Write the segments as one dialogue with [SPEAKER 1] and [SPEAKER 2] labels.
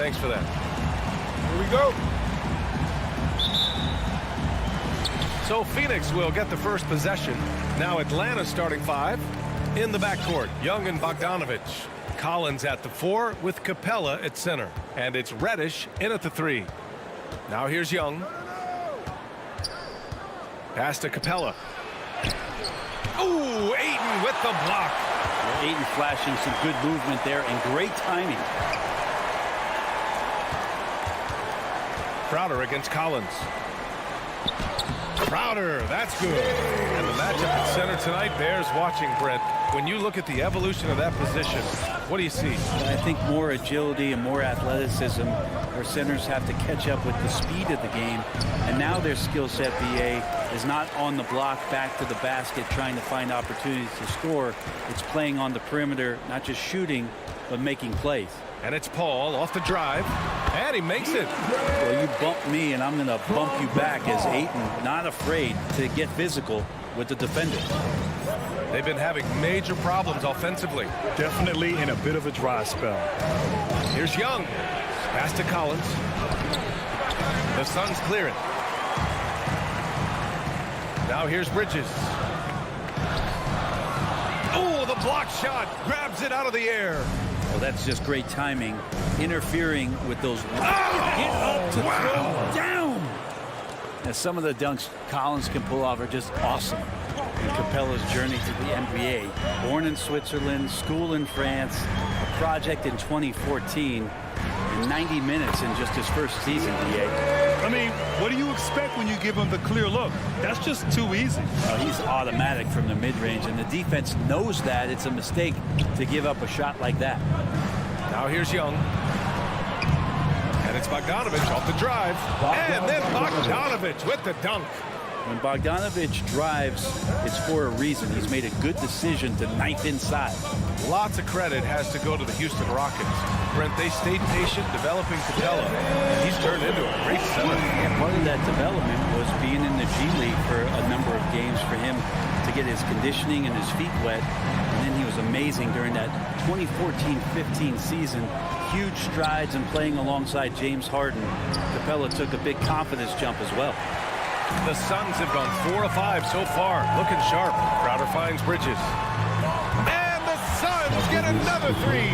[SPEAKER 1] Thanks for that.
[SPEAKER 2] Here we go.
[SPEAKER 1] So Phoenix will get the first possession. Now Atlanta starting 5. In the backcourt, Young and Bogdanovich. Collins at the 4 with Capella at center. And it's Reddish in at the 3. Now here's Young. Pass to Capella. Ooh, Ayton with the block.
[SPEAKER 3] Well, Ayton flashing some good movement there and great timing.
[SPEAKER 1] Crowder against Collins. Crowder, that's good. And the matchup at center tonight bears watching, Brent. When you look at the evolution of that position, what do you see?
[SPEAKER 3] I think more agility and more athleticism. Our centers have to catch up with the speed of the game. And now their skill set, BA, is not on the block back to the basket trying to find opportunities to score. It's playing on the perimeter, not just shooting, but making plays.
[SPEAKER 1] And it's Paul off the drive, and he makes it.
[SPEAKER 3] Well, you bump me, and I'm going to bump you back as Ayton, not afraid to get physical with the defender.
[SPEAKER 1] They've been having major problems offensively.
[SPEAKER 2] Definitely in a bit of a dry spell.
[SPEAKER 1] Here's Young. Pass to Collins. The Suns clear it. Now here's Bridges. Oh, the block shot. Grabs it out of the air.
[SPEAKER 3] Well, that's just great timing. Interfering with those. Get up to throw down. Now, some of the dunks Collins can pull off are just awesome. And Capella's journey to the NBA. Born in Switzerland, school in France, a project in 2014, and 90 minutes in just his first season, BA.
[SPEAKER 2] I mean, what do you expect when you give him the clear look? That's just too easy.
[SPEAKER 3] He's automatic from the mid-range, and the defense knows that. It's a mistake to give up a shot like that.
[SPEAKER 1] Now here's Young. And it's Bogdanovich off the drive. And then Bogdanovich with the dunk.
[SPEAKER 3] When Bogdanovich drives, it's for a reason. He's made a good decision to knife inside.
[SPEAKER 1] Lots of credit has to go to the Houston Rockets. Brent, they stayed patient developing Capella, and he's turned into a great center.
[SPEAKER 3] And part of that development was being in the G League for a number of games for him to get his conditioning and his feet wet. And then he was amazing during that 2014-15 season. Huge strides in playing alongside James Harden. Capella took a big confidence jump as well.
[SPEAKER 1] The Suns have gone 4 of 5 so far. Looking sharp. Crowder finds Bridges. And the Suns get another 3.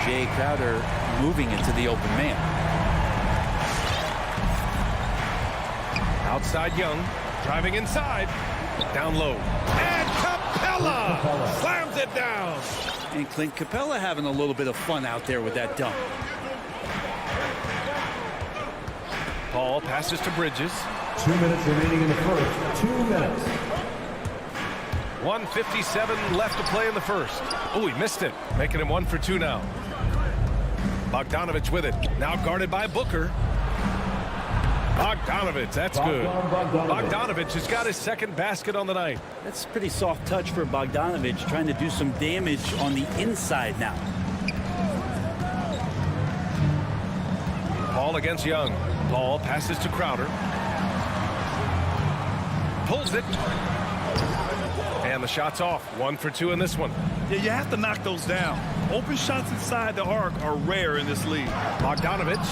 [SPEAKER 3] Jay Crowder moving into the open man.
[SPEAKER 1] Outside Young. Driving inside. Down low. And Capella slams it down.
[SPEAKER 3] And Clint Capella having a little bit of fun out there with that dunk.
[SPEAKER 1] Paul passes to Bridges.
[SPEAKER 4] 2 minutes remaining in the first. 2 minutes.
[SPEAKER 1] 1:57 left to play in the first. Oh, he missed it. Making him 1 for 2 now. Bogdanovich with it. Now guarded by Booker. Bogdanovich, that's good. Bogdanovich has got his second basket on the night.
[SPEAKER 3] That's a pretty soft touch for Bogdanovich, trying to do some damage on the inside now.
[SPEAKER 1] Paul against Young. Paul passes to Crowder. Pulls it. And the shot's off. 1 for 2 in this one.
[SPEAKER 2] Yeah, you have to knock those down. Open shots inside the arc are rare in this league.
[SPEAKER 1] Bogdanovich.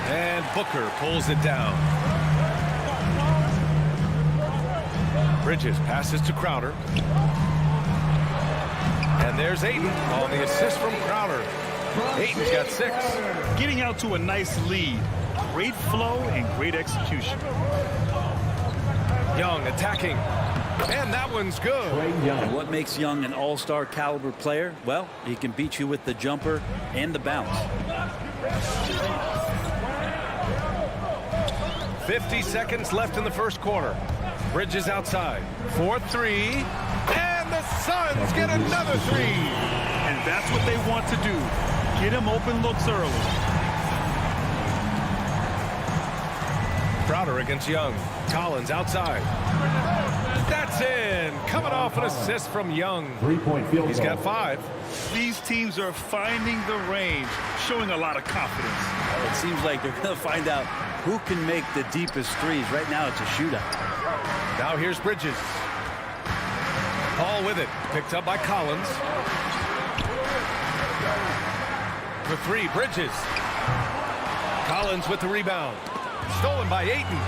[SPEAKER 1] And Booker pulls it down. Bridges passes to Crowder. And there's Ayton on the assist from Crowder. Ayton's got 6.
[SPEAKER 2] Getting out to a nice lead. Great flow and great execution.
[SPEAKER 1] Young attacking. And that one's good.
[SPEAKER 3] And what makes Young an all-star caliber player? Well, he can beat you with the jumper and the bounce.
[SPEAKER 1] 50 seconds left in the first quarter. Bridges outside. 4-3. And the Suns get another 3.
[SPEAKER 2] And that's what they want to do. Get him open looks early.
[SPEAKER 1] Crowder against Young. Collins outside. That's in. Coming off an assist from Young.
[SPEAKER 4] 3-point field goal.
[SPEAKER 1] He's got 5.
[SPEAKER 2] These teams are finding the range, showing a lot of confidence.
[SPEAKER 3] It seems like they're going to find out who can make the deepest threes. Right now, it's a shootout.
[SPEAKER 1] Now here's Bridges. Paul with it. Picked up by Collins. For 3, Bridges. Collins with the rebound. Stolen by Ayton.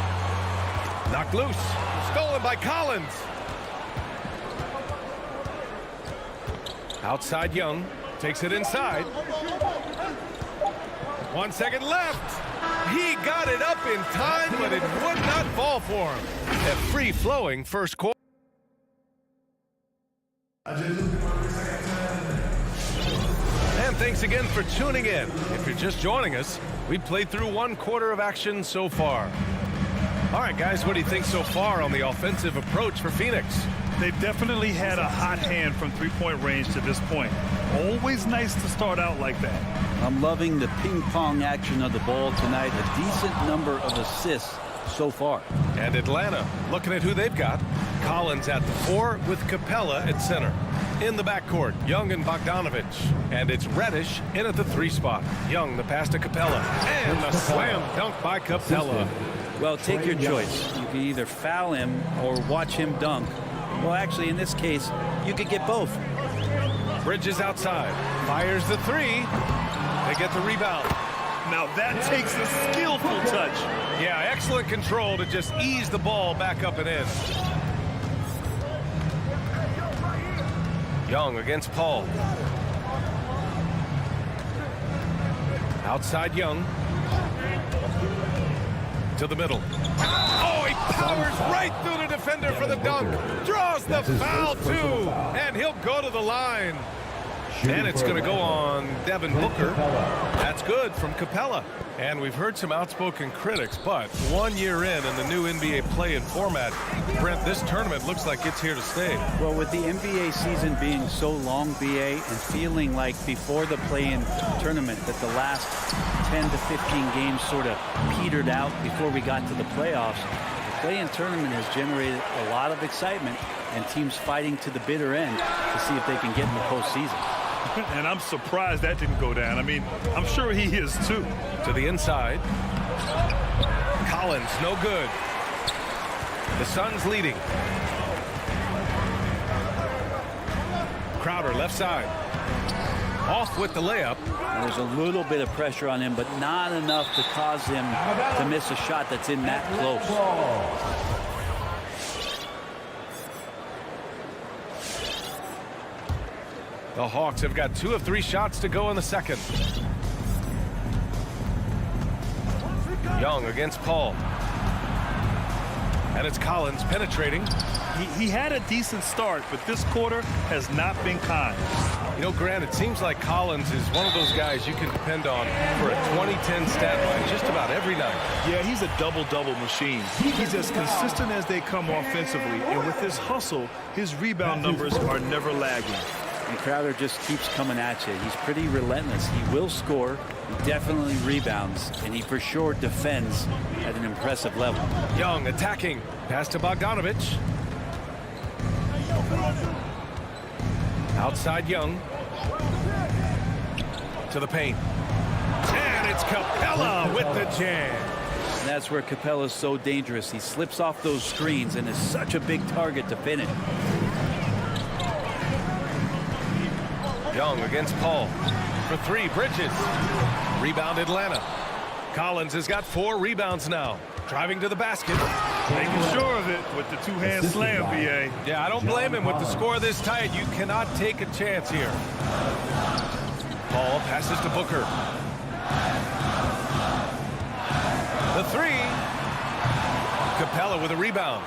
[SPEAKER 1] Knocked loose. Stolen by Collins. Outside Young. Takes it inside. 1 second left. He got it up in time, but it would not fall for him. A free-flowing first quarter. And thanks again for tuning in. If you're just joining us, we've played through 1 quarter of action so far. All right, guys, what do you think so far on the offensive approach for Phoenix?
[SPEAKER 2] They've definitely had a hot hand from three-point range to this point. Always nice to start out like that.
[SPEAKER 3] I'm loving the ping-pong action of the ball tonight. A decent number of assists so far.
[SPEAKER 1] And Atlanta, looking at who they've got. Collins at the 4 with Capella at center. In the backcourt, Young and Bogdanovich. And it's Reddish in at the 3 spot. Young, the pass to Capella. And the slam dunk by Capella.
[SPEAKER 3] Well, take your choice. You can either foul him or watch him dunk. Well, actually, in this case, you could get both.
[SPEAKER 1] Bridges outside. Fires the 3. They get the rebound.
[SPEAKER 2] Now that takes a skillful touch.
[SPEAKER 1] Yeah, excellent control to just ease the ball back up and in. Young against Paul. Outside Young. To the middle. Oh, he powers right through the defender for the dunk. Draws the foul, too. And he'll go to the line. And it's going to go on Devin Booker. That's good from Capella. And we've heard some outspoken critics, but 1 year in the new NBA play-in format, Brent, this tournament looks like it's here to stay.
[SPEAKER 3] Well, with the NBA season being so long, BA, and feeling like before the play-in tournament that the last 10 to 15 games sort of petered out before we got to the playoffs, the play-in tournament has generated a lot of excitement and teams fighting to the bitter end to see if they can get in the postseason.
[SPEAKER 2] And I'm surprised that didn't go down. I mean, I'm sure he is too.
[SPEAKER 1] To the inside. Collins, no good. The Suns leading. Crowder, left side. Off with the layup.
[SPEAKER 3] There's a little bit of pressure on him, but not enough to cause him to miss a shot that's in that close.
[SPEAKER 1] The Hawks have got 2 of 3 shots to go in the second. Young against Paul. And it's Collins penetrating.
[SPEAKER 2] He had a decent start, but this quarter has not been kind.
[SPEAKER 1] You know, Grant, it seems like Collins is one of those guys you can depend on for a 2010 stat line just about every night.
[SPEAKER 2] Yeah, he's a double-double machine. He's as consistent as they come offensively, and with his hustle, his rebound numbers are never lagging.
[SPEAKER 3] And Crowder just keeps coming at you. He's pretty relentless. He will score. He definitely rebounds. And he for sure defends at an impressive level.
[SPEAKER 1] Young attacking. Pass to Bogdanovich. Outside Young. To the paint. And it's Capella with the jam.
[SPEAKER 3] And that's where Capella's so dangerous. He slips off those screens and is such a big target to finish.
[SPEAKER 1] Young against Paul. For 3, Bridges. Rebound Atlanta. Collins has got 4 rebounds now. Driving to the basket.
[SPEAKER 2] Making sure of it with the 2-hand slam, BA.
[SPEAKER 1] Yeah, I don't blame him with the score this tight. You cannot take a chance here. Paul passes to Booker. The 3. Capella with a rebound.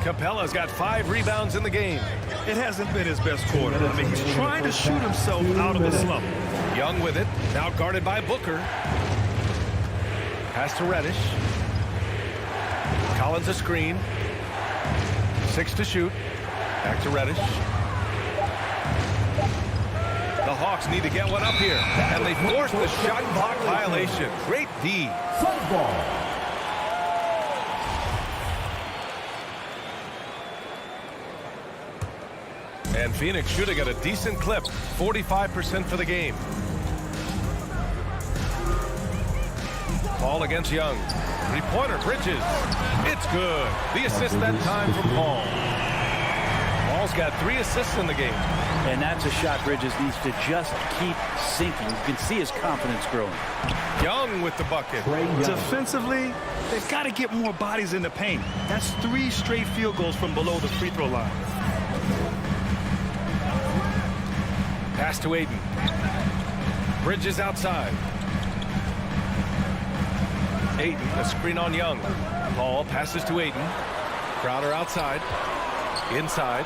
[SPEAKER 1] Capella's got 5 rebounds in the game.
[SPEAKER 2] It hasn't been his best quarter. I mean, he's trying to shoot himself out of a slump.
[SPEAKER 1] Young with it. Now guarded by Booker. Pass to Reddish. Collins a screen. 6 to shoot. Back to Reddish. The Hawks need to get one up here. And they force the shot clock violation. Great D.
[SPEAKER 4] Suns ball.
[SPEAKER 1] And Phoenix should have got a decent clip. 45% for the game. Paul against Young. 3-pointer, Bridges. It's good. The assist that time from Paul. Paul's got 3 assists in the game.
[SPEAKER 3] And that's a shot Bridges needs to just keep sinking. You can see his confidence growing.
[SPEAKER 1] Young with the bucket.
[SPEAKER 2] Defensively, they've got to get more bodies in the paint. That's 3 straight field goals from below the free throw line.
[SPEAKER 1] Pass to Aiden. Bridges outside. Aiden, a screen on Young. Paul passes to Aiden. Crowder outside. Inside.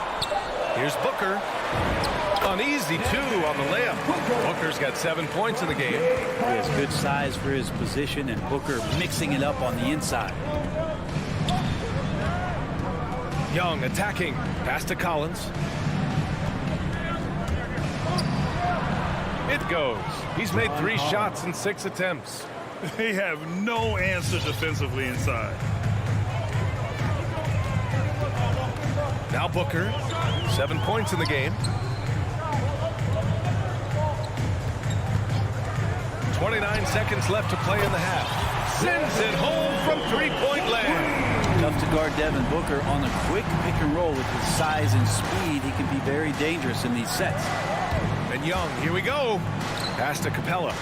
[SPEAKER 1] Here's Booker. An easy 2 on the layup. Booker's got 7 points in the game.
[SPEAKER 3] He has good size for his position, and Booker mixing it up on the inside.
[SPEAKER 1] Young attacking. Pass to Collins. It goes. He's made 3 shots in 6 attempts.
[SPEAKER 2] They have no answer defensively inside.
[SPEAKER 1] Now Booker. 7 points in the game. 29 seconds left to play in the half. Sends it home from 3-point land.
[SPEAKER 3] Tough to guard Devin Booker on a quick pick and roll with his size and speed. He can be very dangerous in these sets.
[SPEAKER 1] And Young, here we go. Pass to Capella.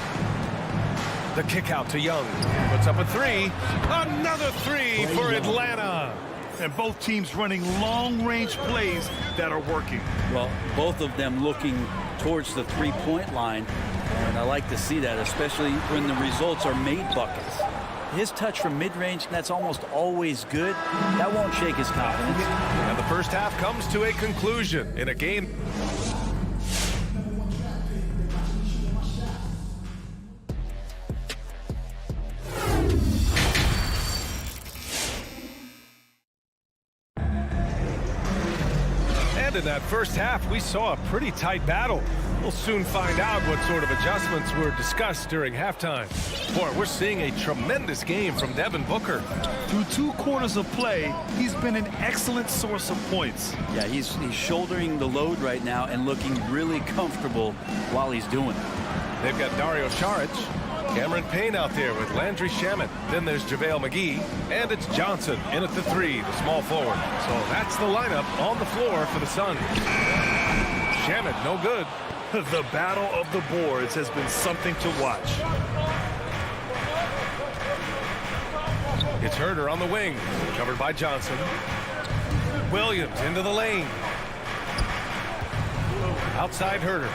[SPEAKER 1] The kick out to Young. Puts up a 3. Another 3 for Atlanta.
[SPEAKER 2] And both teams running long-range plays that are working.
[SPEAKER 3] Well, both of them looking towards the 3-point line. And I like to see that, especially when the results are made buckets. His touch from mid-range, that's almost always good. That won't shake his confidence.
[SPEAKER 1] And the first half comes to a conclusion in a game. And in that first half, we saw a pretty tight battle. We'll soon find out what sort of adjustments were discussed during halftime. Boy, we're seeing a tremendous game from Devin Booker.
[SPEAKER 2] Through 2 quarters of play, he's been an excellent source of points.
[SPEAKER 3] Yeah, he's shouldering the load right now and looking really comfortable while he's doing it.
[SPEAKER 1] They've got Dario Saric, Cameron Payne out there with Landry Shamet. Then there's JaVale McGee, and it's Johnson in at the 3, the small forward. So that's the lineup on the floor for the Suns. Shamet, no good.
[SPEAKER 2] The battle of the boards has been something to watch.
[SPEAKER 1] It's Herder on the wing, covered by Johnson. Williams into the lane. Outside Herder.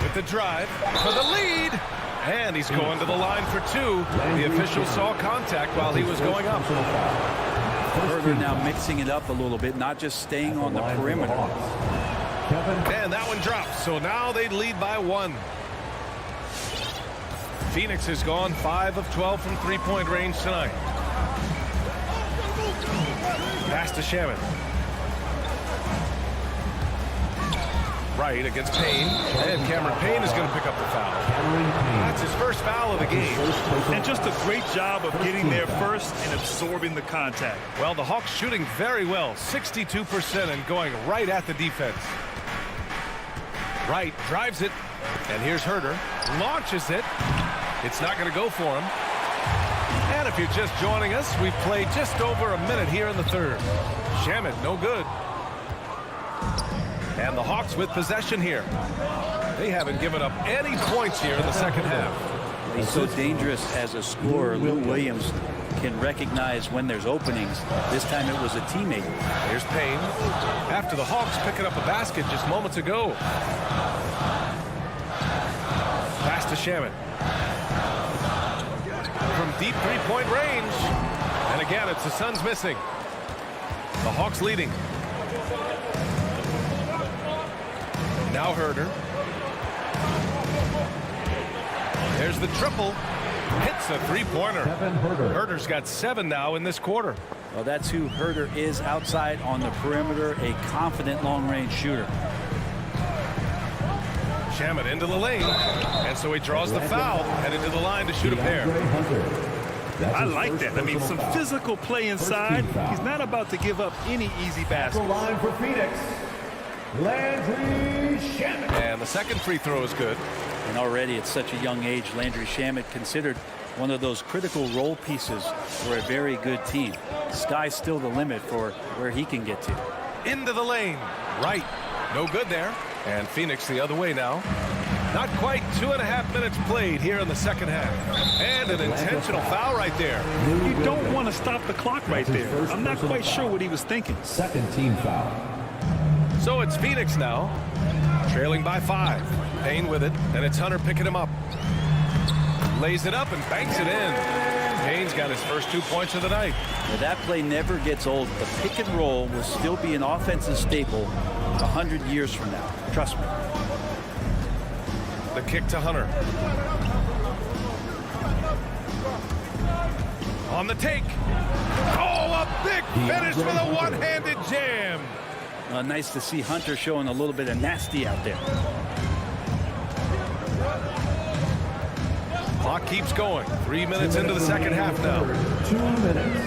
[SPEAKER 1] With the drive for the lead. And he's going to the line for 2. The official saw contact while he was going up.
[SPEAKER 3] Herder now mixing it up a little bit, not just staying on the perimeter.
[SPEAKER 1] And that one drops, so now they lead by 1. Phoenix has gone 5 of 12 from 3-point range tonight. Pass to Shamet. Right against Payne. And Cameron Payne is going to pick up the foul. That's his first foul of the game.
[SPEAKER 2] And just a great job of getting there first and absorbing the contact.
[SPEAKER 1] Well, the Hawks shooting very well, 62%, and going right at the defense. Wright drives it, and here's Herder. Launches it. It's not going to go for him. And if you're just joining us, we've played just over a minute here in the third. Shamet, no good. And the Hawks with possession here. They haven't given up any points here in the second half.
[SPEAKER 3] He's so dangerous as a scorer. Lou Williams can recognize when there's openings. This time it was a teammate.
[SPEAKER 1] Here's Payne. After the Hawks picking up a basket just moments ago. Pass to Shamet. From deep 3-point range. And again, it's the Suns missing. The Hawks leading. Now Herder. There's the triple. Hits a 3-pointer. Herder's got 7 now in this quarter.
[SPEAKER 3] Well, that's who Herder is outside on the perimeter, a confident long-range shooter.
[SPEAKER 1] Shamet into the lane. And so he draws the foul, headed to the line to shoot a pair.
[SPEAKER 2] I like that. I mean, some physical play inside. He's not about to give up any easy baskets.
[SPEAKER 4] Line for Phoenix, Landry Shamet.
[SPEAKER 1] And the second free throw is good.
[SPEAKER 3] And already at such a young age, Landry Shamet considered one of those critical role pieces for a very good team. Sky's still the limit for where he can get to.
[SPEAKER 1] Into the lane. Right. No good there. And Phoenix the other way now. Not quite 2.5 minutes played here in the second half. And an intentional foul right there.
[SPEAKER 2] You don't want to stop the clock right there. I'm not quite sure what he was thinking.
[SPEAKER 4] Second team foul.
[SPEAKER 1] So it's Phoenix now, trailing by 5. Payne with it, and it's Hunter picking him up. Lays it up and banks it in. Payne's got his first 2 points of the night.
[SPEAKER 3] Now, that play never gets old. The pick and roll will still be an offensive staple 100 years from now. Trust me.
[SPEAKER 1] The kick to Hunter. On the take. Oh, a big finish with a one-handed jam.
[SPEAKER 3] Nice to see Hunter showing a little bit of nasty out there.
[SPEAKER 1] Clock keeps going. 3 minutes into the second half now.
[SPEAKER 4] 2 minutes.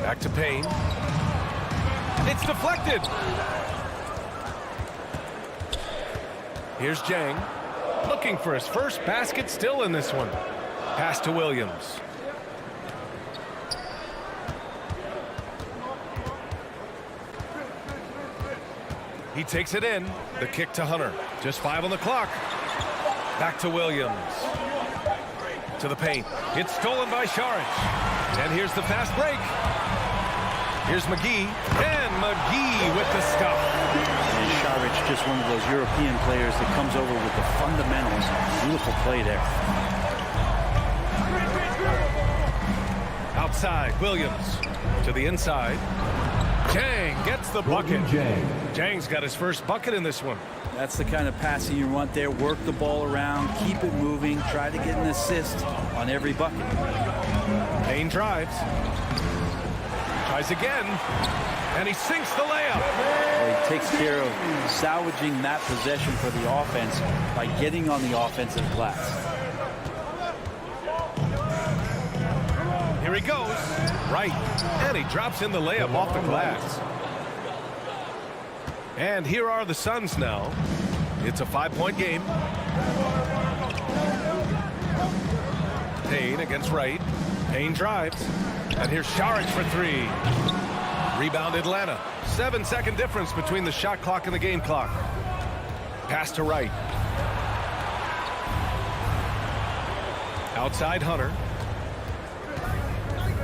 [SPEAKER 1] Back to Payne. It's deflected. Here's Jang. Looking for his first basket still in this one. Pass to Williams. He takes it in. The kick to Hunter. Just 5 on the clock. Back to Williams. To the paint. It's stolen by Saric. And here's the fast break. Here's McGee. And McGee with the stuff.
[SPEAKER 3] And Saric, just one of those European players that comes over with the fundamentals. Beautiful play there.
[SPEAKER 1] Outside, Williams. To the inside. Jang gets the bucket. Jang's got his first bucket in this one.
[SPEAKER 3] That's the kind of passing you want there. Work the ball around, keep it moving, try to get an assist on every bucket.
[SPEAKER 1] Payne drives. Tries again. And he sinks the layup.
[SPEAKER 3] Well, he takes care of salvaging that possession for the offense by getting on the offensive glass.
[SPEAKER 1] Here he goes. Right. And he drops in the layup off the glass. And here are the Suns now. It's a 5-point game. Payne against Wright. Payne drives. And here's Saric for 3. Rebound Atlanta. 7-second difference between the shot clock and the game clock. Pass to Wright. Outside Hunter.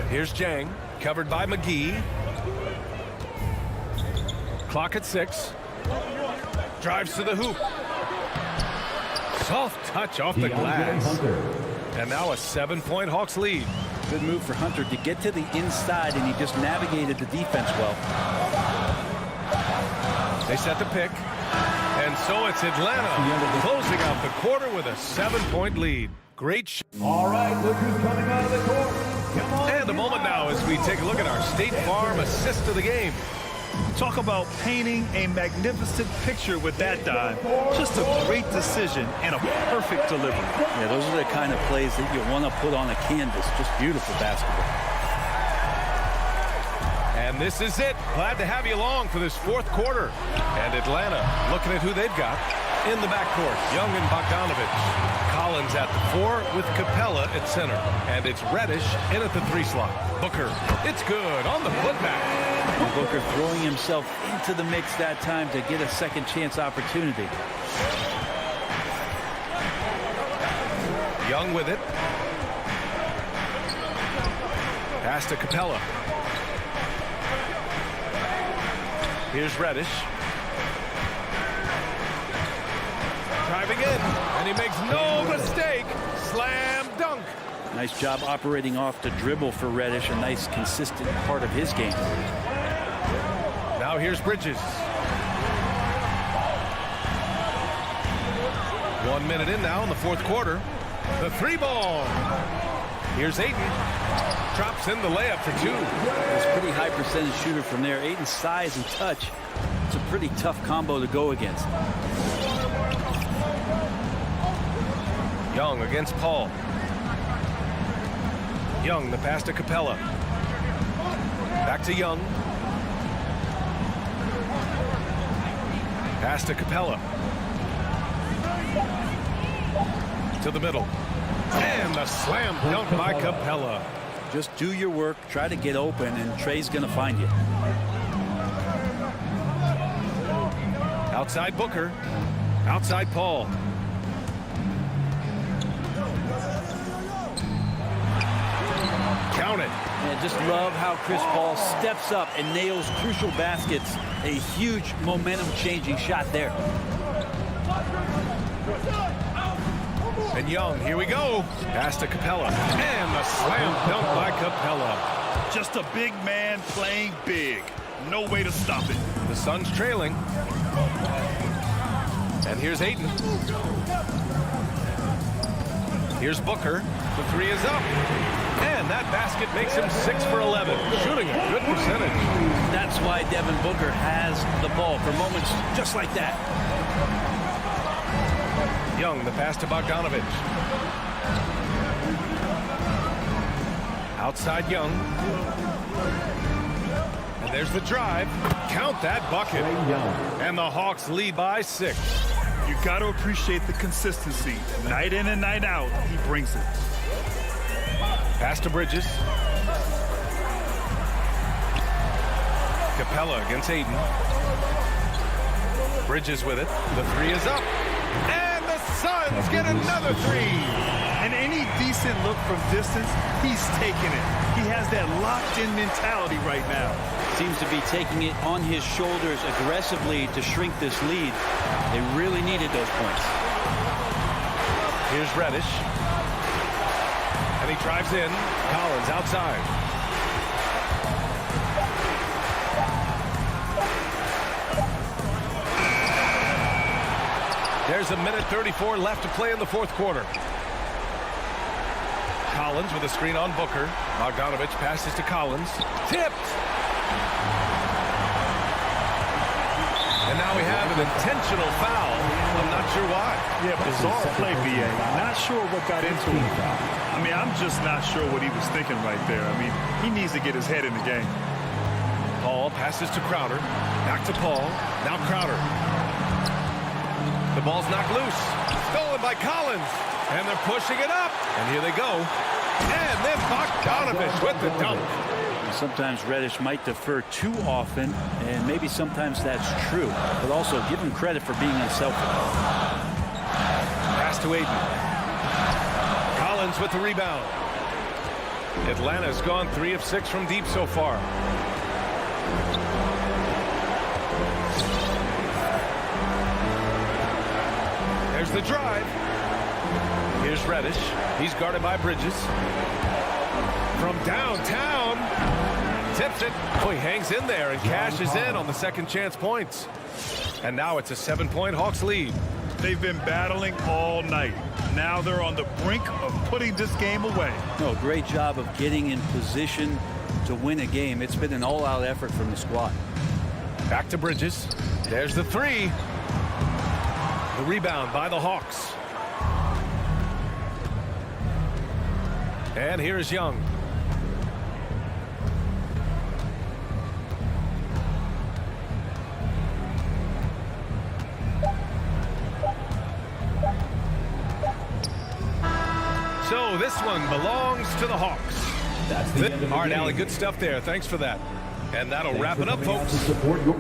[SPEAKER 1] Here's Jang. Covered by McGee. Clock at 6. Drives to the hoop. Soft touch off the glass. And now a 7-point Hawks lead.
[SPEAKER 3] Good move for Hunter to get to the inside, and he just navigated the defense well.
[SPEAKER 1] They set the pick. And so it's Atlanta closing out the quarter with a 7-point lead. Great shot.
[SPEAKER 4] All right, look who's coming out of the court. Come on.
[SPEAKER 1] And a moment now as we take a look at our State Farm assist of the game.
[SPEAKER 2] Talk about painting a magnificent picture with that dive. Just a great decision and a perfect delivery.
[SPEAKER 3] Yeah, those are the kind of plays that you want to put on a canvas. Just beautiful basketball.
[SPEAKER 1] And this is it. Glad to have you along for this fourth quarter. And Atlanta looking at who they've got in the backcourt. Young and Bogdanovich. Collins at the 4 with Capella at center. And it's Reddish in at the 3 slot. Booker. It's good on the putback.
[SPEAKER 3] Booker throwing himself into the mix that time to get a second chance opportunity.
[SPEAKER 1] Young with it. Pass to Capella. Here's Reddish. Driving in, and he makes no mistake. Slam dunk.
[SPEAKER 3] Nice job operating off the dribble for Reddish. A nice, consistent part of his game.
[SPEAKER 1] Now here's Bridges. 1 minute in now in the fourth quarter. The 3 ball. Here's Ayton. Drops in the layup for 2.
[SPEAKER 3] He's a pretty high percentage shooter from there. Ayton's size and touch. It's a pretty tough combo to go against.
[SPEAKER 1] Young against Paul. Young, the pass to Capella. Back to Young. Pass to Capella. To the middle. And the slam dunk by Capella.
[SPEAKER 3] Just do your work, try to get open, and Trey's going to find you.
[SPEAKER 1] Outside Booker. Outside Paul. Count it.
[SPEAKER 3] And just love how Chris Paul steps up and nails crucial baskets. A huge momentum-changing shot there.
[SPEAKER 1] And Young, here we go. Pass to Capella. And the slam dunk by Capella.
[SPEAKER 2] Just a big man playing big. No way to stop it.
[SPEAKER 1] The Suns trailing. And here's Ayton. Here's Booker. The three is up. And that basket makes him 6 for 11. Shooting a good percentage.
[SPEAKER 3] That's why Devin Booker has the ball for moments just like that.
[SPEAKER 1] Young, the pass to Bogdanovich. Outside Young. And there's the drive. Count that bucket. And the Hawks lead by 6.
[SPEAKER 2] You got to appreciate the consistency. Night in and night out, he brings it.
[SPEAKER 1] Pass to Bridges. Capella against Ayton. Bridges with it. The three is up. And the Suns get another three.
[SPEAKER 2] And any decent look from distance, he's taking it. He has that locked-in mentality right now.
[SPEAKER 3] Seems to be taking it on his shoulders aggressively to shrink this lead. They really needed those points.
[SPEAKER 1] Here's Reddish. And he drives in. Collins outside. There's a minute 34 left to play in the fourth quarter. Collins with a screen on Booker. Bogdanovich passes to Collins. Tipped. And now we have an intentional foul. I'm not sure why.
[SPEAKER 2] Yeah, bizarre play, B.A. Not sure what got into him. I mean, I'm just not sure what he was thinking right there. I mean, he needs to get his head in the game.
[SPEAKER 1] Paul passes to Crowder. Back to Paul. Now Crowder. The ball's knocked loose. Stolen by Collins. And they're pushing it up. And here they go. And then Bogdanovich with the dunk.
[SPEAKER 3] Sometimes Reddish might defer too often, and maybe sometimes that's true. But also give him credit for being unselfish.
[SPEAKER 1] Pass to Ayton. Collins with the rebound. Atlanta's gone 3 of 6 from deep so far. There's the drive. Here's Reddish. He's guarded by Bridges. From downtown. Tips it. Oh, he hangs in there and cashes in on the second chance points. And now it's a 7-point Hawks lead.
[SPEAKER 2] They've been battling all night. Now they're on the brink of putting this game away.
[SPEAKER 3] No, great job of getting in position to win a game. It's been an all-out effort from the squad.
[SPEAKER 1] Back to Bridges. There's the three. The rebound by the Hawks. And here's Young. So this one belongs to the Hawks.
[SPEAKER 4] That's the end of the
[SPEAKER 1] All right,
[SPEAKER 4] game.
[SPEAKER 1] Allie, good stuff there. Thanks for that. And that'll
[SPEAKER 4] Thanks
[SPEAKER 1] wrap
[SPEAKER 4] for
[SPEAKER 1] it up,
[SPEAKER 4] coming out
[SPEAKER 1] folks.
[SPEAKER 4] to support your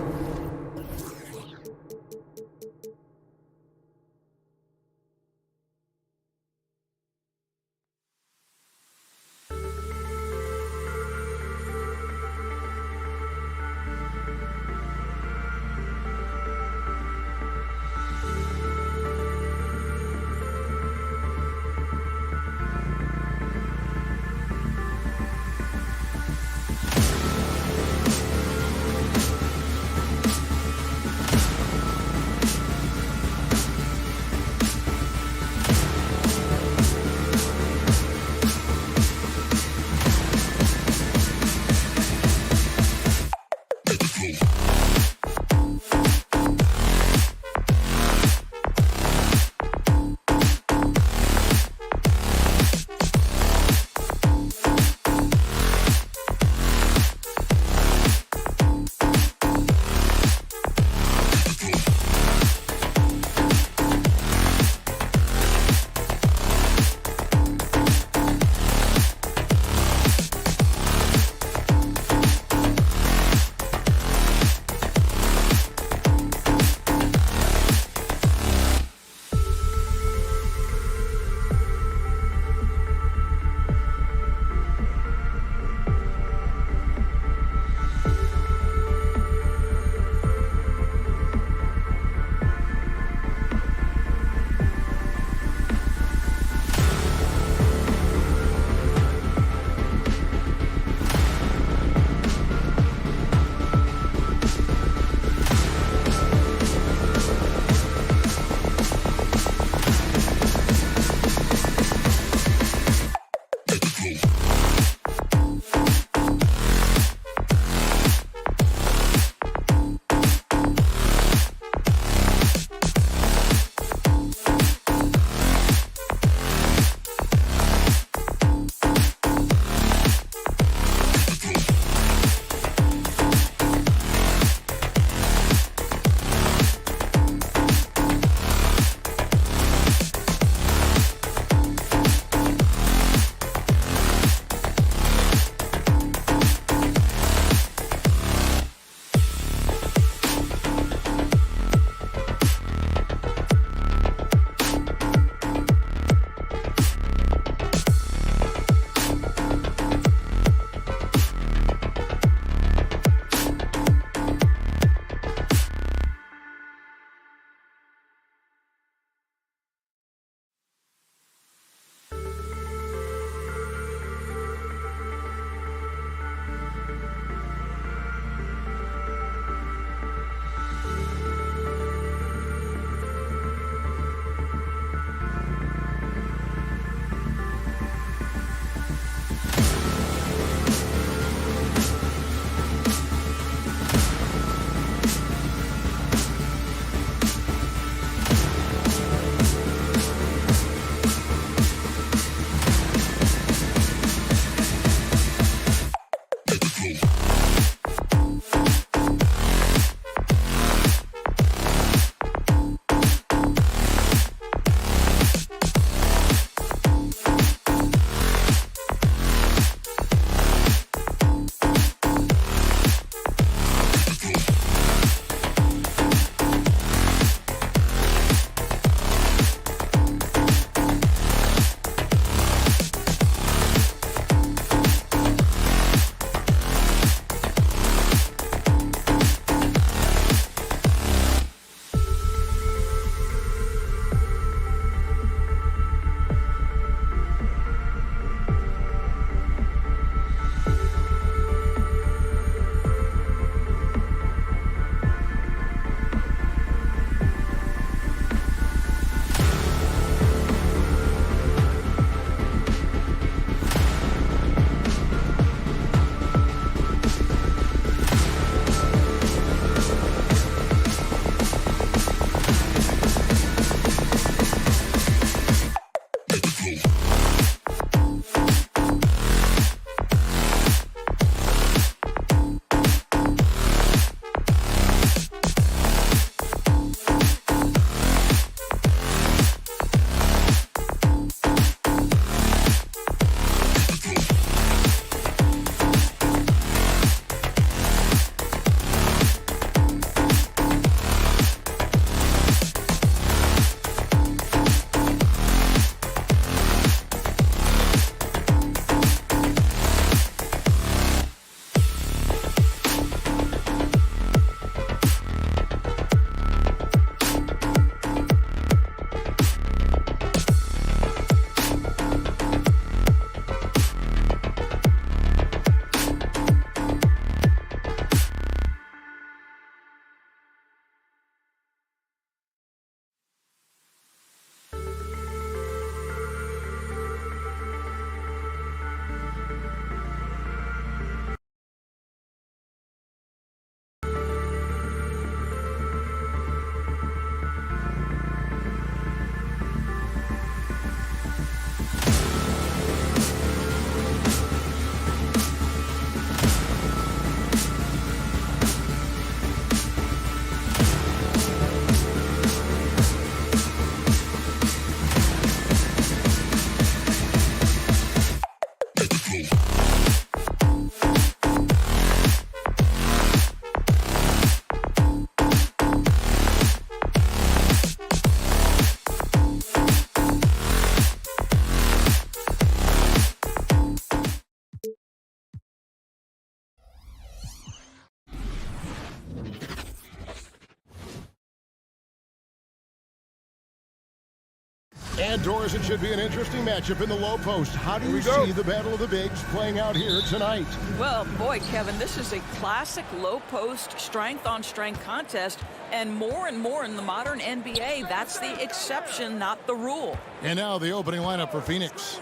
[SPEAKER 5] And Doris, it should be an interesting matchup in the low post. How do you see the battle of the bigs playing out here tonight?
[SPEAKER 6] Well, boy, Kevin, this is a classic low post strength-on-strength contest, and more in the modern NBA, that's the exception, not the rule.
[SPEAKER 5] And now the opening lineup for Phoenix.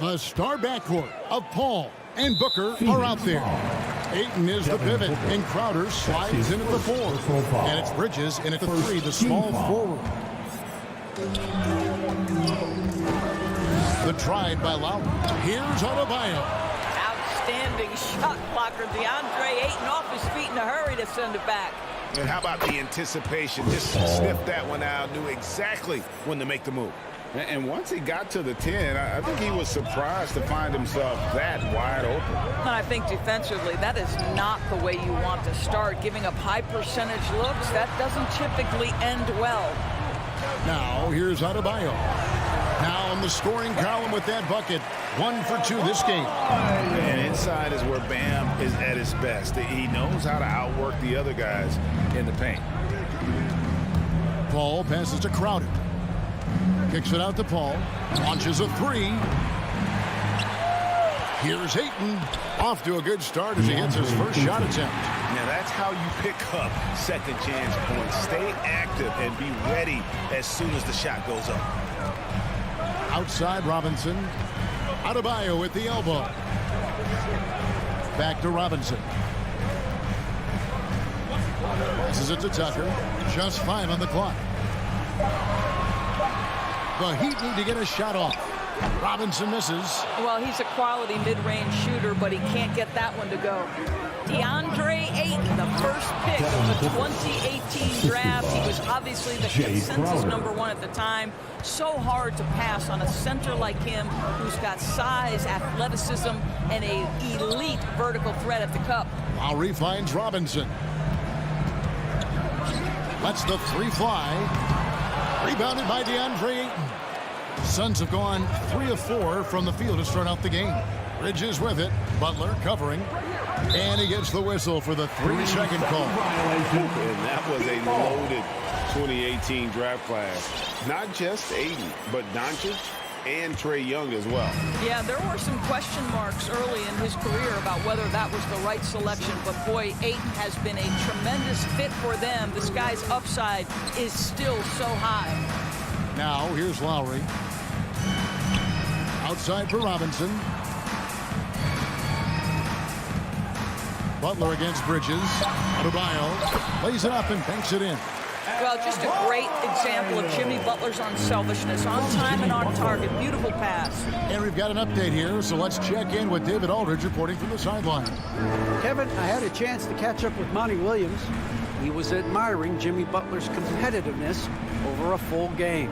[SPEAKER 5] The star backcourt of Paul and Booker are out there. Ayton is the pivot, and Crowder slides in at the 4. And it's Bridges in at the 3, the small forward. The drive by Lowry. Here's Adebayo.
[SPEAKER 6] Outstanding shot blocker. DeAndre Ayton off his feet in a hurry to send it back.
[SPEAKER 7] And how about the anticipation? Just sniffed that one out, knew exactly when to make the move.
[SPEAKER 8] And once he got to the 10, I think he was surprised to find himself that wide open.
[SPEAKER 6] And I think defensively, that is not the way you want to start. Giving up high percentage looks, that doesn't typically end well.
[SPEAKER 5] Now, here's Adebayo. Now in the scoring column with that bucket. 1 for 2 this game.
[SPEAKER 7] And inside is where Bam is at his best. He knows how to outwork the other guys in the paint.
[SPEAKER 5] Paul passes to Crowder. Kicks it out to Paul. Launches a 3. Here's Ayton. Off to a good start as he hits his first shot attempt.
[SPEAKER 7] Now that's how you pick up second chance points. Stay active and be ready as soon as the shot goes up.
[SPEAKER 5] Outside Robinson. Adebayo at the elbow. Back to Robinson. Passes it to Tucker. Just 5 on the clock. The Heat need to get a shot off. Robinson misses.
[SPEAKER 6] Well, he's a quality mid-range shooter, but he can't get that one to go. DeAndre Ayton, the first pick of the 2018 draft. He was obviously the consensus #1 at the time. So hard to pass on a center like him who's got size, athleticism, and an elite vertical threat at the cup.
[SPEAKER 5] Lowry finds Robinson. Lets the 3 fly. Rebounded by DeAndre Ayton. Suns have gone 3 of 4 from the field to start out the game. Bridges with it. Butler covering. And he gets the whistle for the 3-second call.
[SPEAKER 8] And that was a loaded 2018 draft class. Not just Ayton, but Doncic and Trae Young as well.
[SPEAKER 6] Yeah, there were some question marks early in his career about whether that was the right selection, but boy, Ayton has been a tremendous fit for them. This guy's upside is still so high.
[SPEAKER 5] Now, here's Lowry. Outside for Robinson. Butler against Bridges. Adebayo lays it up and banks it in.
[SPEAKER 6] Well, just a great example of Jimmy Butler's unselfishness. On time and on target. Beautiful pass.
[SPEAKER 5] And we've got an update here, so let's check in with David Aldridge reporting from the sideline.
[SPEAKER 9] Kevin, I had a chance to catch up with Monty Williams. He was admiring Jimmy Butler's competitiveness over a full game.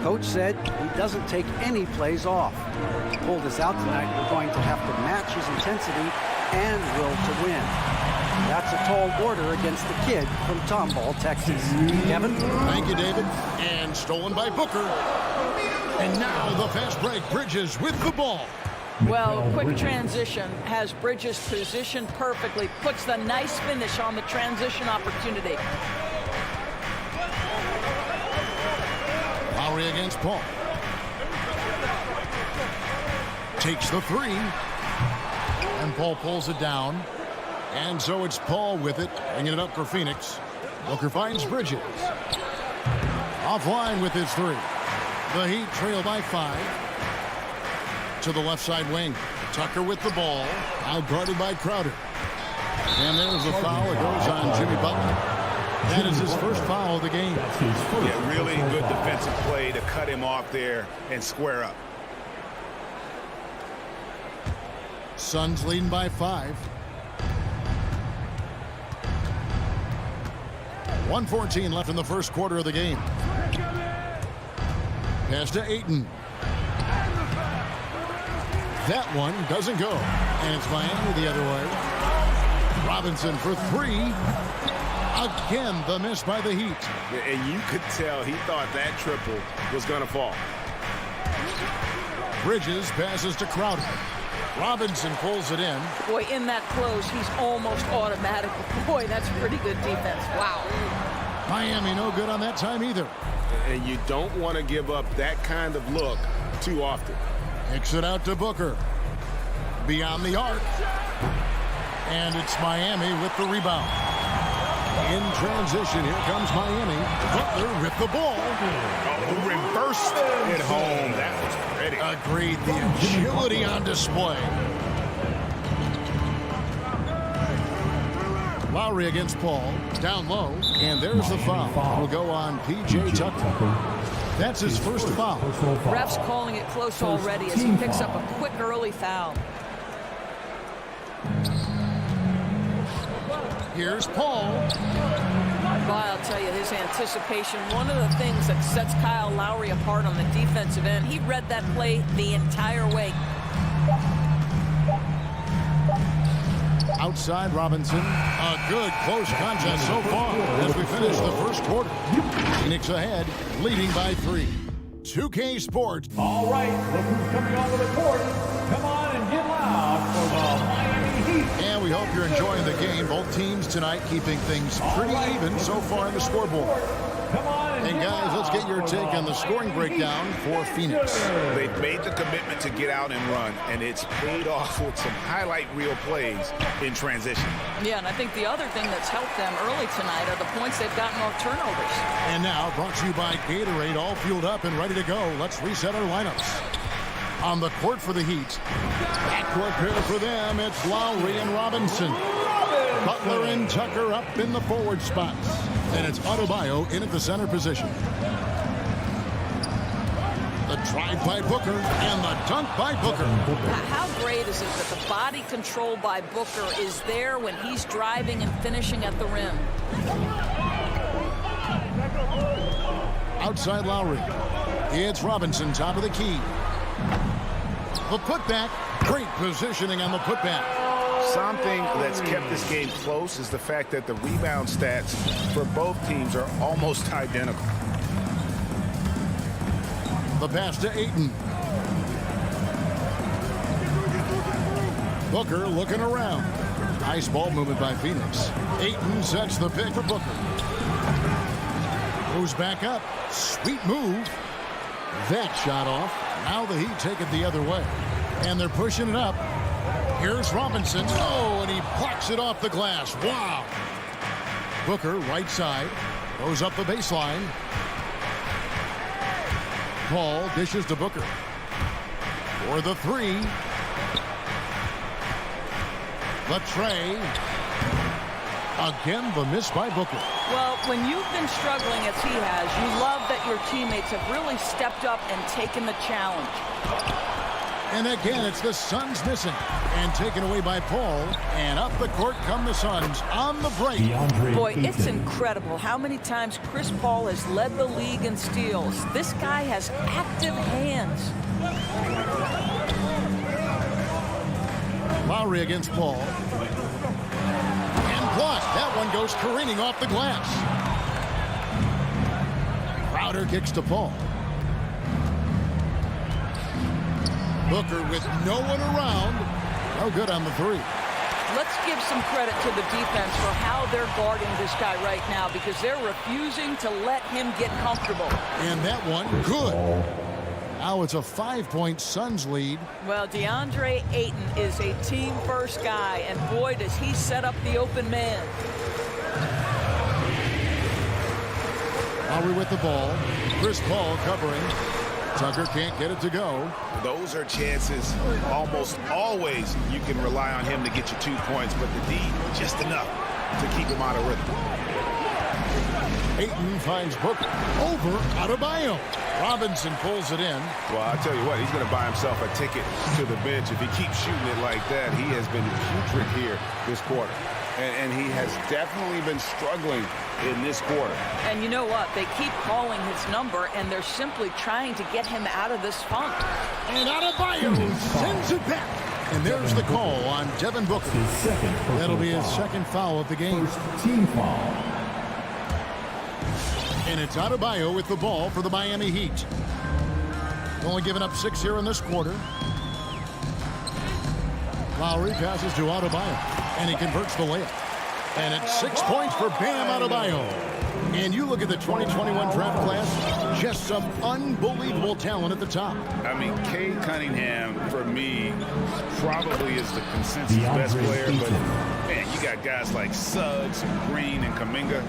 [SPEAKER 9] Coach said he doesn't take any plays off. He pulled us out tonight. We're going to have to match his intensity and will to win. That's a tall order against the kid from Tomball, Texas. Kevin?
[SPEAKER 5] Thank you, David. And stolen by Booker. And now the fast break. Bridges with the ball.
[SPEAKER 6] Well, quick transition. Has Bridges positioned perfectly. Puts the nice finish on the transition opportunity.
[SPEAKER 5] Lowry against Paul. Takes the 3. And Paul pulls it down. And so it's Paul with it, bringing it up for Phoenix. Booker finds Bridges. Offline with his 3. The Heat trail by 5. To the left side wing. Tucker with the ball. Out guarded by Crowder. And there's a foul. It goes on Jimmy Butler. That is his first foul of the game.
[SPEAKER 7] Yeah, really good defensive play to cut him off there and square up.
[SPEAKER 5] Suns leading by 5. 1:14 left in the first quarter of the game. Pass to Ayton. That one doesn't go. And it's Miami the other way. Robinson for 3. Again, the miss by the Heat.
[SPEAKER 7] And you could tell he thought that triple was going to fall.
[SPEAKER 5] Bridges passes to Crowder. Robinson pulls it in.
[SPEAKER 6] Boy, in that close, he's almost automatic. Boy, that's pretty good defense. Wow.
[SPEAKER 5] Miami no good on that time either.
[SPEAKER 8] And you don't want to give up that kind of look too often.
[SPEAKER 5] Kicks it out to Booker. Beyond the arc. And it's Miami with the rebound. In transition, here comes Miami. Butler with the ball.
[SPEAKER 8] Oh, reversed it home. That was pretty.
[SPEAKER 5] Agreed. The agility on display. Lowry against Paul. Down low. And there's the foul. Will go on P.J. Tucker. That's his first foul.
[SPEAKER 6] Ref's calling it close already as he picks up a quick early foul.
[SPEAKER 5] Here's Paul.
[SPEAKER 6] Boy, I'll tell you, his anticipation, one of the things that sets Kyle Lowry apart on the defensive end, he read that play the entire way.
[SPEAKER 5] Outside Robinson. A good close contest so far as we finish the first quarter. Phoenix ahead, leading by 3. 2K Sports.
[SPEAKER 4] All right, look who's coming onto the court. Come on and get loud for the Miami Heat.
[SPEAKER 5] And we hope you're enjoying the game. Both teams tonight keeping things pretty even so far on the scoreboard.
[SPEAKER 4] Come on
[SPEAKER 5] And guys, let's get your take on the scoring breakdown for Phoenix.
[SPEAKER 7] They've made the commitment to get out and run, and it's paid off with some highlight reel plays in transition.
[SPEAKER 6] Yeah, and I think the other thing that's helped them early tonight are the points they've gotten off turnovers.
[SPEAKER 5] And now, brought to you by Gatorade, all fueled up and ready to go. Let's reset our lineups. On the court for the Heat. Backcourt pair for them, it's Lowry and Robinson. Butler and Tucker up in the forward spots. And it's Adebayo in at the center position. The drive by Booker and the dunk by Booker.
[SPEAKER 6] How great is it that the body control by Booker is there when he's driving and finishing at the rim?
[SPEAKER 5] Outside Lowry. It's Robinson, top of the key. The putback. Great positioning on the putback.
[SPEAKER 7] Something that's kept this game close is the fact that the rebound stats for both teams are almost identical.
[SPEAKER 5] The pass to Ayton. Booker looking around. Nice ball movement by Phoenix. Ayton sets the pick for Booker. Goes back up. Sweet move. That shot off. Now the Heat take it the other way. And they're pushing it up. Here's Robinson. Oh, and he blocks it off the glass. Wow. Booker, right side. Goes up the baseline. Paul dishes to Booker. For the 3. The tray. Again, the miss by Booker.
[SPEAKER 6] Well, when you've been struggling as he has, you love that your teammates have really stepped up and taken the challenge.
[SPEAKER 5] And again, it's the Suns missing. And taken away by Paul. And up the court come the Suns on the break.
[SPEAKER 6] Boy, it's incredible how many times Chris Paul has led the league in steals. This guy has active hands.
[SPEAKER 5] Lowry against Paul. And blocked. That one goes careening off the glass. Crowder kicks to Paul. Booker with no one around. No good on the 3.
[SPEAKER 6] Let's give some credit to the defense for how they're guarding this guy right now because they're refusing to let him get comfortable.
[SPEAKER 5] And that one, good. Now it's a 5-point Suns lead.
[SPEAKER 6] Well, DeAndre Ayton is a team-first guy, and boy, does he set up the open man.
[SPEAKER 5] Lowry with the ball. Chris Paul covering. Tucker can't get it to go.
[SPEAKER 7] Those are chances almost always you can rely on him to get you 2 points, but the D, just enough to keep him out of rhythm.
[SPEAKER 5] Ayton finds Booker. Over Adebayo. Robinson pulls it in.
[SPEAKER 8] Well, I'll tell you what, he's going to buy himself a ticket to the bench. If he keeps shooting it like that, he has been putrid here this quarter. And he has definitely been struggling in this quarter.
[SPEAKER 6] And you know what? They keep calling his number, and they're simply trying to get him out of this funk.
[SPEAKER 5] And Adebayo sends it back. And there's the call on Devin Booker. That'll be his second foul of the game.
[SPEAKER 4] First team foul.
[SPEAKER 5] And it's Adebayo with the ball for the Miami Heat. Only giving up 6 here in this quarter. Lowry passes to Adebayo. And he converts the layup. And it's 6 points for Bam Adebayo. And you look at the 2021 draft class, Just some unbelievable talent at the top.
[SPEAKER 8] I mean, Cade Cunningham, for me, probably is the consensus best player. But, man, you got guys like Suggs, Green, and Kuminga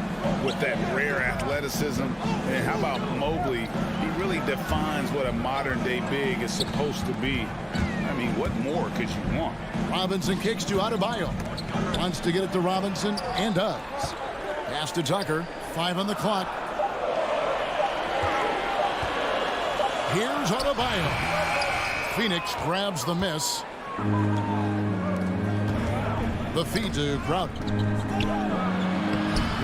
[SPEAKER 8] with that rare athleticism. And how about Mobley? He really defines what a modern-day big is supposed to be. I mean, what more could you want?
[SPEAKER 5] Robinson kicks to Adebayo. Wants to get it to Robinson and does. Pass to Tucker. 5 on the clock. Here's Adebayo. Phoenix grabs the miss. The feed to Crowder.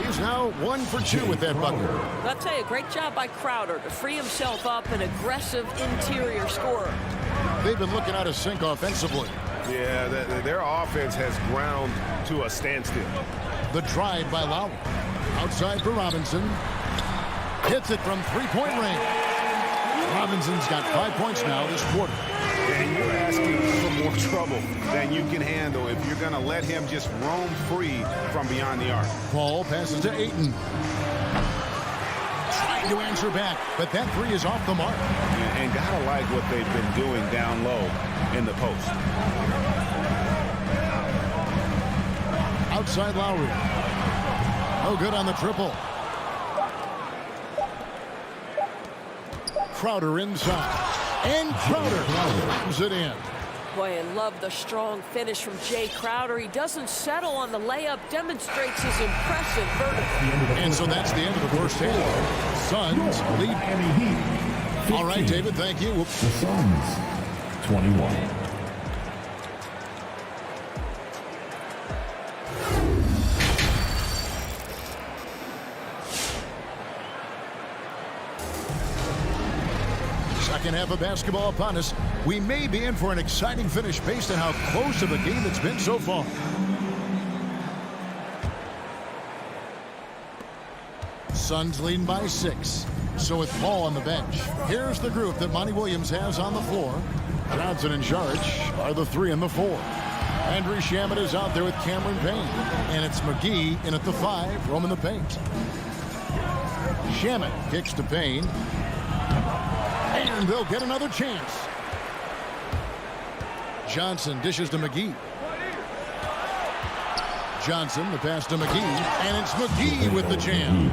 [SPEAKER 5] He's now 1 for 2 with that bucket.
[SPEAKER 6] I'll tell you, great job by Crowder to free himself up, an aggressive interior scorer.
[SPEAKER 5] They've been looking out of sync offensively.
[SPEAKER 7] Yeah, their offense has ground to a standstill.
[SPEAKER 5] The drive by Lowry. Outside for Robinson. Hits it from three-point range. Robinson's got 5 points now this quarter.
[SPEAKER 7] And you're asking for more trouble than you can handle if you're going to let him just roam free from beyond the arc.
[SPEAKER 5] Paul passes to Ayton. Trying to answer back, but that three is off the mark.
[SPEAKER 7] And gotta like what they've been doing down low in the post.
[SPEAKER 5] Outside Lowry. No good on the triple. Crowder inside. And Crowder slams it in.
[SPEAKER 6] Boy, I love the strong finish from Jay Crowder. He doesn't settle on the layup, demonstrates his impressive vertical.
[SPEAKER 5] And so that's the end of the first half. Suns lead.
[SPEAKER 4] Miami Heat.
[SPEAKER 5] All right, David, thank you.
[SPEAKER 4] The Suns, 21.
[SPEAKER 5] Second half of basketball upon us. We may be in for an exciting finish based on how close of a game it's been so far. Suns leading by 6. So with Paul on the bench, here's the group that Monty Williams has on the floor. Johnson and Saric are the 3 and the 4. Andrew Shamet is out there with Cameron Payne. And it's McGee in at the 5, roaming the paint. Shamet kicks to Payne. And they'll get another chance. Johnson dishes to McGee. Johnson, the pass to McGee. And it's McGee with the jam.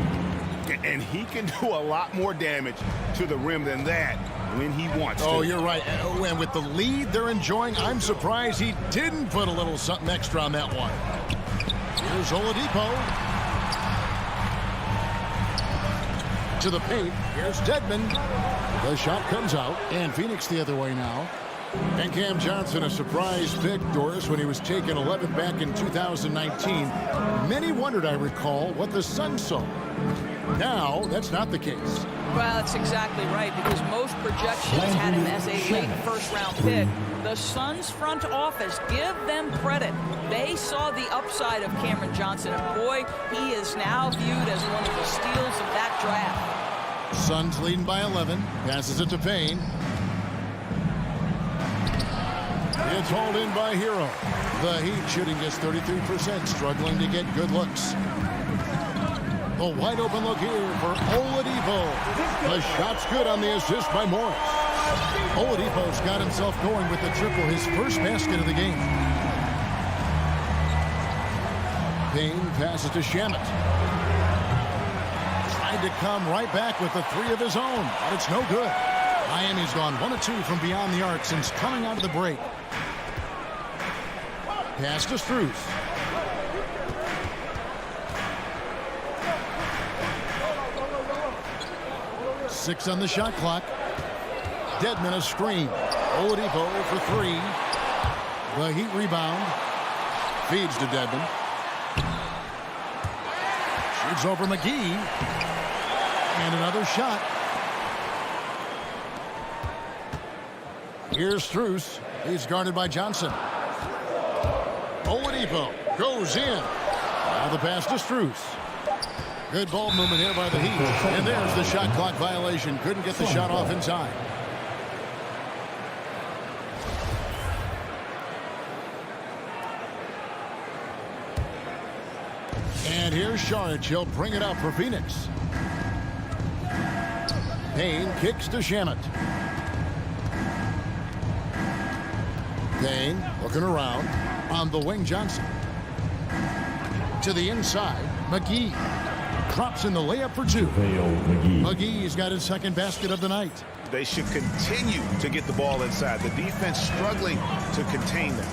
[SPEAKER 7] And he can do a lot more damage to the rim than that when he wants to.
[SPEAKER 5] Oh, you're right. And with the lead they're enjoying, I'm surprised he didn't put a little something extra on that one. Here's Oladipo. To the paint. Here's Dedmon. The shot comes out. And Phoenix the other way now. And Cam Johnson, a surprise pick, Doris, when he was taken 11th back in 2019. Many wondered, I recall, what the Suns saw. Now, that's not the case.
[SPEAKER 6] Well, that's exactly right, because most projections had him as a late first-round pick. The Suns front office, give them credit. They saw the upside of Cameron Johnson, and boy, he is now viewed as one of the steals of that draft.
[SPEAKER 5] Suns leading by 11. Passes it to Payne. It's hauled in by Hero. The Heat shooting just 33%, struggling to get good looks. A wide open look here for Oladipo. The shot's good on the assist by Morris. Oladipo's got himself going with the triple, his first basket of the game. Payne passes to Shamet. Tried to come right back with the 3 of his own, but it's no good. Miami's gone 1 of 2 from beyond the arc since coming out of the break. Pass to Strus. Six on the shot clock. Dedmon a screen. Oladipo for 3. The Heat rebound. Feeds to Dedmon. Shoots over McGee. And another shot. Here's Strus. He's guarded by Johnson. Oladipo goes in. Now the pass to Strus. Good ball movement here by the Heat. And there's the shot clock violation. Couldn't get the shot off in time. And here's Saric. He'll bring it up for Phoenix. Payne kicks to Shamet. Payne looking around. On the wing, Johnson. To the inside, McGee. Drops in the layup for two. McGee's got his second basket of the night.
[SPEAKER 7] They should continue to get the ball inside. The defense struggling to contain them.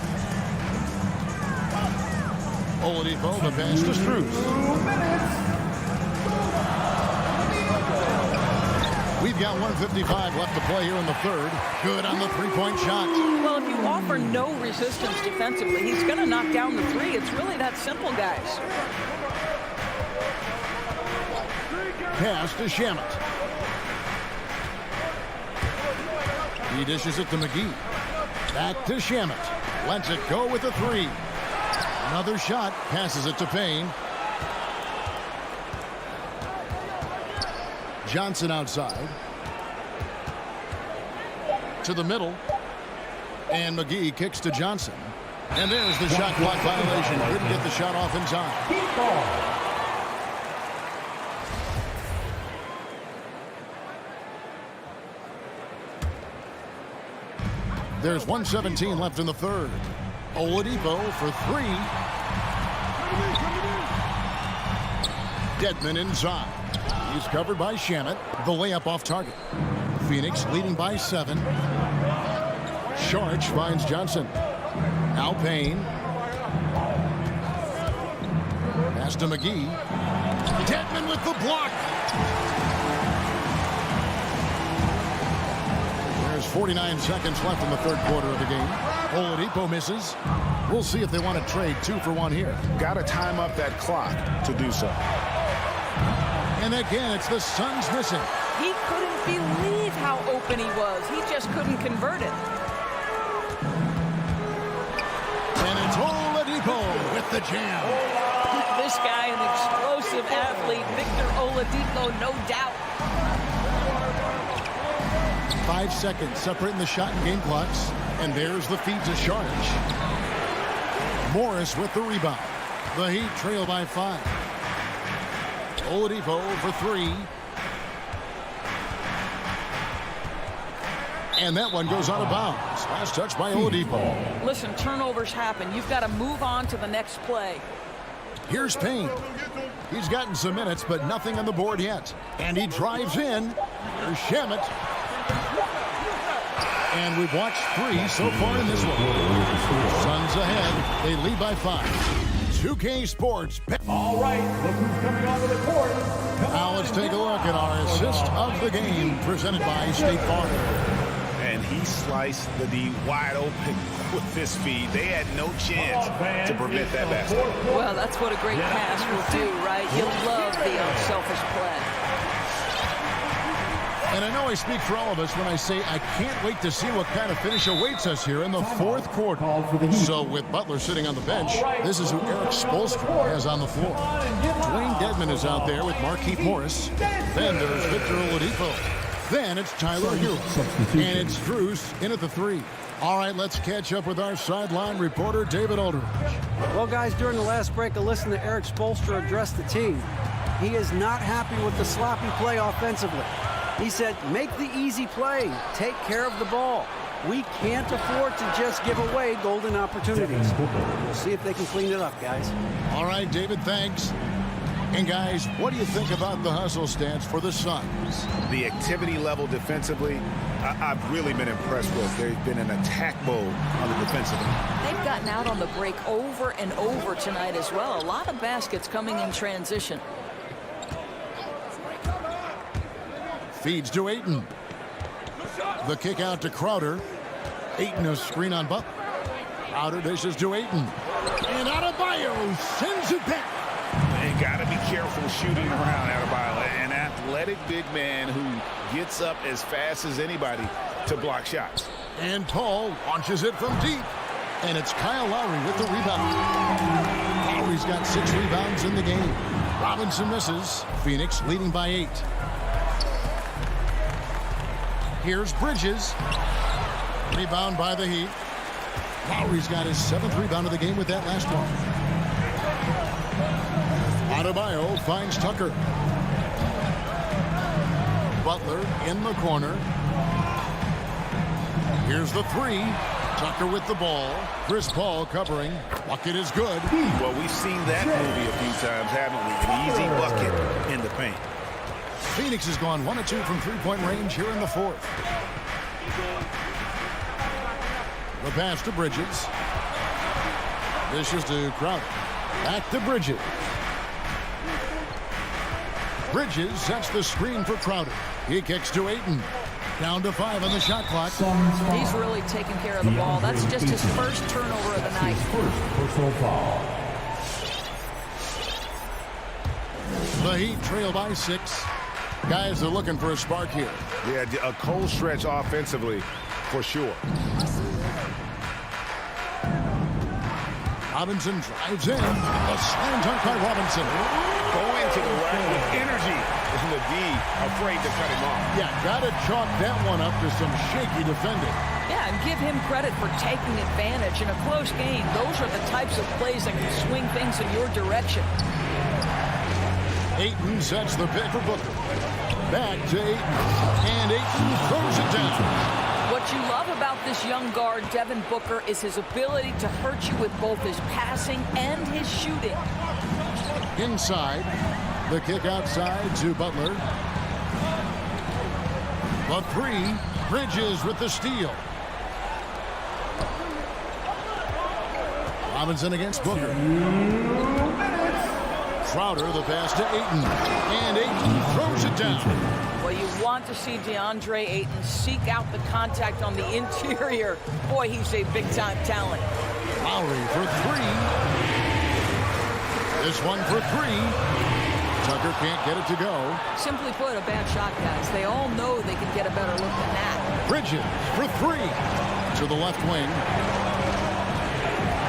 [SPEAKER 5] Oladipo, the pass to Strus. We've got 1:55 left to play here in the third. Good on the three-point shot.
[SPEAKER 6] Well, if you offer no resistance defensively, he's going to knock down the three. It's really that simple, guys.
[SPEAKER 5] Pass to Shamet. He dishes it to McGee. Back to Shamet. Lets it go with a three. Another shot. Passes it to Payne. Johnson outside. To the middle. And McGee kicks to Johnson. And there's the shot clock violation. Couldn't get the shot off in time. There's 1:17 left in the third. Oladipo for three. Dedmon inside. He's covered by Shamet. The layup off target. Phoenix leading by 7. Sharch finds Johnson. Now Payne. Pass to McGee. Dedmon with the block. There's 49 seconds left in the third quarter of the game. Oladipo misses. We'll see if they want to trade 2 for 1 here.
[SPEAKER 7] Got to time up that clock to do so.
[SPEAKER 5] And again, it's the Suns missing.
[SPEAKER 6] He couldn't believe how open he was. He just couldn't convert it.
[SPEAKER 5] And it's Oladipo with the jam.
[SPEAKER 6] This guy, an explosive athlete, Victor Oladipo, no doubt.
[SPEAKER 5] 5 seconds separating the shot and game clocks. And there's the feed to Sharch. Morris with the rebound. The Heat trail by 5. Oladipo for 3. And that one goes out of bounds. Last touch by Oladipo.
[SPEAKER 6] Listen, turnovers happen. You've got to move on to the next play.
[SPEAKER 5] Here's Payne. He's gotten some minutes, but nothing on the board yet. And he drives in. There's Shamet. And we've watched 3 so far in this one. Suns ahead. They lead by 5. 2K Sports.
[SPEAKER 4] All right, look who's coming onto the court.
[SPEAKER 5] Now let's take a look at our assist of the game presented by State Farm.
[SPEAKER 7] And he sliced the D wide open with this feed. They had no chance to prevent that basket.
[SPEAKER 6] Well, that's what a great pass will do, right? You'll love the unselfish play.
[SPEAKER 5] And I know I speak for all of us when I say I can't wait to see what kind of finish awaits us here in the fourth quarter. So with Butler sitting on the bench, this is who Eric Spoelstra has on the floor. Dwayne Dedmon is out there with Markieff Morris. Then there's Victor Oladipo. Then it's Tyler Hero. And it's Strus in at the 3. All right, let's catch up with our sideline reporter, David Aldridge.
[SPEAKER 9] Well, guys, during the last break, I listened to Eric Spoelstra address the team. He is not happy with the sloppy play offensively. He said, make the easy play. Take care of the ball. We can't afford to just give away golden opportunities. We'll see if they can clean it up, guys.
[SPEAKER 5] All right, David, thanks. And, guys, what do you think about the hustle stats for the Suns?
[SPEAKER 7] The activity level defensively, I've really been impressed with. There's been an attack mode on the defensive end.
[SPEAKER 6] They've gotten out on the break over and over tonight as well. A lot of baskets coming in transition.
[SPEAKER 5] Feeds to Ayton. The kick out to Crowder. Ayton a screen on Butler. Crowder dishes to Ayton. And Adebayo sends it back.
[SPEAKER 8] They got to be careful shooting around Adebayo. An athletic big man who gets up as fast as anybody to block shots.
[SPEAKER 5] And Paul launches it from deep. And it's Kyle Lowry with the rebound. Lowry's got 6 rebounds in the game. Robinson misses. Phoenix leading by 8. Here's Bridges. Rebound by the Heat. Lowry's got his 7th rebound of the game with that last one. Adebayo finds Tucker. Butler in the corner. Here's the three. Tucker with the ball. Chris Paul covering. Bucket is good.
[SPEAKER 7] Well, we've seen that movie a few times, haven't we? An easy bucket in the paint.
[SPEAKER 5] Phoenix has gone 1 of 2 from three-point range here in the fourth. The pass to Bridges. Dishes to Crowder. Back to Bridges. Bridges sets the screen for Crowder. He kicks to Ayton. Down to 5 on the shot clock.
[SPEAKER 6] He's really taking care of the ball. That's just his first turnover of the night.
[SPEAKER 4] Personal foul.
[SPEAKER 5] The Heat trail by 6. Guys are looking for a spark here.
[SPEAKER 7] Yeah, a cold stretch offensively for sure.
[SPEAKER 5] Robinson drives in. A slam dunk by Robinson.
[SPEAKER 7] Going to the rack with energy. And the D afraid to cut him off.
[SPEAKER 5] Yeah, got to chalk that one up to some shaky defending.
[SPEAKER 6] Yeah, and give him credit for taking advantage in a close game. Those are the types of plays that can swing things in your direction.
[SPEAKER 5] Ayton sets the pick for Booker. Back to Ayton. And Ayton throws it down.
[SPEAKER 6] What you love about this young guard, Devin Booker, is his ability to hurt you with both his passing and his shooting.
[SPEAKER 5] Inside. The kick outside to Butler. The three. Bridges with the steal. Robinson against Booker. Crowder, the pass to Ayton. And Ayton throws it down.
[SPEAKER 6] Well, you want to see DeAndre Ayton seek out the contact on the interior. Boy, he's a big-time talent.
[SPEAKER 5] Lowry for three. This one for three. Tucker can't get it to go.
[SPEAKER 6] Simply put, a bad shot, guys. They all know they can get a better look than that.
[SPEAKER 5] Bridges for three. To the left wing.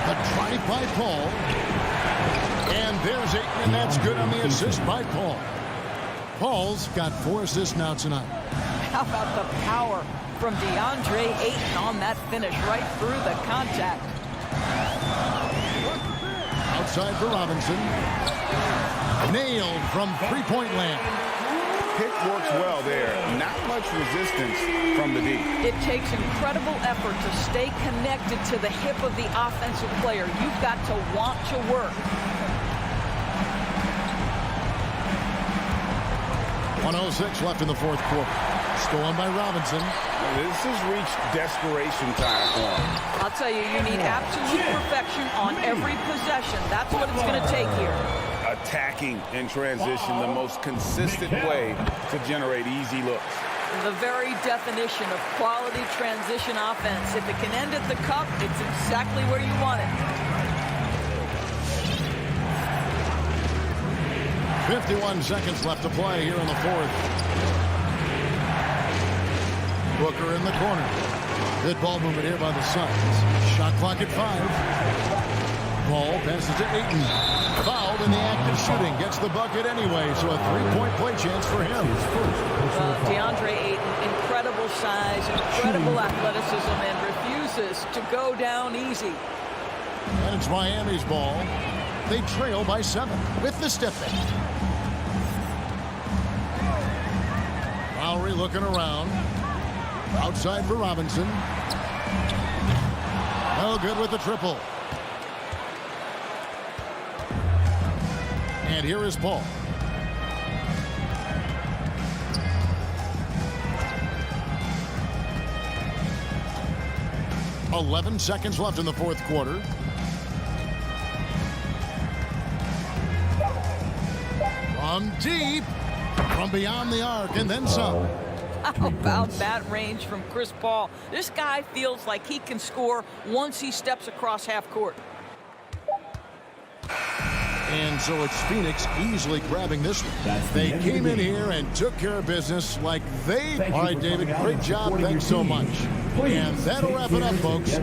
[SPEAKER 5] The drive by Paul. And there's Ayton, and that's good on the assist by Paul. Paul's got 4 assists now tonight.
[SPEAKER 6] How about the power from DeAndre Ayton on that finish right through the contact?
[SPEAKER 5] Outside for Robinson. Nailed from three-point land.
[SPEAKER 8] Pick works well there. Not much resistance from the D.
[SPEAKER 6] It takes incredible effort to stay connected to the hip of the offensive player. You've got to want to work.
[SPEAKER 5] 1:06 left in the fourth quarter. Stolen by Robinson.
[SPEAKER 8] This has reached desperation time for him.
[SPEAKER 6] I'll tell you, you need absolute perfection on every possession. That's what it's going to take here.
[SPEAKER 8] Attacking in transition, the most consistent way to generate easy looks.
[SPEAKER 6] The very definition of quality transition offense. If it can end at the cup, it's exactly where you want it.
[SPEAKER 5] 51 seconds left to play here in the fourth. Booker in the corner. Good ball movement here by the Suns. Shot clock at 5. Ball passes to Ayton. Fouled in the act of shooting. Gets the bucket anyway, so a three-point play chance for him.
[SPEAKER 6] DeAndre Ayton, incredible size, incredible athleticism, and refuses to go down easy.
[SPEAKER 5] And it's Miami's ball. They trail by 7 with the step back. Lowry looking around. Outside for Robinson. No good with the triple. And here is Paul. "11 seconds left in the fourth quarter. From deep, from beyond the arc, and then some.
[SPEAKER 6] How about that range from Chris Paul? This guy feels like he can score once he steps across half court.
[SPEAKER 5] And so it's Phoenix easily grabbing this one. They came in here and took care of business like they... All right, David, great job. Thanks so much. And that'll wrap it up, folks.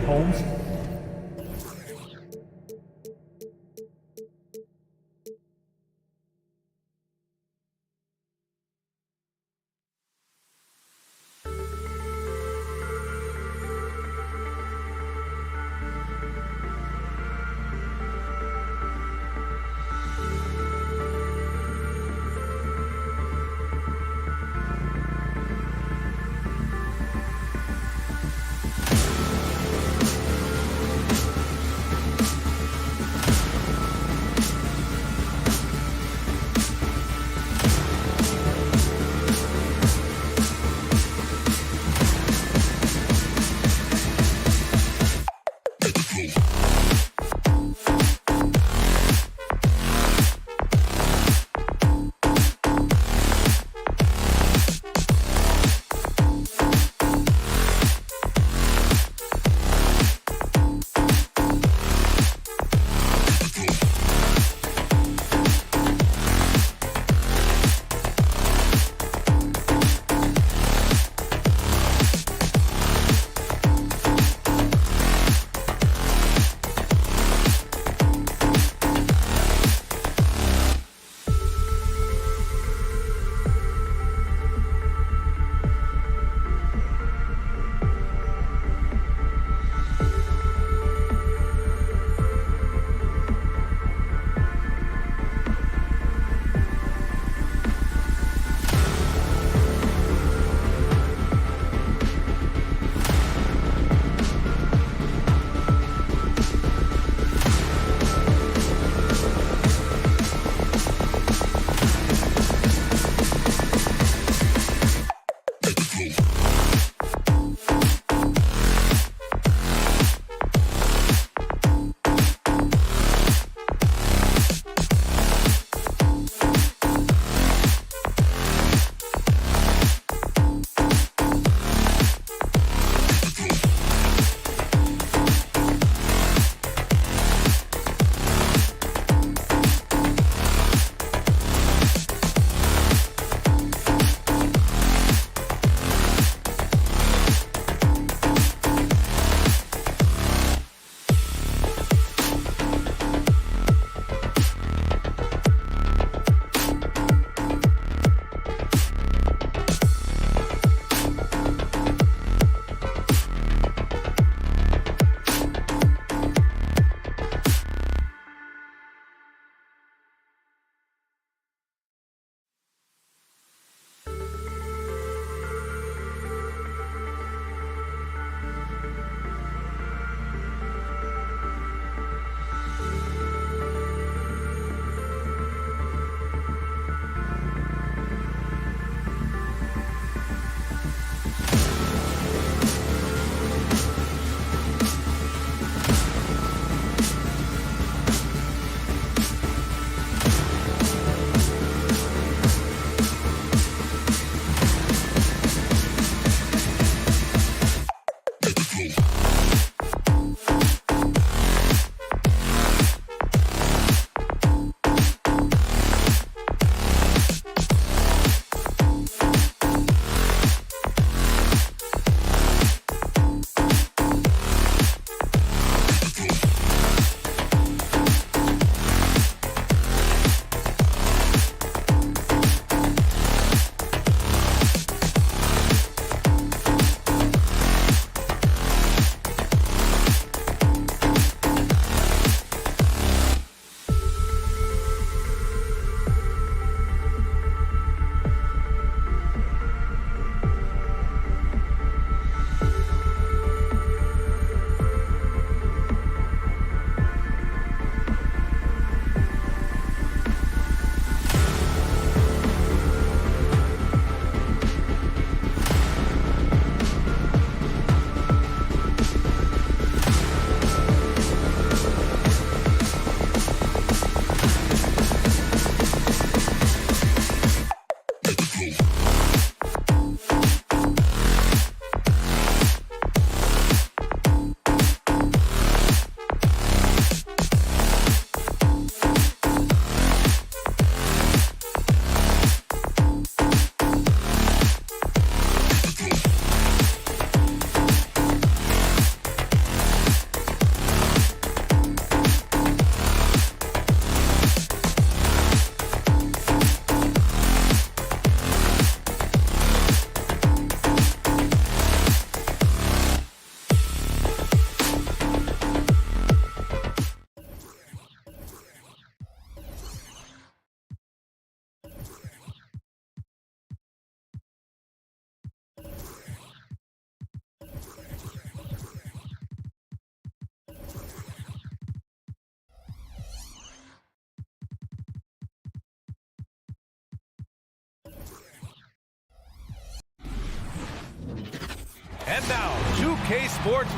[SPEAKER 1] And now, 2K Sports.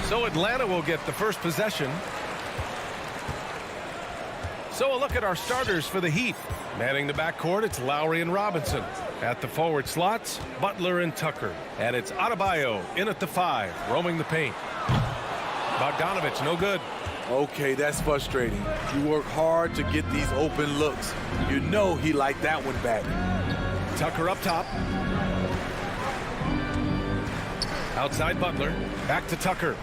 [SPEAKER 1] So Atlanta will get the first possession. So a look at our starters for the Heat. Manning the backcourt, it's Lowry and Robinson. At the forward slots, Butler and Tucker. And it's Adebayo in at the 5, roaming the paint. Bogdanovich, no good.
[SPEAKER 10] Okay, that's frustrating. You work hard to get these open looks. You know he liked that one back.
[SPEAKER 1] Tucker up top. Outside Butler. Back to Tucker.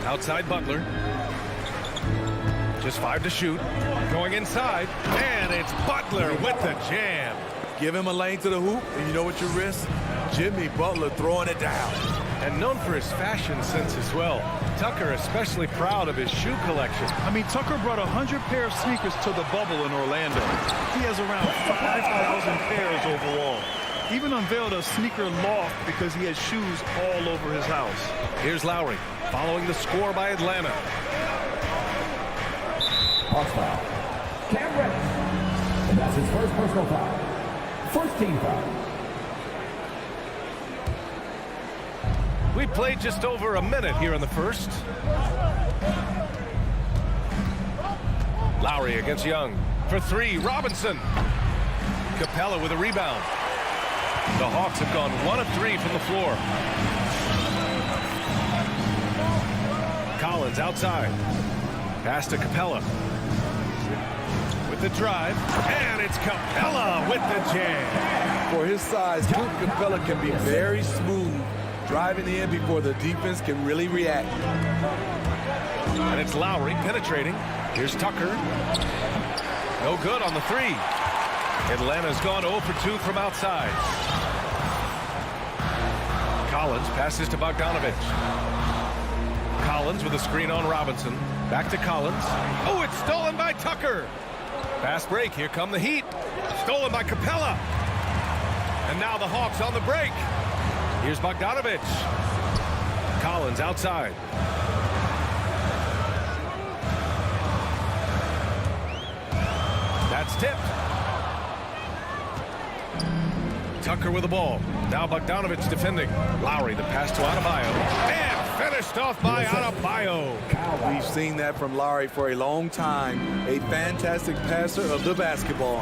[SPEAKER 1] Outside Butler. Just 5 to shoot. Going inside. And it's Butler with the jam.
[SPEAKER 10] Give him a lane to the hoop, and you know what you risk? Jimmy Butler throwing it down.
[SPEAKER 1] And known for his fashion sense as well. Tucker especially proud of his shoe collection.
[SPEAKER 2] I mean, Tucker brought 100 pair of sneakers to the bubble in Orlando. He has around 5,000 pairs overall. Even unveiled a sneaker loft because he has shoes all over his house.
[SPEAKER 1] Here's Lowry following the score by Atlanta.
[SPEAKER 4] Foul. Cam Reddish. And that's his first personal foul. First team foul.
[SPEAKER 1] We played just over a minute here in the first. Lowry against Young. For 3, Robinson. Capella with a rebound. The Hawks have gone 1 of 3 from the floor. Collins outside. Pass to Capella. With the drive. And it's Capella with the jam.
[SPEAKER 10] For his size, Clint Capella can be very smooth, driving in before the defense can really react.
[SPEAKER 1] And it's Lowry penetrating. Here's Tucker. No good on the 3. Atlanta's gone 0 for 2 from outside. Collins passes to Bogdanovich. Collins with a screen on Robinson. Back to Collins. Oh, it's stolen by Tucker. Fast break. Here come the Heat. Stolen by Capella. And now the Hawks on the break. Here's Bogdanovich. Collins outside. That's tipped. Tucker with the ball. Now Bogdanovich defending. Lowry, the pass to Adebayo. And finished off by Adebayo.
[SPEAKER 10] We've seen that from Lowry for a long time. A fantastic passer of the basketball.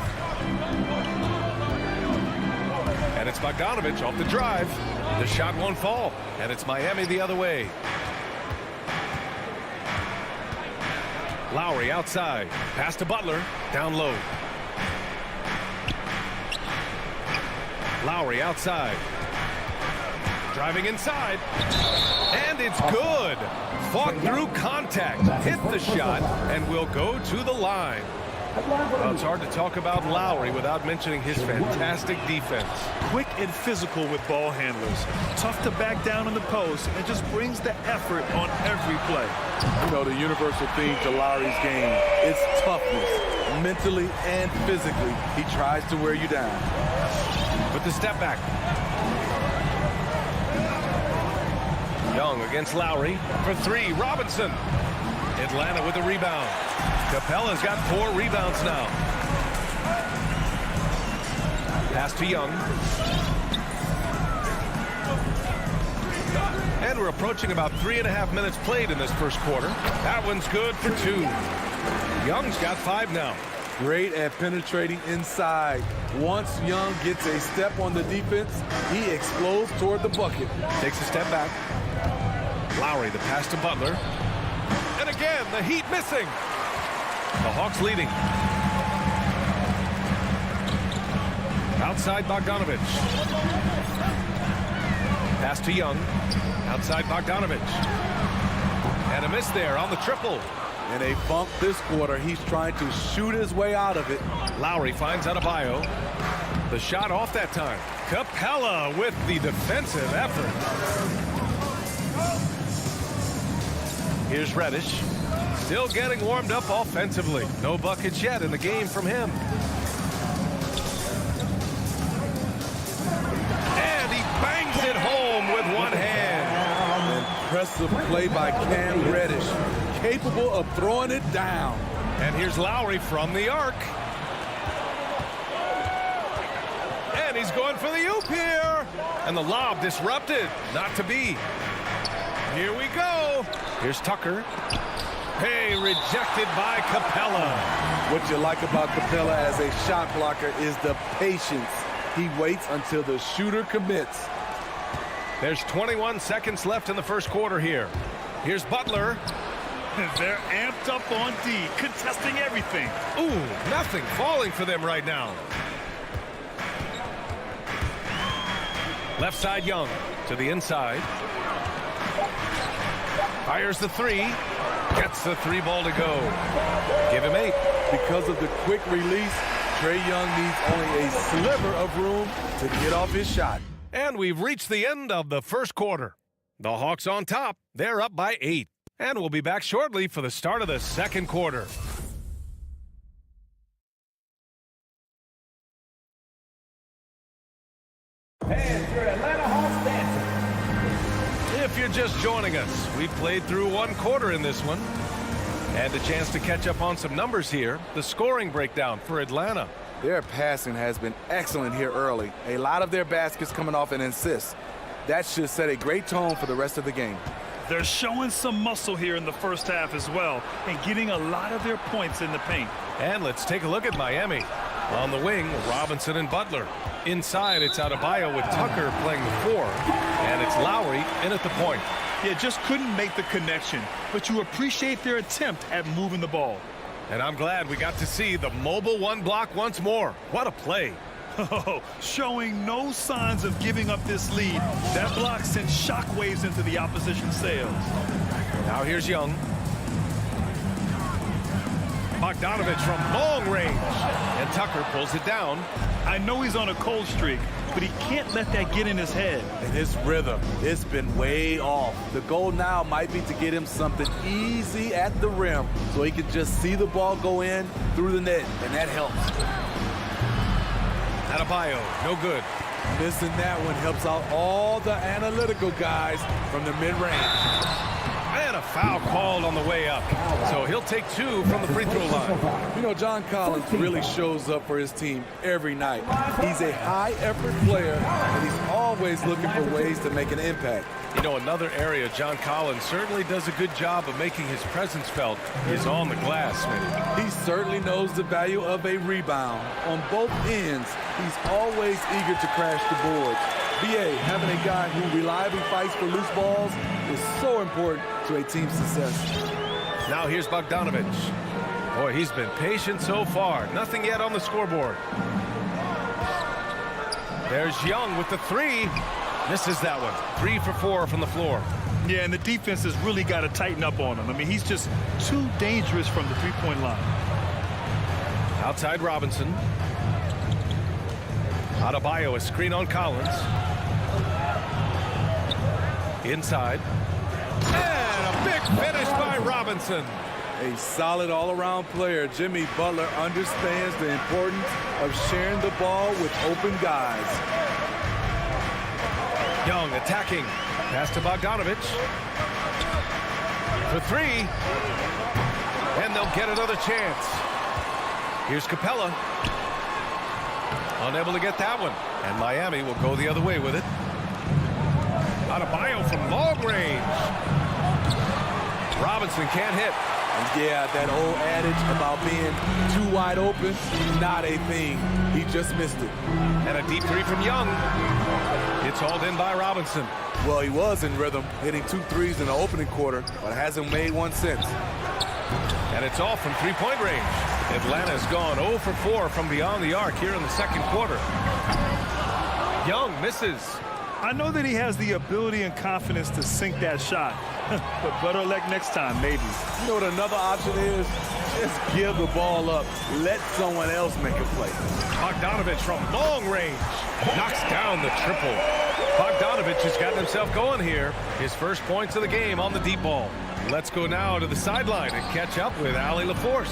[SPEAKER 1] And it's Bogdanovich off the drive. The shot won't fall. And it's Miami the other way. Lowry outside. Pass to Butler. Down low. Lowry outside. Driving inside. And it's good. Fought through contact. Hit the shot and will go to the line. Well, it's hard to talk about Lowry without mentioning his fantastic defense.
[SPEAKER 2] Quick and physical with ball handlers. Tough to back down in the post and just brings the effort on every play.
[SPEAKER 10] You know, the universal theme to Lowry's game is toughness. Mentally and physically, he tries to wear you down.
[SPEAKER 1] With the step back. Young against Lowry for 3. Robinson. Atlanta with the rebound. Capella's got 4 rebounds now. Pass to Young. And we're approaching about 3.5 minutes played in this first quarter. That one's good for 2. Young's got 5 now.
[SPEAKER 10] Great at penetrating inside. Once Young gets a step on the defense, he explodes toward the bucket.
[SPEAKER 1] Takes a step back. Lowry, the pass to Butler. And again, the Heat missing. The Hawks leading. Outside Bogdanovich. Pass to Young. Outside Bogdanovich. And a miss there on the triple.
[SPEAKER 10] In a bump this quarter, he's trying to shoot his way out of it.
[SPEAKER 1] Lowry finds Adebayo. The shot off that time. Capella with the defensive effort. Here's Reddish. Still getting warmed up offensively. No buckets yet in the game from him. And he bangs it home with one hand.
[SPEAKER 10] Impressive play by Cam Reddish. Capable of throwing it down.
[SPEAKER 1] And here's Lowry from the arc. And he's going for the oop here. And the lob disrupted. Not to be. Here we go. Here's Tucker. Hey, rejected by Capella.
[SPEAKER 10] What you like about Capella as a shot blocker is the patience. He waits until the shooter commits.
[SPEAKER 1] There's 21 seconds left in the first quarter here. Here's Butler.
[SPEAKER 2] They're amped up on D, contesting everything.
[SPEAKER 1] Ooh, nothing falling for them right now. Left side Young to the inside. Fires the three. Gets the three ball to go. Give him 8.
[SPEAKER 10] Because of the quick release, Trae Young needs only a sliver of room to get off his shot.
[SPEAKER 1] And we've reached the end of the first quarter. The Hawks on top. They're up by 8. And we'll be back shortly for the start of the second quarter.
[SPEAKER 4] And your Atlanta Hawks dancing.
[SPEAKER 1] If you're just joining us, we've played through one quarter in this one. And a chance to catch up on some numbers here. The scoring breakdown for Atlanta.
[SPEAKER 10] Their passing has been excellent here early. A lot of their baskets coming off an assist. That should set a great tone for the rest of the game.
[SPEAKER 2] They're showing some muscle here in the first half as well and getting a lot of their points in the paint.
[SPEAKER 1] And let's take a look at Miami. On the wing, Robinson and Butler. Inside, it's Adebayo with Tucker playing the 4. And it's Lowry in at the point.
[SPEAKER 2] Yeah, just couldn't make the connection, but you appreciate their attempt at moving the ball.
[SPEAKER 1] And I'm glad we got to see the mobile 1 block once more. What a play.
[SPEAKER 2] Oh, showing no signs of giving up this lead. That block sent shockwaves into the opposition sails.
[SPEAKER 1] Now here's Young. Bogdanovich from long range. And Tucker pulls it down.
[SPEAKER 2] I know he's on a cold streak, but he can't let that get in his head.
[SPEAKER 10] And his rhythm, it's been way off. The goal now might be to get him something easy at the rim so he can just see the ball go in through the net, and that helps.
[SPEAKER 1] Adebayo, no good.
[SPEAKER 10] Missing that one helps out all the analytical guys from the mid-range.
[SPEAKER 1] And a foul called on the way up. So he'll take 2 from the free throw line.
[SPEAKER 10] You know, John Collins really shows up for his team every night. He's a high-effort player, and he's always looking for ways to make an impact.
[SPEAKER 1] You know, another area John Collins certainly does a good job of making his presence felt is on the glass, Smitty.
[SPEAKER 10] He certainly knows the value of a rebound. On both ends, he's always eager to crash the boards. BA, having a guy who reliably fights for loose balls is so important to a team's success.
[SPEAKER 1] Now here's Bogdanovich. Boy, he's been patient so far. Nothing yet on the scoreboard. There's Young with the 3. Misses that one. 3 for 4 from the floor.
[SPEAKER 2] Yeah, and the defense has really got to tighten up on him. I mean, he's just too dangerous from the three-point line.
[SPEAKER 1] Outside Robinson. Adebayo, a screen on Collins. Inside. And a big finish by Robinson.
[SPEAKER 10] A solid all-around player. Jimmy Butler understands the importance of sharing the ball with open guys.
[SPEAKER 1] Young attacking. Pass to Bogdanovich. For 3. And they'll get another chance. Here's Capella. Unable to get that one. And Miami will go the other way with it. Adebayo from long range. Robinson can't hit.
[SPEAKER 10] And yeah, that old adage about being too wide open, not a thing. He just missed it.
[SPEAKER 1] And a deep 3 from Young. It's hauled in by Robinson.
[SPEAKER 10] Well, he was in rhythm, hitting 2 threes in the opening quarter, but hasn't made one since.
[SPEAKER 1] And it's all from three-point range. Atlanta's gone 0 for 4 from beyond the arc here in the second quarter. Young misses.
[SPEAKER 2] I know that he has the ability and confidence to sink that shot, but better luck next time, maybe.
[SPEAKER 10] You know what another option is? Just give the ball up. Let someone else make a play.
[SPEAKER 1] Bogdanovich from long range knocks down the triple. Bogdanovich has gotten himself going here. His first points of the game on the deep ball. Let's go now to the sideline and catch up with Allie LaForce.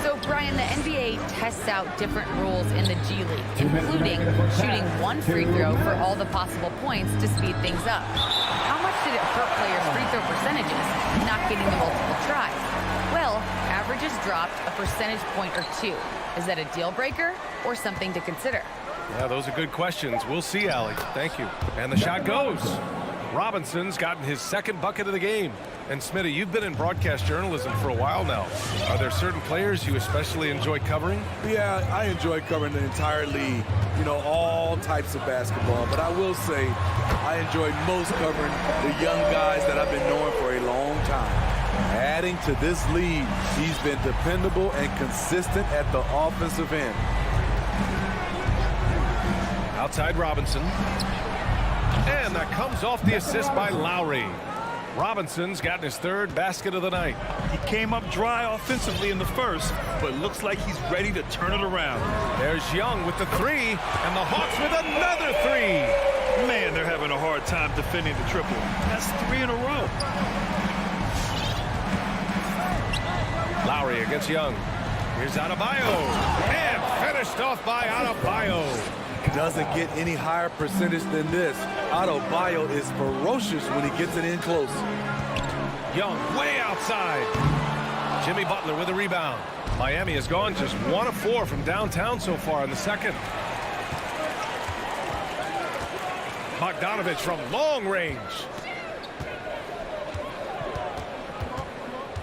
[SPEAKER 11] So, Brian, the NBA tests out different rules in the G League, including shooting 1 free throw for all the possible points to speed things up. How much did it hurt players' free throw percentages not getting the multiple tries? Well, average has dropped a percentage point or two. Is that a deal breaker or something to consider?
[SPEAKER 1] Yeah, those are good questions. We'll see, Allie. Thank you. And the shot goes. Robinson's gotten his second bucket of the game. And Smitty, you've been in broadcast journalism for a while now. Are there certain players you especially enjoy covering?
[SPEAKER 10] Yeah, I enjoy covering the entire league, you know, all types of basketball. But I will say I enjoy most covering the young guys that I've been knowing for a long time. Adding to this lead, he's been dependable and consistent at the offensive end.
[SPEAKER 1] Outside Robinson. And that comes off the assist by Lowry. Robinson's gotten his third basket of the night.
[SPEAKER 2] He came up dry offensively in the first, but looks like he's ready to turn it around.
[SPEAKER 1] There's Young with the three, and the Hawks with another three.
[SPEAKER 2] Man, they're having a hard time defending the triple. That's 3 in a row.
[SPEAKER 1] Lowry against Young. Here's Adebayo. And finished off by Adebayo.
[SPEAKER 10] Doesn't get any higher percentage than this. Adebayo is ferocious when he gets it in close.
[SPEAKER 1] Young way outside. Jimmy Butler with a rebound. Miami has gone just 1 of 4 from downtown so far in the second. Bogdanovich from long range.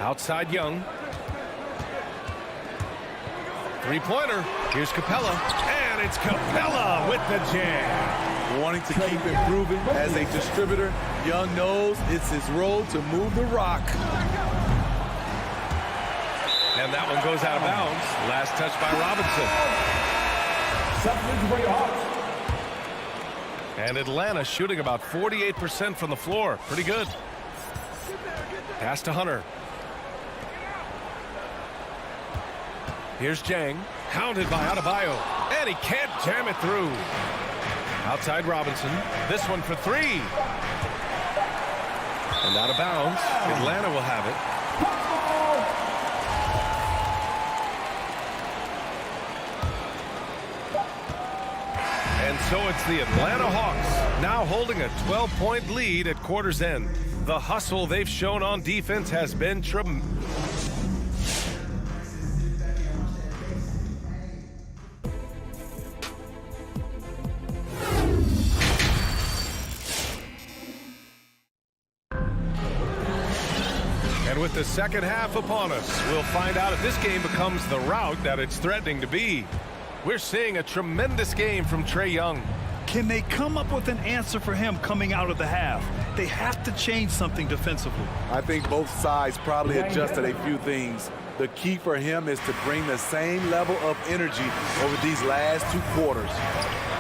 [SPEAKER 1] Outside Young. Three-pointer. Here's Capella. And it's Capella with the jam.
[SPEAKER 10] Wanting to keep improving as a distributor, Young knows it's his role to move the rock.
[SPEAKER 1] And that one goes out of bounds. Last touch by Robinson. And Atlanta shooting about 48% from the floor. Pretty good. Pass to Hunter. Here's Jang. Counted by Adebayo. And he can't jam it through. Outside Robinson. This one for three. And out of bounds. Atlanta will have it. And so it's the Atlanta Hawks now holding a 12-point lead at quarter's end. The hustle they've shown on defense has been tremendous. And with the second half upon us, we'll find out if this game becomes the rout that it's threatening to be. We're seeing a tremendous game from Trae Young.
[SPEAKER 2] Can they come up with an answer for him coming out of the half? They have to change something defensively.
[SPEAKER 10] I think both sides probably adjusted a few things. The key for him is to bring the same level of energy over these last 2 quarters.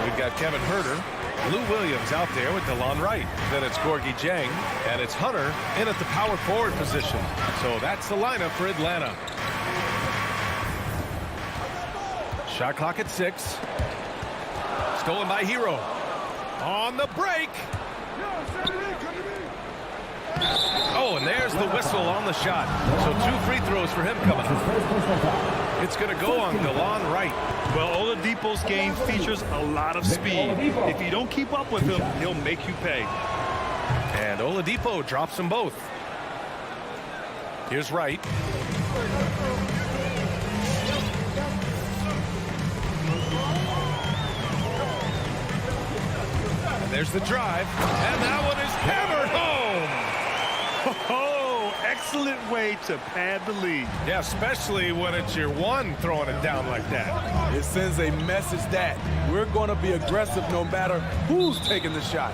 [SPEAKER 1] We've got Kevin Huerter, Lou Williams out there with DeLon Wright. Then it's Gorgie Jang, and it's Hunter in at the power forward position. So that's the lineup for Atlanta. Shot clock at 6. Stolen by Hero. On the break. Oh, and there's the whistle on the shot. So 2 free throws for him coming up. It's going to go on DeLon Wright.
[SPEAKER 2] Well, Oladipo's game features a lot of speed. If you don't keep up with him, he'll make you pay.
[SPEAKER 1] And Oladipo drops them both. Here's Wright. And there's the drive. And that one is hammered home.
[SPEAKER 2] Oh, excellent way to pad the lead.
[SPEAKER 1] Yeah, especially when it's your one throwing it down like that.
[SPEAKER 10] It sends a message that we're going to be aggressive no matter who's taking the shot.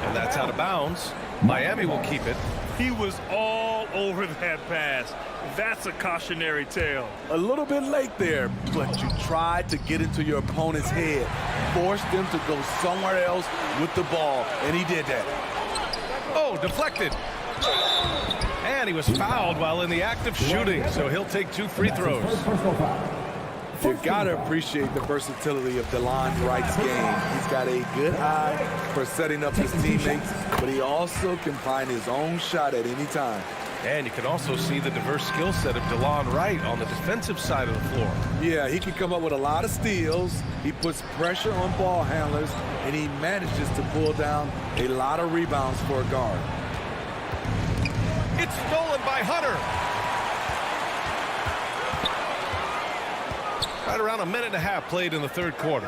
[SPEAKER 1] And that's out of bounds. Miami will keep it.
[SPEAKER 2] He was all over that pass. That's a cautionary tale.
[SPEAKER 10] A little bit late there, but you tried to get into your opponent's head. Forced them to go somewhere else with the ball, and he did that.
[SPEAKER 1] Oh, deflected. And he was fouled while in the act of shooting, so he'll take 2 free throws.
[SPEAKER 10] You gotta appreciate the versatility of DeLon Wright's game. He's got a good eye for setting up his teammates, but he also can find his own shot at any time.
[SPEAKER 1] And you can also see the diverse skill set of DeLon Wright on the defensive side of the floor.
[SPEAKER 10] Yeah, he can come up with a lot of steals. He puts pressure on ball handlers, and he manages to pull down a lot of rebounds for a guard.
[SPEAKER 1] It's stolen by Hunter. Right around a minute and a half played in the third quarter.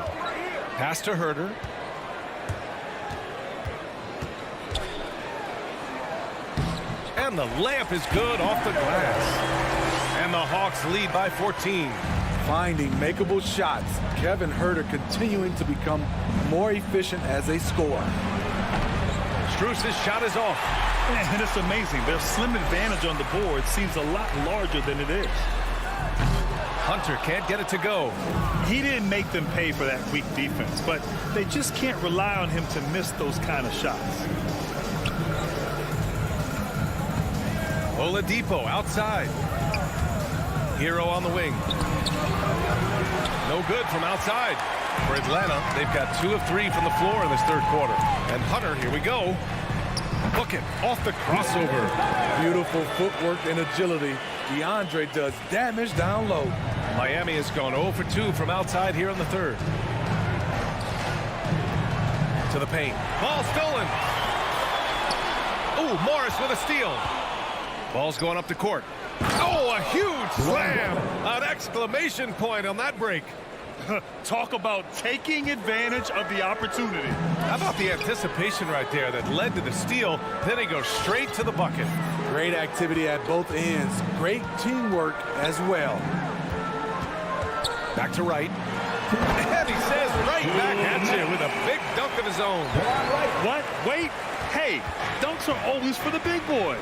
[SPEAKER 1] Pass to Herder. And the layup is good off the glass. And the Hawks lead by 14.
[SPEAKER 10] Finding makeable shots. Kevin Herder continuing to become more efficient as a scorer.
[SPEAKER 1] Strus's shot is off.
[SPEAKER 2] And it's amazing. Their slim advantage on the board seems a lot larger than it is.
[SPEAKER 1] Hunter can't get it to go.
[SPEAKER 2] He didn't make them pay for that weak defense, but they just can't rely on him to miss those kind of shots.
[SPEAKER 1] Oladipo outside. Hero on the wing. No good from outside. For Atlanta, they've got 2 of 3 from the floor in this third quarter. And Hunter, here we go. Book it off the crossover.
[SPEAKER 10] Beautiful footwork and agility. DeAndre does damage down low.
[SPEAKER 1] Miami has gone 0 for 2 from outside here in the third. To the paint. Ball stolen. Ooh, Morris with a steal. Ball's going up the court. Oh, a huge slam. An exclamation point on that break.
[SPEAKER 2] Talk about taking advantage of the opportunity.
[SPEAKER 1] How about the anticipation right there that led to the steal? Then he goes straight to the bucket.
[SPEAKER 10] Great activity at both ends. Great teamwork as well.
[SPEAKER 1] Back to Wright. And he says right back at you with a big dunk of his own.
[SPEAKER 2] What? Wait. Hey, dunks are always for the big boys.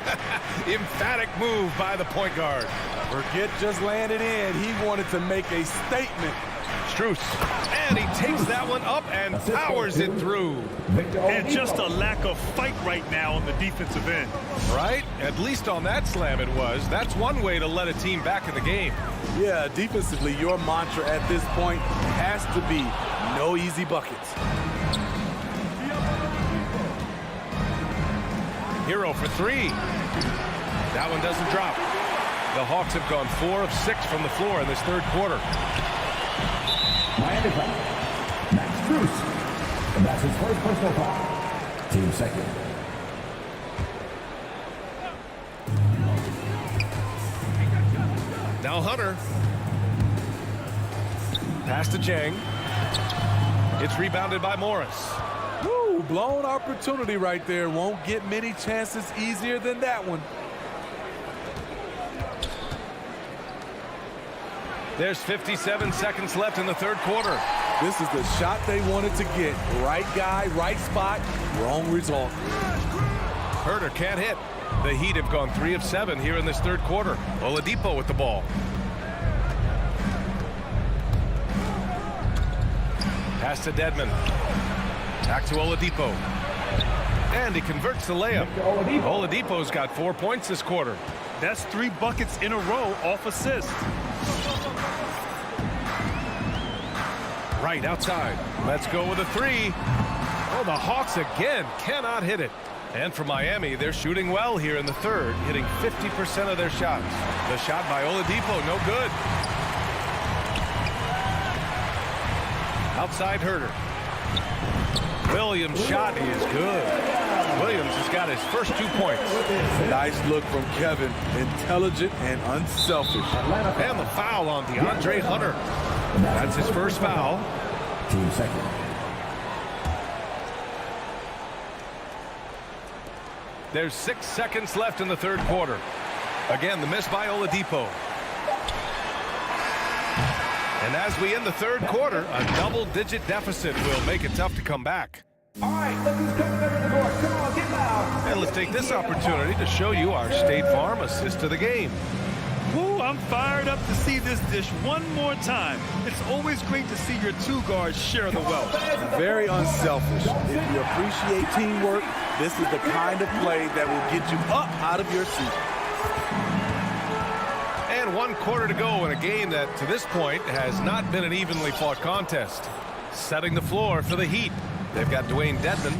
[SPEAKER 1] Emphatic move by the point guard.
[SPEAKER 10] Forget just laying it in. He wanted to make a statement.
[SPEAKER 1] Strus. And he takes that one up and powers it through.
[SPEAKER 2] And just a lack of fight right now on the defensive end.
[SPEAKER 1] Right? At least on that slam it was. That's one way to let a team back in the game.
[SPEAKER 10] Yeah, defensively, your mantra at this point has to be no easy buckets.
[SPEAKER 1] Hero for 3. That one doesn't drop. The Hawks have gone 4 of 6 from the floor in this third quarter.
[SPEAKER 4] Miami foul. Max Strus. And that's his first personal foul. Team second.
[SPEAKER 1] Now Hunter. Pass to Chang. It's rebounded by Morris.
[SPEAKER 10] Woo, blown opportunity right there. Won't get many chances easier than that one.
[SPEAKER 1] There's 57 seconds left in the third quarter.
[SPEAKER 10] This is the shot they wanted to get. Right guy, right spot, wrong result.
[SPEAKER 1] Herder can't hit. The Heat have gone 3 of 7 here in this third quarter. Oladipo with the ball. Pass to Dedmon. Back to Oladipo. And he converts the layup. Oladipo's got 4 points this quarter.
[SPEAKER 2] That's 3 buckets in a row off assist.
[SPEAKER 1] Right outside. Let's go with a 3. Oh, the Hawks again cannot hit it. And for Miami, they're shooting well here in the third, hitting 50% of their shots. The shot by Oladipo, no good. Outside Herder. Williams' shot is good. Williams has got his first 2 points.
[SPEAKER 10] Nice look from Kevin. Intelligent and unselfish.
[SPEAKER 1] And the foul on DeAndre Hunter. That's his first foul.
[SPEAKER 4] Team second.
[SPEAKER 1] There's 6 seconds left in the third quarter. Again, the miss by Oladipo. And as we end the third quarter, a double-digit deficit will make it tough to come back.
[SPEAKER 4] All right, look who's coming over the court. Come on, get loud.
[SPEAKER 1] And let's take this opportunity to show you our State Farm assist to the game.
[SPEAKER 2] Woo, I'm fired up to see this dish one more time. It's always great to see your 2 guards share the wealth.
[SPEAKER 10] Very unselfish. If you appreciate teamwork, this is the kind of play that will get you up out of your seat.
[SPEAKER 1] And 1 quarter to go in a game that, to this point, has not been an evenly fought contest. Setting the floor for the Heat. They've got Dwayne Dedmon.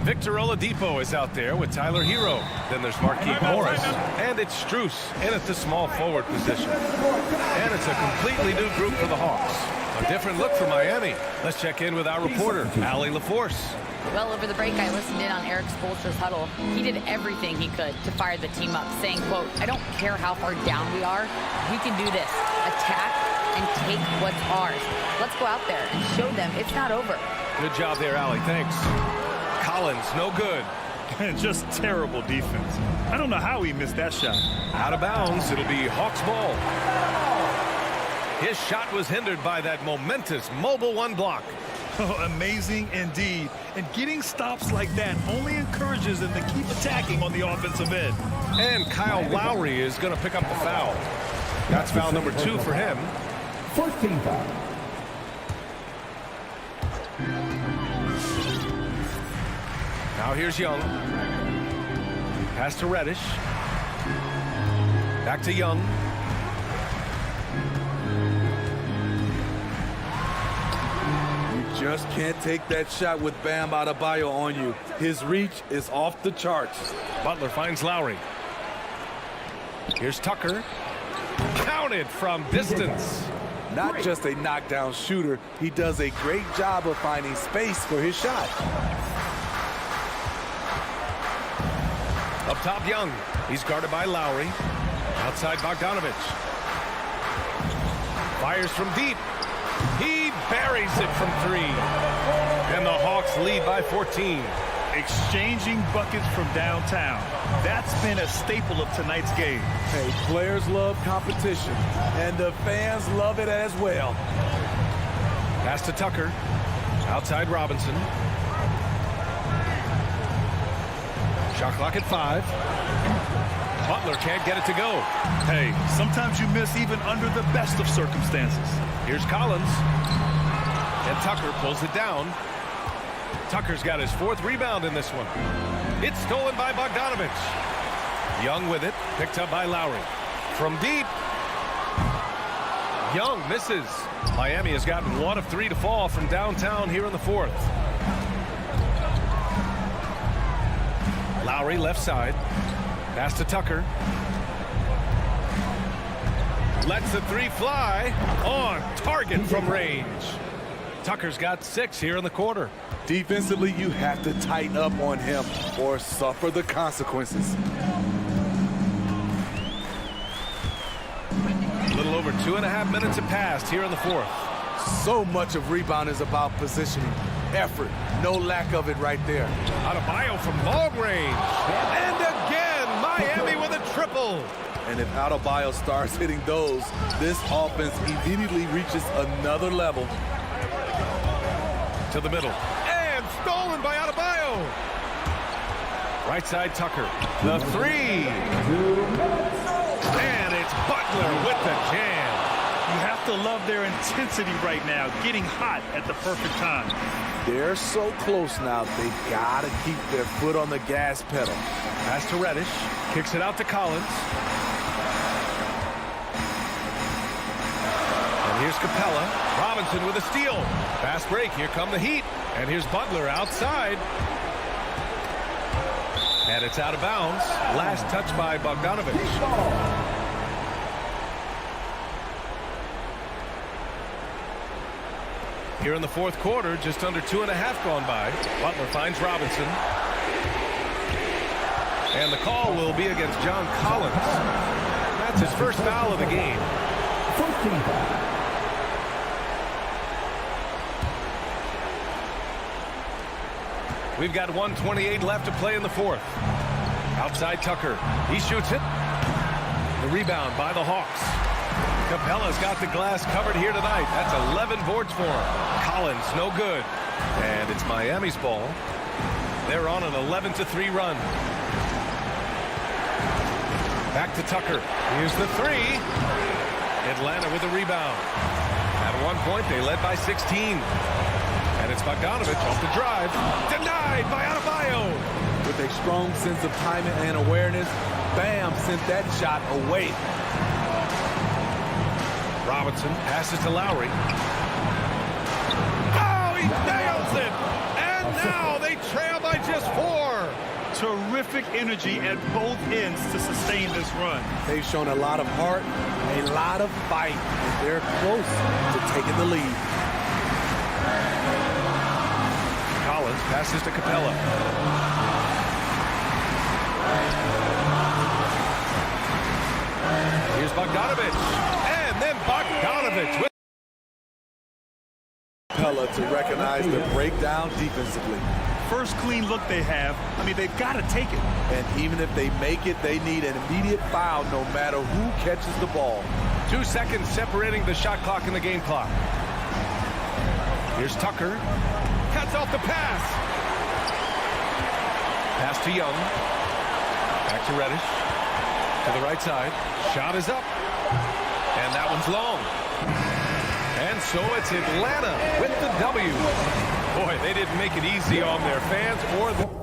[SPEAKER 1] Victor Oladipo is out there with Tyler Hero. Then there's Markieff Morris. And it's Strus in at the small forward position. And it's a completely new group for the Hawks. A different look for Miami. Let's check in with our reporter, Allie LaForce.
[SPEAKER 11] Well, over the break, I listened in on Eric Spoelstra's huddle. He did everything he could to fire the team up, saying, quote, "I don't care how far down we are. We can do this. Attack, and take what's ours. Let's go out there and show them it's not over.
[SPEAKER 1] Good job there, Allie. Thanks. Collins, no good.
[SPEAKER 2] Just terrible defense. I don't know how he missed that shot.
[SPEAKER 1] Out of bounds. It'll be Hawks ball. His shot was hindered by that momentous mobile one block.
[SPEAKER 2] Oh, amazing indeed. And getting stops like that only encourages them to keep attacking on the offensive end.
[SPEAKER 1] And Kyle Lowry is going to pick up the foul. That's foul number 2 for him.
[SPEAKER 4] 14 foul.
[SPEAKER 1] Now here's Young. Pass to Reddish. Back to Young.
[SPEAKER 10] Just can't take that shot with Bam Adebayo on you. His reach is off the charts.
[SPEAKER 1] Butler finds Lowry. Here's Tucker. Counted from distance.
[SPEAKER 10] Not just a knockdown shooter, he does a great job of finding space for his shot.
[SPEAKER 1] Up top, Young. He's guarded by Lowry. Outside, Bogdanovich. Fires from deep. He buries it from 3. And the Hawks lead by 14.
[SPEAKER 2] Exchanging buckets from downtown. That's been a staple of tonight's game.
[SPEAKER 10] Hey, players love competition, and the fans love it as well.
[SPEAKER 1] Pass to Tucker. Outside, Robinson. Shot clock at 5. Butler can't get it to go.
[SPEAKER 2] Hey, sometimes you miss even under the best of circumstances.
[SPEAKER 1] Here's Collins. And Tucker pulls it down. Tucker's got his 4th rebound in this one. It's stolen by Bogdanovich. Young with it. Picked up by Lowry. From deep. Young misses. Miami has gotten 1 of 3 to fall from downtown here in the 4th. Lowry left side. Pass to Tucker. Lets the 3 fly. On target from range. Tucker's got 6 here in the quarter.
[SPEAKER 10] Defensively, you have to tighten up on him or suffer the consequences.
[SPEAKER 1] A little over 2.5 minutes have passed here in the 4th.
[SPEAKER 10] So much of rebound is about positioning. Effort, no lack of it right there.
[SPEAKER 1] Adebayo from long range. And again, Miami with a triple.
[SPEAKER 10] And if Adebayo starts hitting those, this offense immediately reaches another level.
[SPEAKER 1] To the middle. And stolen by Adebayo. Right side, Tucker. The 3. And it's Butler with the jam.
[SPEAKER 2] You have to love their intensity right now, getting hot at the perfect time.
[SPEAKER 10] They're so close now, they gotta keep their foot on the gas pedal.
[SPEAKER 1] Pass to Reddish. Kicks it out to Collins. And here's Capella. Robinson with a steal. Fast break. Here come the Heat. And here's Butler outside. And it's out of bounds. Last touch by Bogdanovich. Here in the 4th quarter, just under 2.5 gone by. Butler finds Robinson. And the call will be against John Collins. That's his first foul of the game.
[SPEAKER 4] 14 foul.
[SPEAKER 1] We've got 1:28 left to play in the 4th. Outside Tucker. He shoots it. The rebound by the Hawks. Capella's got the glass covered here tonight. That's 11 boards for him. Collins, no good. And it's Miami's ball. They're on an 11-3 run. Back to Tucker. Here's the 3. Atlanta with a rebound. At one point, they led by 16. And it's Bogdanovich off the drive. Denied by Adebayo.
[SPEAKER 10] With a strong sense of timing and awareness, Bam sent that shot away.
[SPEAKER 1] Robinson passes to Lowry. Oh, he nails it! And now they trail by just 4.
[SPEAKER 2] Terrific energy at both ends to sustain this run.
[SPEAKER 10] They've shown a lot of heart, a lot of fight, and they're close to taking the lead.
[SPEAKER 1] Collins passes to Capella. Here's Bogdanovich. And then Bogdanovich Bogdanovich with
[SPEAKER 10] Capella to recognize the breakdown defensively.
[SPEAKER 2] First clean look they have. I mean, they've got to take it.
[SPEAKER 10] And even if they make it, they need an immediate foul no matter who catches the ball.
[SPEAKER 1] 2 seconds separating the shot clock and the game clock. Here's Tucker. Cuts off the pass. Pass to Young. Back to Reddish. To the right side. Shot is up. And that one's long. And so it's Atlanta with the W. Boy, they didn't make it easy on their fans or the...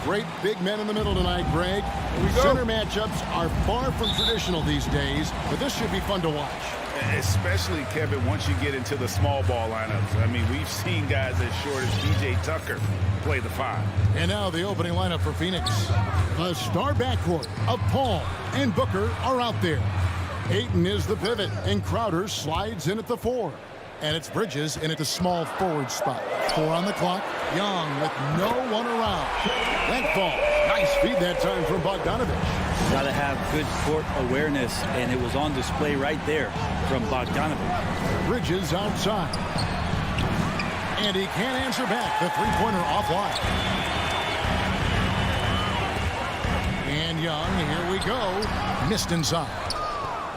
[SPEAKER 5] Great big men in the middle tonight, Greg. Center matchups are far from traditional these days, but this should be fun to watch.
[SPEAKER 8] Especially, Kevin, once you get into the small ball lineups. I mean, we've seen guys as short as P.J. Tucker play the 5.
[SPEAKER 5] And now the opening lineup for Phoenix. The star backcourt of Paul and Booker are out there. Ayton is the pivot, and Crowder slides in at the 4. And it's Bridges in at the small forward spot. 4 on the clock. Young with no one around. That ball. Nice feed that time from Bogdanovich.
[SPEAKER 3] Got to have good court awareness, and it was on display right there from Bogdanovich.
[SPEAKER 5] Bridges outside. And he can't answer back. The three-pointer offline. And Young, here we go. Missed inside.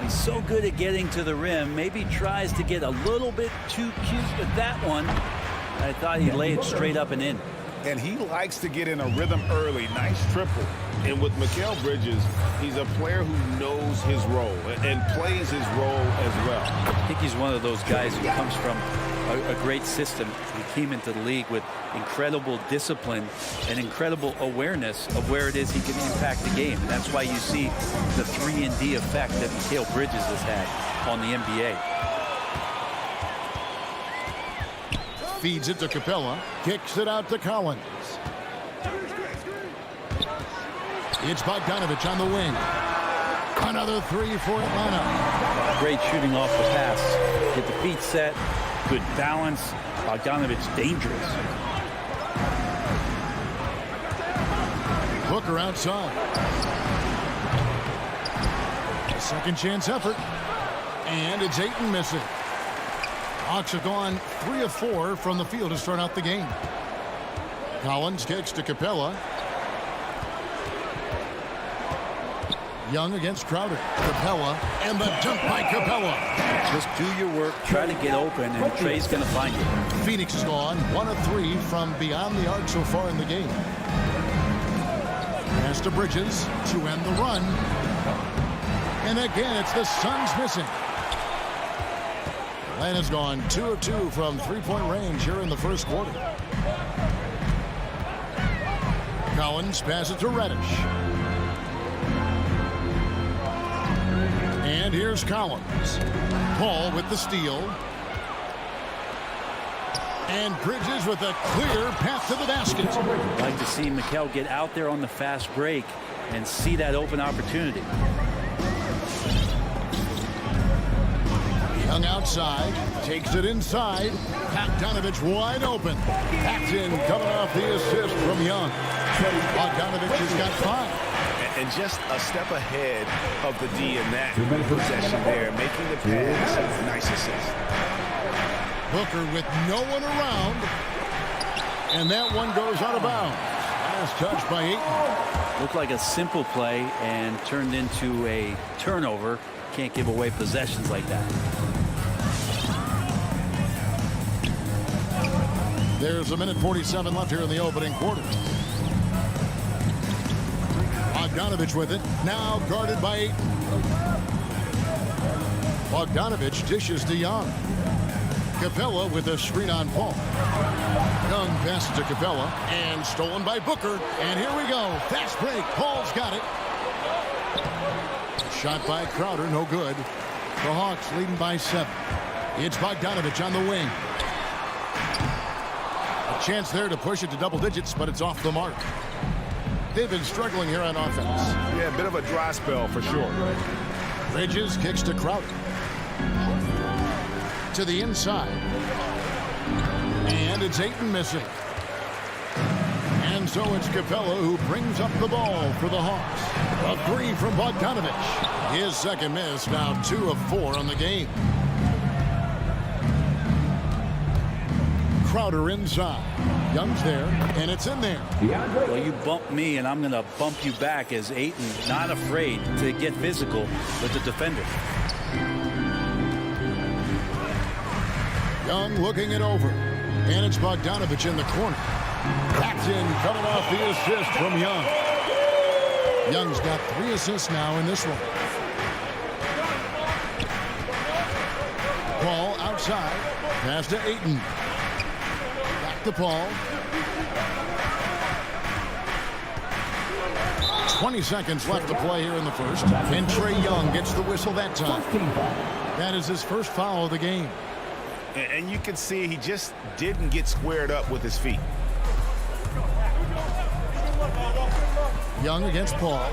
[SPEAKER 3] He's so good at getting to the rim. Maybe tries to get a little bit too cute with that one. I thought he'd lay it straight up and in.
[SPEAKER 8] And he likes to get in a rhythm early. Nice triple. And with Mikal Bridges, he's a player who knows his role and plays his role as well.
[SPEAKER 3] I think he's one of those guys who comes from a great system. He came into the league with incredible discipline and incredible awareness of where it is he can impact the game. And that's why you see the 3-and-D effect that Mikal Bridges has had on the NBA.
[SPEAKER 5] Feeds it to Capella. Kicks it out to Collins. It's Bogdanovich on the wing. Another three for Atlanta.
[SPEAKER 3] Great shooting off the pass. Get the feet set. Good balance. Bogdanovich dangerous.
[SPEAKER 5] Booker outside. A second chance effort. And it's Ayton missing. Hawks have gone 3 of 4 from the field to start out the game. Collins kicks to Capella. Young against Crowder. Capella, and the dunk by Capella.
[SPEAKER 3] Just do your work, try to get open, and Trey's going to find you.
[SPEAKER 5] Phoenix has gone 1 of 3 from beyond the arc so far in the game. Pass to Bridges to end the run. And again, it's the Suns missing. Atlanta's gone 2 of 2 from three-point range here in the first quarter. Collins passes to Reddish. And here's Collins. Paul with the steal. And Bridges with a clear path to the basket.
[SPEAKER 3] I'd like to see Mikal get out there on the fast break and see that open opportunity.
[SPEAKER 5] Young outside, takes it inside. Bogdanovich wide open. Paxton coming off the assist from Young. Bogdanovich has got 5.
[SPEAKER 7] And just a step ahead of the D in that possession there, making the pass. Nice assist.
[SPEAKER 5] Booker with no one around. And that one goes out of bounds. Last touch by Ayton.
[SPEAKER 3] Looked like a simple play and turned into a turnover. Can't give away possessions like that.
[SPEAKER 5] There's a minute 47 left here in the opening quarter. Bogdanovich with it. Now guarded by Ayton. Bogdanovich dishes to Young. Capella with a screen on Paul. Young passes to Capella. And stolen by Booker. And here we go. Fast break. Paul's got it. Shot by Crowder. No good. The Hawks leading by 7. It's Bogdanovich on the wing. A chance there to push it to double digits, but it's off the mark. They've been struggling here on offense.
[SPEAKER 7] Yeah, a bit of a dry spell for sure.
[SPEAKER 5] Bridges kicks to Crowder. To the inside. And it's Ayton missing. And so it's Capella who brings up the ball for the Hawks. A 3 from Bogdanovich. His second miss, now 2 of 4 on the game. Crowder inside. Young's there, and it's in there.
[SPEAKER 3] Well, you bump me, and I'm going to bump you back as Ayton not afraid to get physical with the defender.
[SPEAKER 5] Young looking it over. And it's Bogdanovich in the corner. Paxton coming off the assist from Young. Young's got 3 assists now in this one. Paul outside. Pass to Ayton. Back to Paul. 20 seconds left to play here in the first. And Trae Young gets the whistle that time. That is his first foul of the game.
[SPEAKER 7] And you can see he just didn't get squared up with his feet.
[SPEAKER 5] Young against Paul.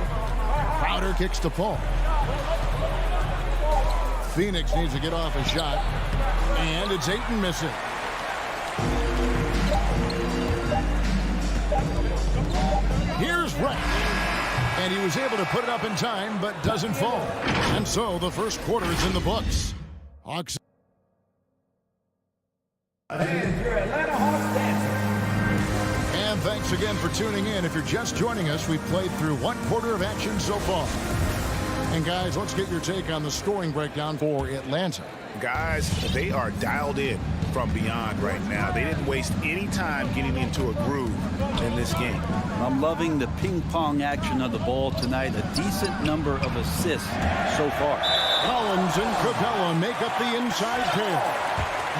[SPEAKER 5] Crowder kicks to Paul. Phoenix needs to get off a shot. And it's Ayton missing. Here's Reddish. And he was able to put it up in time, but doesn't fall. And so the first quarter is in the books. Hawks. And thanks again for tuning in. If you're just joining us, we've played through one quarter of action so far. And guys, let's get your take on the scoring breakdown for Atlanta.
[SPEAKER 7] Guys, they are dialed in from beyond right now. They didn't waste any time getting into a groove in this game.
[SPEAKER 3] I'm loving the ping pong action of the ball tonight. A decent number of assists so far.
[SPEAKER 5] Collins and Capella make up the inside pair.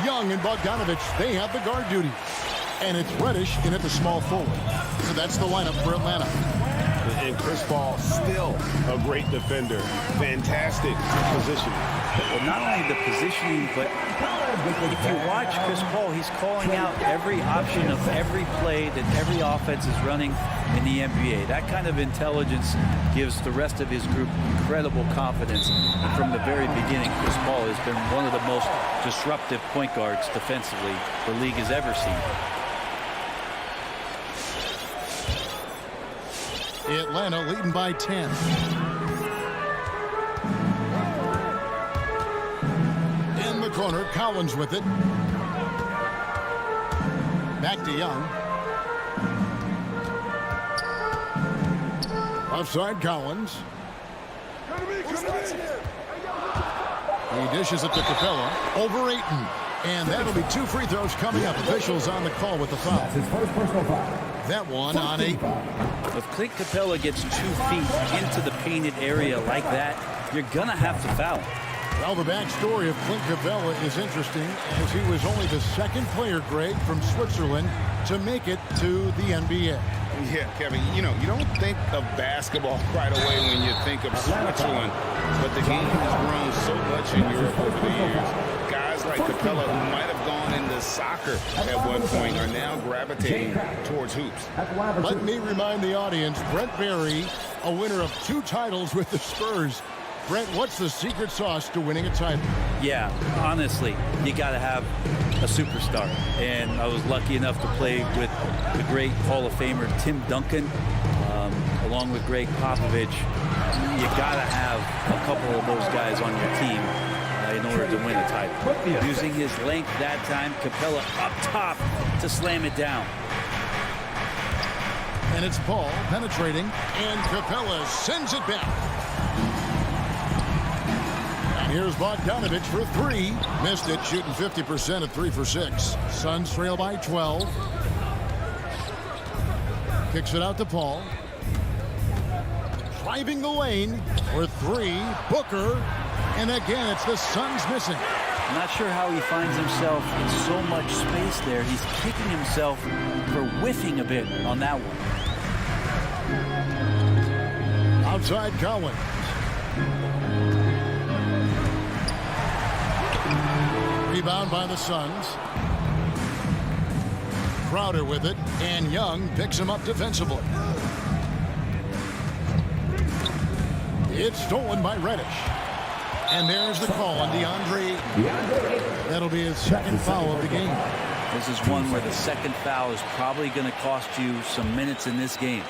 [SPEAKER 5] Young and Bogdanovich, they have the guard duty. And it's Reddish in at the small forward. So that's the lineup for Atlanta.
[SPEAKER 7] And Chris Paul, still a great defender. Fantastic positioning.
[SPEAKER 3] Well, not only the positioning, but if you watch Chris Paul, he's calling out every option of every play that every offense is running in the NBA. That kind of intelligence gives the rest of his group incredible confidence. And from the very beginning, Chris Paul has been one of the most disruptive point guards defensively the league has ever seen.
[SPEAKER 5] Atlanta leading by 10. In the corner, Collins with it. Back to Young. Offside Collins. He dishes it to Capella. Over Ayton. And that'll be 2 free throws coming up. Officials on the call with the foul.
[SPEAKER 4] That's his first personal foul.
[SPEAKER 5] That one on Ayton.
[SPEAKER 3] If Clint Capella gets 2 feet into the painted area like that, you're going to have to foul.
[SPEAKER 5] Well, the backstory of Clint Capella is interesting, as he was only the second player, Greg, from Switzerland to make it to the NBA.
[SPEAKER 8] Yeah, Kevin, you know, you don't think of basketball right away when you think of Switzerland, but the game has grown so much in Europe over the years. Guys like Capella, who might have gone into soccer at one point, are now gravitating towards hoops.
[SPEAKER 5] Let me remind the audience, Brent Barry, a winner of 2 titles with the Spurs. Brent, what's the secret sauce to winning a title?
[SPEAKER 3] Yeah, honestly, you got to have a superstar. And I was lucky enough to play with the great Hall of Famer Tim Duncan, along with Greg Popovich. You got to have a couple of those guys on your team in order to win a title. Using his length that time, Capella up top to slam it down.
[SPEAKER 5] And it's Paul penetrating, and Capella sends it back. Here's Bogdanovich for 3. Missed it, shooting 50% at 3 for 6. Suns trail by 12. Kicks it out to Paul. Driving the lane for 3. Booker. And again, it's the Suns missing.
[SPEAKER 3] I'm not sure how he finds himself in so much space there. He's kicking himself for whiffing a bit on that one.
[SPEAKER 5] Outside Collins. Rebound by the Suns. Crowder with it, and Young picks him up defensively. It's stolen by Reddish. And there's the call on DeAndre. That'll be his second foul of the game.
[SPEAKER 3] This is one where the second foul is probably going to cost you some minutes in this game.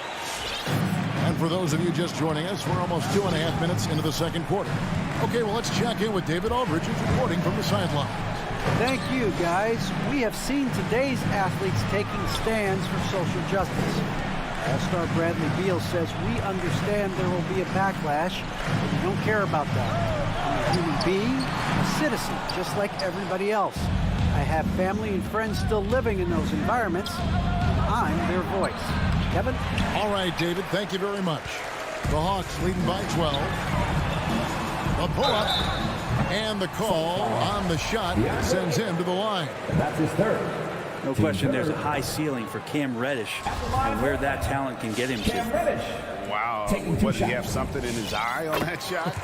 [SPEAKER 5] And for those of you just joining us, we're almost 2.5 minutes into the second quarter. Okay, well, let's check in with David Aldridge, who's reporting from the sideline.
[SPEAKER 9] Thank you, guys. We have seen today's athletes taking stands for social justice. All-star Bradley Beal says, we understand there will be a backlash, but we don't care about that. I'm a human being, a citizen, just like everybody else. I have family and friends still living in those environments, and I'm their voice. Kevin?
[SPEAKER 5] All right, David, thank you very much. The Hawks leading by 12. A pull-up. And the call on the shot sends him to the line.
[SPEAKER 4] That's his third.
[SPEAKER 3] No question, there's a high ceiling for Cam Reddish and where that talent can get him to.
[SPEAKER 8] Wow. What, did he have something in his eye on that shot?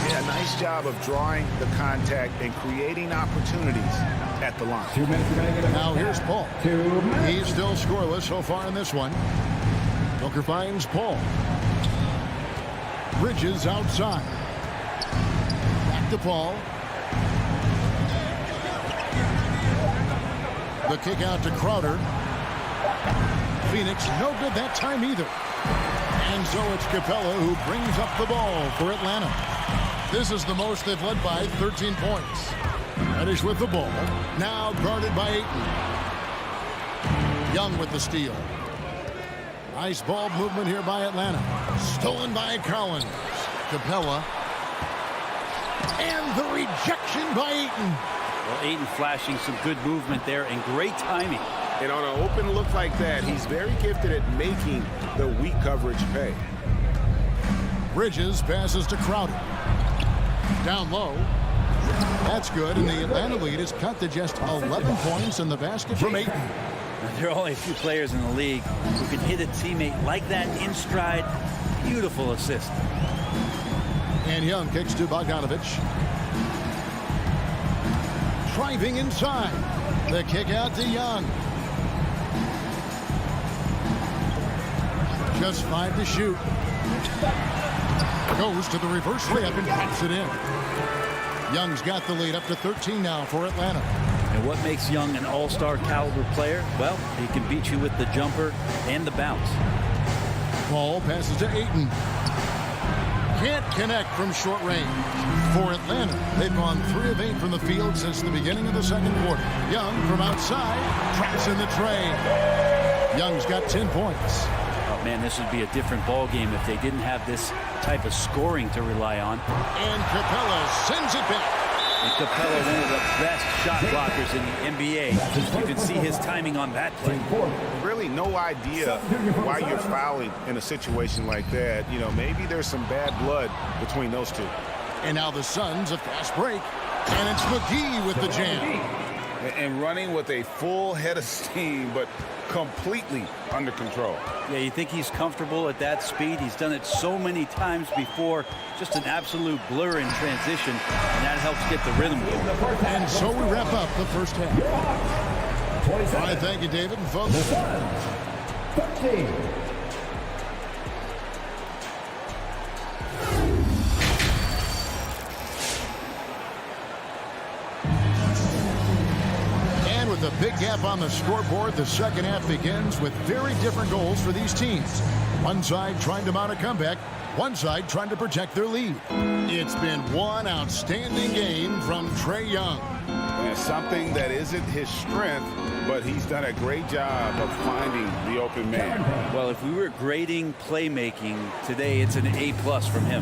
[SPEAKER 8] Yeah, nice job of drawing the contact and creating opportunities at the line.
[SPEAKER 4] 2 minutes remaining.
[SPEAKER 5] Now here's Paul.
[SPEAKER 4] 2 minutes.
[SPEAKER 5] He's still scoreless so far in this one. Booker finds Paul. Bridges outside. Back basketball. The kick out to Crowder. Phoenix no good that time either. And so it's Capella who brings up the ball for Atlanta. This is the most they've led by 13 points. Reddish with the ball. Now guarded by Ayton. Young with the steal. Nice ball movement here by Atlanta. Stolen by Collins. Capella. And the rejection by Ayton.
[SPEAKER 3] Well, Ayton flashing some good movement there and great timing.
[SPEAKER 7] And on an open look like that, he's very gifted at making the weak coverage pay.
[SPEAKER 5] Bridges passes to Crowder. Down low. That's good, and the Atlanta lead is cut to just 11 points in the basket from Ayton.
[SPEAKER 3] There are only a few players in the league who can hit a teammate like that in stride. Beautiful assist.
[SPEAKER 5] And Young kicks to Bogdanovich. Driving inside. The kick out to Young. Just 5 to shoot. Goes to the reverse layup and drops it in. Young's got the lead up to 13 now for Atlanta.
[SPEAKER 3] And what makes Young an all-star caliber player? Well, he can beat you with the jumper and the bounce.
[SPEAKER 5] Ball passes to Ayton. Can't connect from short range. For Atlanta, they've gone 3 of 8 from the field since the beginning of the second quarter. Young from outside, traps in the tray. Young's got 10 points.
[SPEAKER 3] Oh, man, this would be a different ball game if they didn't have this type of scoring to rely on.
[SPEAKER 5] And Capella sends it back.
[SPEAKER 3] And Capella, one of the best shot blockers in the NBA. You can see his timing on that play.
[SPEAKER 7] Really no idea why you're fouling in a situation like that. You know, maybe there's some bad blood between those two.
[SPEAKER 5] And now the Suns, a fast break. And it's McGee with the jam.
[SPEAKER 8] And running with a full head of steam, but completely under control.
[SPEAKER 3] Yeah, you think he's comfortable at that speed? He's done it so many times before. Just an absolute blur in transition, and that helps get the rhythm going.
[SPEAKER 5] And so we wrap up the first half. All right, thank you, David and folks.
[SPEAKER 4] 13.
[SPEAKER 5] With a big gap on the scoreboard, the second half begins with very different goals for these teams. One side trying to mount a comeback, one side trying to protect their lead. It's been one outstanding game from Trae Young.
[SPEAKER 8] And something that isn't his strength, but he's done a great job of finding the open man.
[SPEAKER 3] Well, if we were grading playmaking today, it's an A+ from him.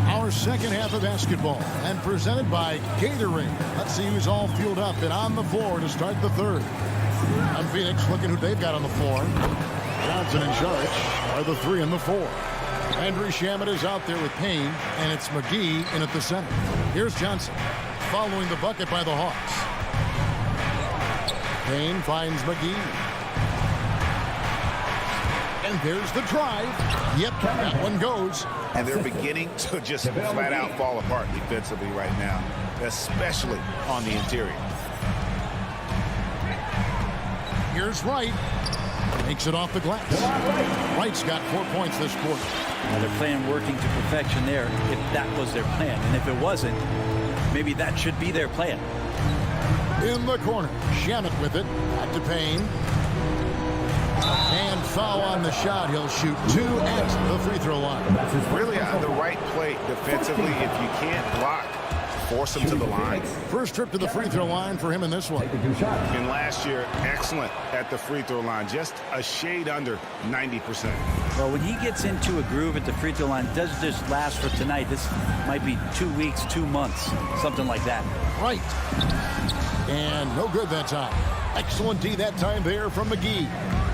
[SPEAKER 5] Our second half of basketball, and presented by Gatorade. Let's see who's all fueled up and on the floor to start the third. I'm Phoenix, looking who they've got on the floor. Johnson and Saric are the 3 and the 4. Andrew Shamet is out there with Payne, and it's McGee in at the center. Here's Johnson, following the bucket by the Hawks. Payne finds McGee. And there's the drive. Yep, that one goes.
[SPEAKER 7] And they're beginning to just flat out fall apart defensively right now, especially on the interior.
[SPEAKER 5] Here's Wright. Makes it off the glass. Wright's got 4 points this quarter.
[SPEAKER 3] Well, they're playing working to perfection there if that was their plan. And if it wasn't, maybe that should be their plan.
[SPEAKER 5] In the corner, Shamet with it. Back to Payne. And foul on the shot. He'll shoot 2 at the free throw line.
[SPEAKER 7] Really on the right play defensively. If you can't block, force him to the line.
[SPEAKER 5] First trip to the free throw line for him in this one.
[SPEAKER 7] And last year, excellent at the free throw line. Just a shade under 90%.
[SPEAKER 3] Well, when he gets into a groove at the free throw line, it doesn't just last for tonight. This might be 2 weeks, 2 months, something like that.
[SPEAKER 5] Right. And no good that time. Excellent D that time there from McGee.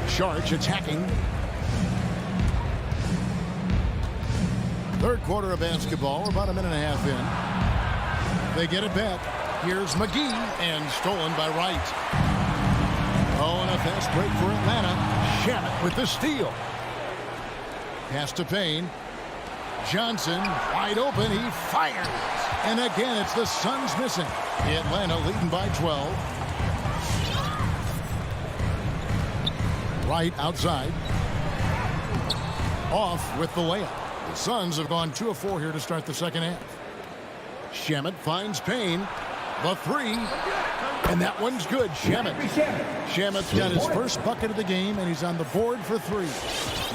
[SPEAKER 5] Saric attacking. Third quarter of basketball. We're about a minute and a half in. They get it back. Here's McGee, and stolen by Wright. Oh, and a fast break for Atlanta. Shamet with the steal. Pass to Payne. Johnson wide open. He fires. And again, it's the Suns missing. Atlanta leading by 12. Wright outside. Off with the layup. The Suns have gone 2 of 4 here to start the second half. Shamet finds Payne. The three. And that one's good. Shamet's got his first bucket of the game, and he's on the board for three.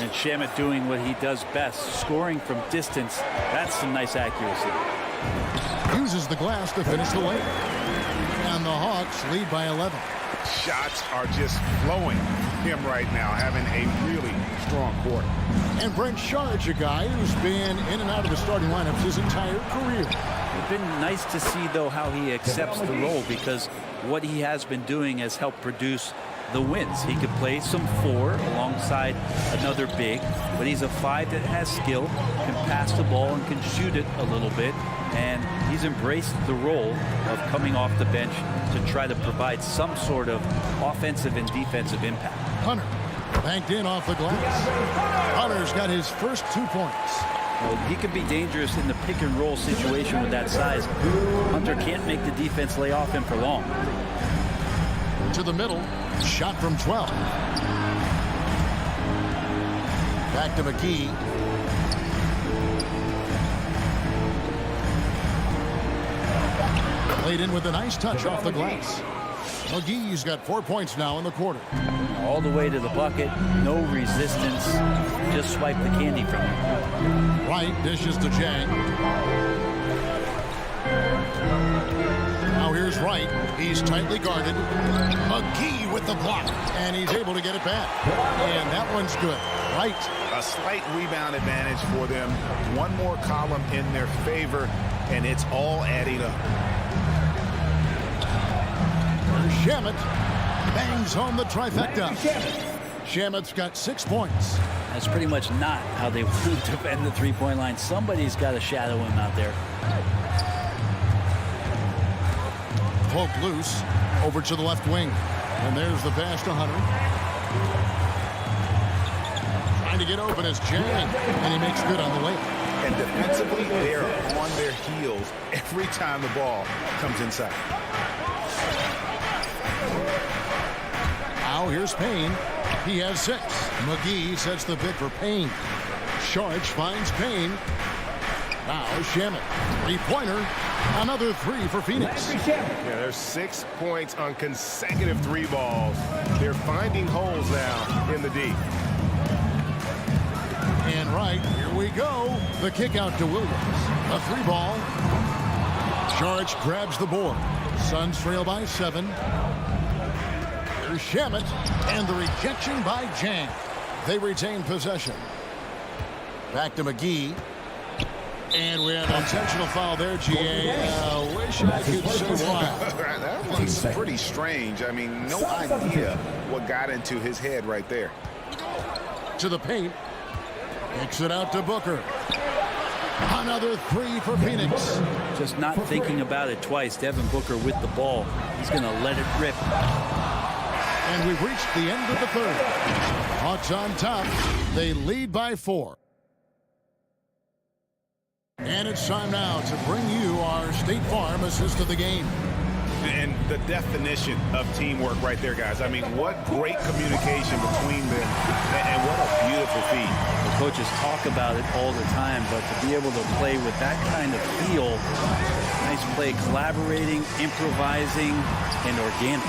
[SPEAKER 3] And Shamet doing what he does best, scoring from distance. That's some nice accuracy.
[SPEAKER 5] Uses the glass to finish the lane. And the Hawks lead by 11.
[SPEAKER 7] Shots are just flowing him right now, having a really strong quarter.
[SPEAKER 5] And Brent Charge, a guy who's been in and out of the starting lineups his entire career.
[SPEAKER 3] It's been nice to see, though, how he accepts the role, because what he has been doing has helped produce the wins. He could play some four alongside another big, but he's a five that has skill, can pass the ball and can shoot it a little bit, and he's embraced the role of coming off the bench to try to provide some sort of offensive and defensive impact.
[SPEAKER 5] Hunter banked in off the glass. Hunter's got his first 2 points.
[SPEAKER 3] Well, he can be dangerous in the pick and roll situation with that size. Hunter can't make the defense lay off him for long.
[SPEAKER 5] To the middle, shot from 12. Back to McGee. Played in with a nice touch off the glass. McGee's got 4 points now in the quarter.
[SPEAKER 3] All the way to the bucket, no resistance, just swipe the candy from him.
[SPEAKER 5] Wright dishes to Jang. Now here's Wright. He's tightly guarded. McGee with the block, and he's able to get it back. And that one's good. Wright.
[SPEAKER 7] A slight rebound advantage for them. One more column in their favor, and it's all adding up.
[SPEAKER 5] Shamet bangs home the trifecta. Shamet's got 6 points.
[SPEAKER 3] That's pretty much not how they would defend the three-point line. Somebody's got to shadow him out there.
[SPEAKER 5] Poke loose over to the left wing. And there's the pass to Hunter. Trying to get open is Jang. And he makes good on the layup.
[SPEAKER 7] And defensively, they're on their heels every time the ball comes inside.
[SPEAKER 5] Now here's Payne. He has 6. McGee sets the pick for Payne. Charge finds Payne. Now Shamet. Three-pointer. Another 3 for Phoenix.
[SPEAKER 1] Yeah, there's 6 points on consecutive 3 balls. They're finding holes now in the D.
[SPEAKER 5] And right, here we go. The kick out to Williams. A 3-ball. Charge grabs the board. Suns trail by 7. There's Shamet, and the rejection by Jang. They retain possession. Back to McGee. And we have an intentional foul there, GA. Wish I could say why.
[SPEAKER 7] That one's pretty strange. I mean, no idea what got into his head right there.
[SPEAKER 5] To the paint. Kicks it out to Booker. Another 3 for Phoenix.
[SPEAKER 3] Just not thinking about it twice. Devin Booker with the ball. He's going to let it rip.
[SPEAKER 5] And we've reached the end of the third. Hawks on top. They lead by 4. And it's time now to bring you our State Farm assist of the game.
[SPEAKER 7] And the definition of teamwork right there, guys. I mean, what great communication between them, and what a beautiful feed.
[SPEAKER 3] The coaches talk about it all the time, but to be able to play with that kind of feel, nice play, collaborating, improvising, and organic.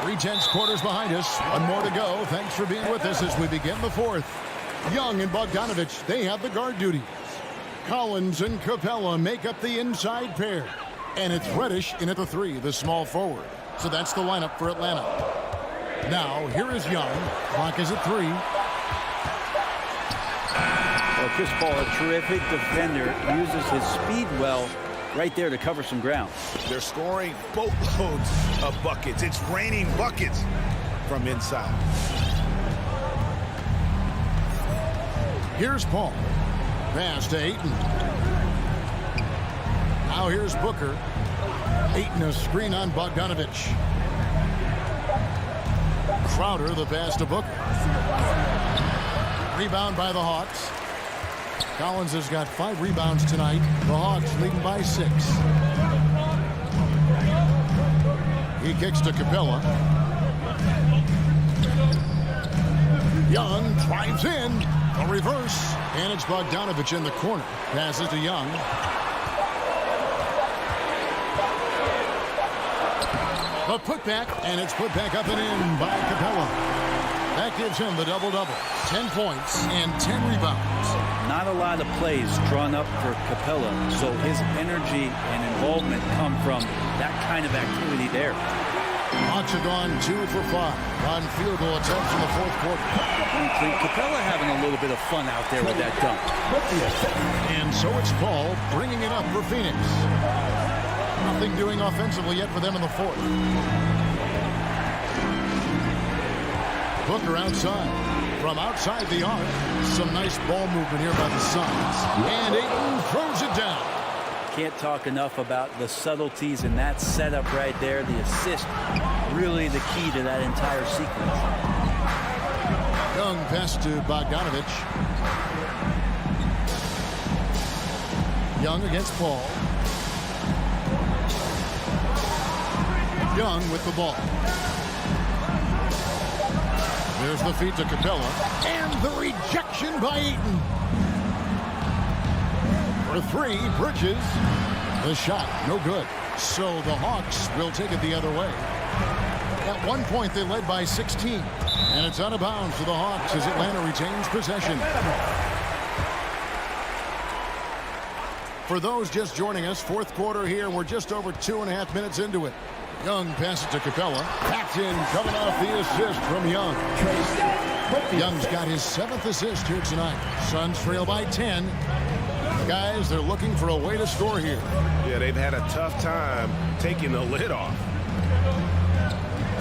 [SPEAKER 5] 3/10 quarters behind us. One more to go. Thanks for being with us as we begin the fourth. Young and Bogdanovich, they have the guard duties. Collins and Capella make up the inside pair. And it's Reddish in at the 3, the small forward. So that's the lineup for Atlanta. Now, here is Young. Clock is at 3.
[SPEAKER 3] Well, Chris Paul, a terrific defender, uses his speed well right there to cover some ground.
[SPEAKER 7] They're scoring boatloads of buckets. It's raining buckets from inside.
[SPEAKER 5] Here's Paul. Pass to Ayton. Now here's Booker. Ayton a screen on Bogdanovich. Crowder the pass to Booker. Rebound by the Hawks. Collins has got 5 rebounds tonight. The Hawks leading by 6. He kicks to Capella. Young drives in. A reverse, and it's Bogdanovich in the corner. Passes to Young. A putback, and it's put back up and in by Capella. That gives him the double-double. 10 points and 10 rebounds.
[SPEAKER 3] Not a lot of plays drawn up for Capella, so his energy and involvement come from that kind of activity there.
[SPEAKER 5] Hawks are gone 2 for 5 on field goal attempts in the fourth quarter.
[SPEAKER 3] Capella having a little bit of fun out there with that dunk.
[SPEAKER 5] And so it's Paul bringing it up for Phoenix. Nothing doing offensively yet for them in the fourth. Booker outside. From outside the arc. Some nice ball movement here by the Suns. And Ayton throws it down.
[SPEAKER 3] Can't talk enough about the subtleties in that setup right there. The assist, really the key to that entire sequence.
[SPEAKER 5] Young pass to Bogdanovich. Young against Paul. Young with the ball. There's the feed to Capella. And the rejection by Ayton. For 3, Bridges. The shot, no good. So the Hawks will take it the other way. At one point, they led by 16. And it's out of bounds for the Hawks as Atlanta retains possession. For those just joining us, fourth quarter here, and we're just over 2.5 minutes into it. Young passes to Capella. Packed in, coming off the assist from Young. Young's got his 7th assist here tonight. Suns trail by 10. Guys, they're looking for a way to score here.
[SPEAKER 7] Yeah, they've had a tough time taking the lid off.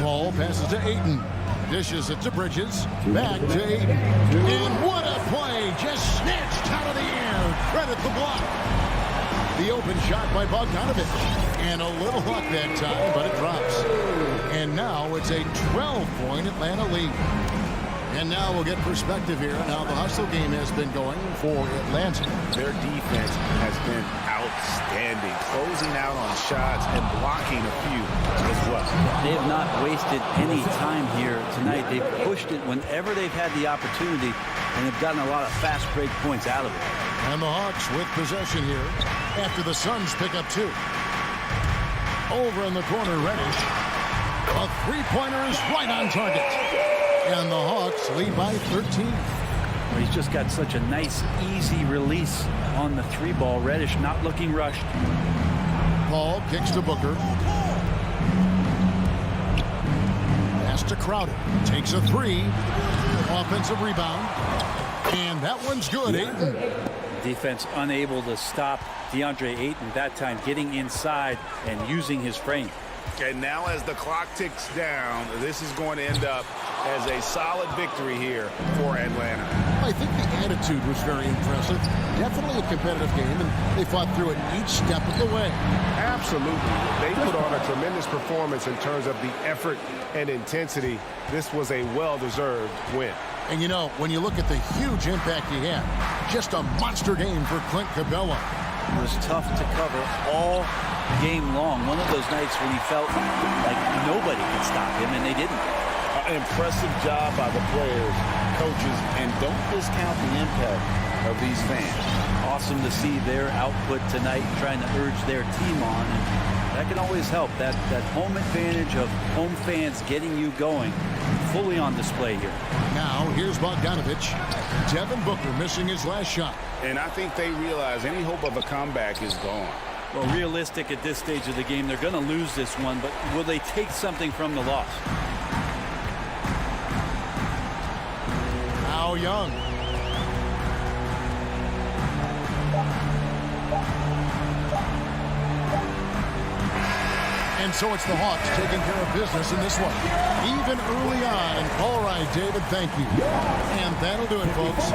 [SPEAKER 5] Paul passes to Ayton. Dishes it to Bridges. Back to Ayton. And what a play! Just snatched out of the air. Credit the block. The open shot by Bogdanovich. And a little luck that time, but it drops. And now it's a 12-point Atlanta lead. And now we'll get perspective here on how the hustle game has been going for Atlanta.
[SPEAKER 7] Their defense has been outstanding, closing out on shots and blocking a few as well.
[SPEAKER 3] They have not wasted any time here tonight. They've pushed it whenever they've had the opportunity, and they've gotten a lot of fast break points out of it.
[SPEAKER 5] And the Hawks with possession here after the Suns pick up 2. Over in the corner, Reddish. A three-pointer is right on target. And the Hawks lead by 13.
[SPEAKER 3] Well, he's just got such a nice, easy release on the 3-ball. Reddish not looking rushed.
[SPEAKER 5] Paul kicks to Booker. Pass to Crowder. Takes a 3. Offensive rebound. And that one's good. Ayton.
[SPEAKER 3] Defense unable to stop DeAndre Ayton that time, getting inside and using his frame.
[SPEAKER 7] And now as the clock ticks down, this is going to end up as a solid victory here for Atlanta.
[SPEAKER 5] I think the attitude was very impressive. Definitely a competitive game, and they fought through it each step of the way.
[SPEAKER 7] Absolutely. They put on a tremendous performance in terms of the effort and intensity. This was a well-deserved win.
[SPEAKER 5] And, you know, when you look at the huge impact he had, just a monster game for Clint Capella.
[SPEAKER 3] It was tough to cover all game long. One of those nights when he felt like nobody could stop him, and they didn't.
[SPEAKER 8] Impressive job by the players, coaches, and don't discount the impact of these fans.
[SPEAKER 3] Awesome to see their output tonight, trying to urge their team on, and that can always help. That home advantage of home fans getting you going, fully on display here.
[SPEAKER 5] Now here's Bogdanovich. Devin Booker missing his last shot.
[SPEAKER 8] And I think they realize any hope of a comeback is gone.
[SPEAKER 3] Well, realistic at this stage of the game, they're going to lose this one, but will they take something from the loss?
[SPEAKER 5] Now Young. And so it's the Hawks taking care of business in this one. Even early on. All right, David, thank you. And that'll do it, folks.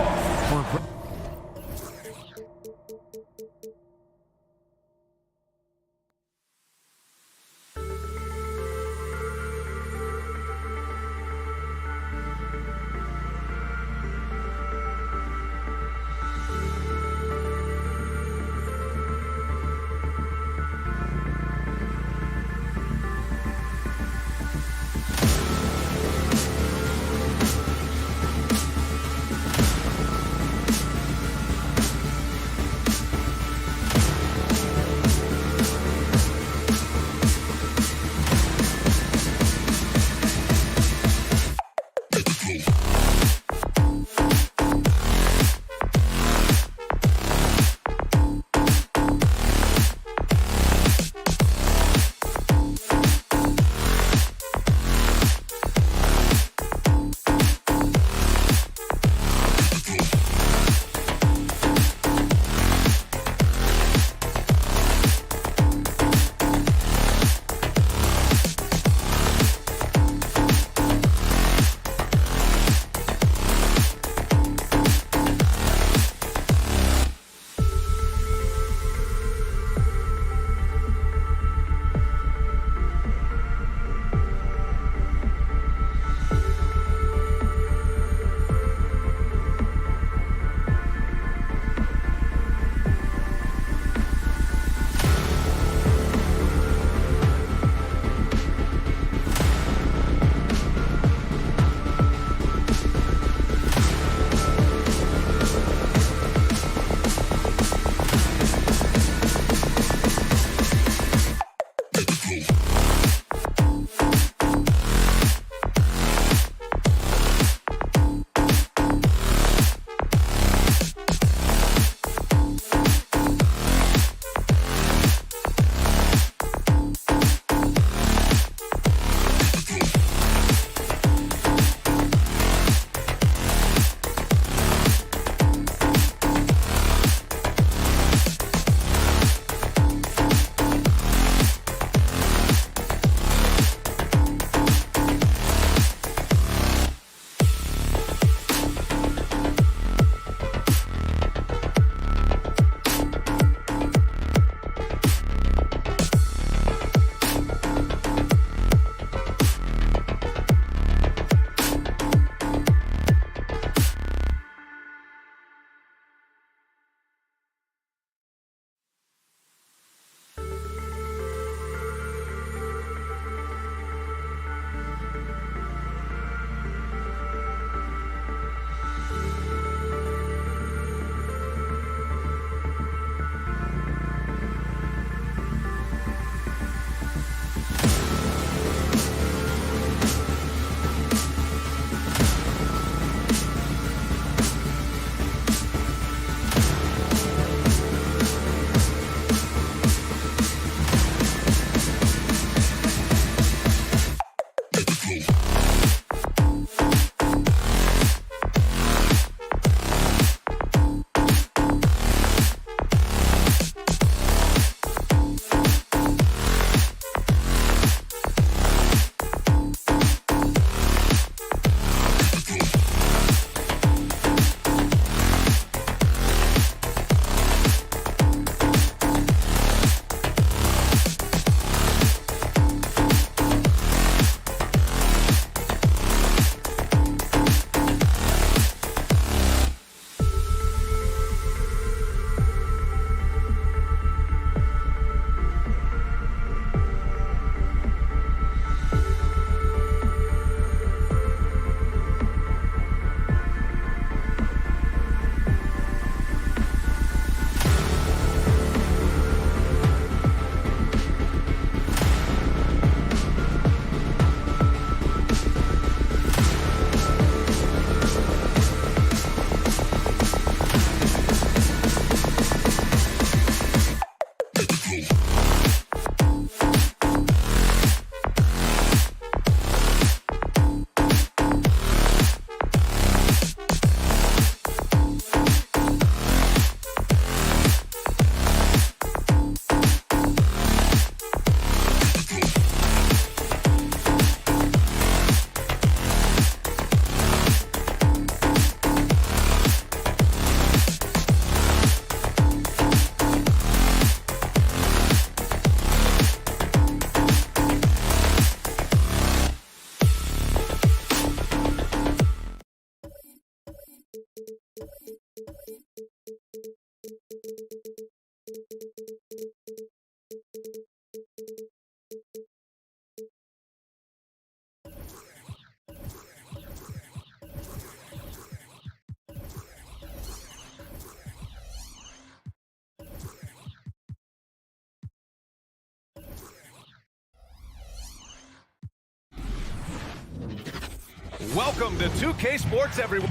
[SPEAKER 1] Welcome to 2K Sports, everyone.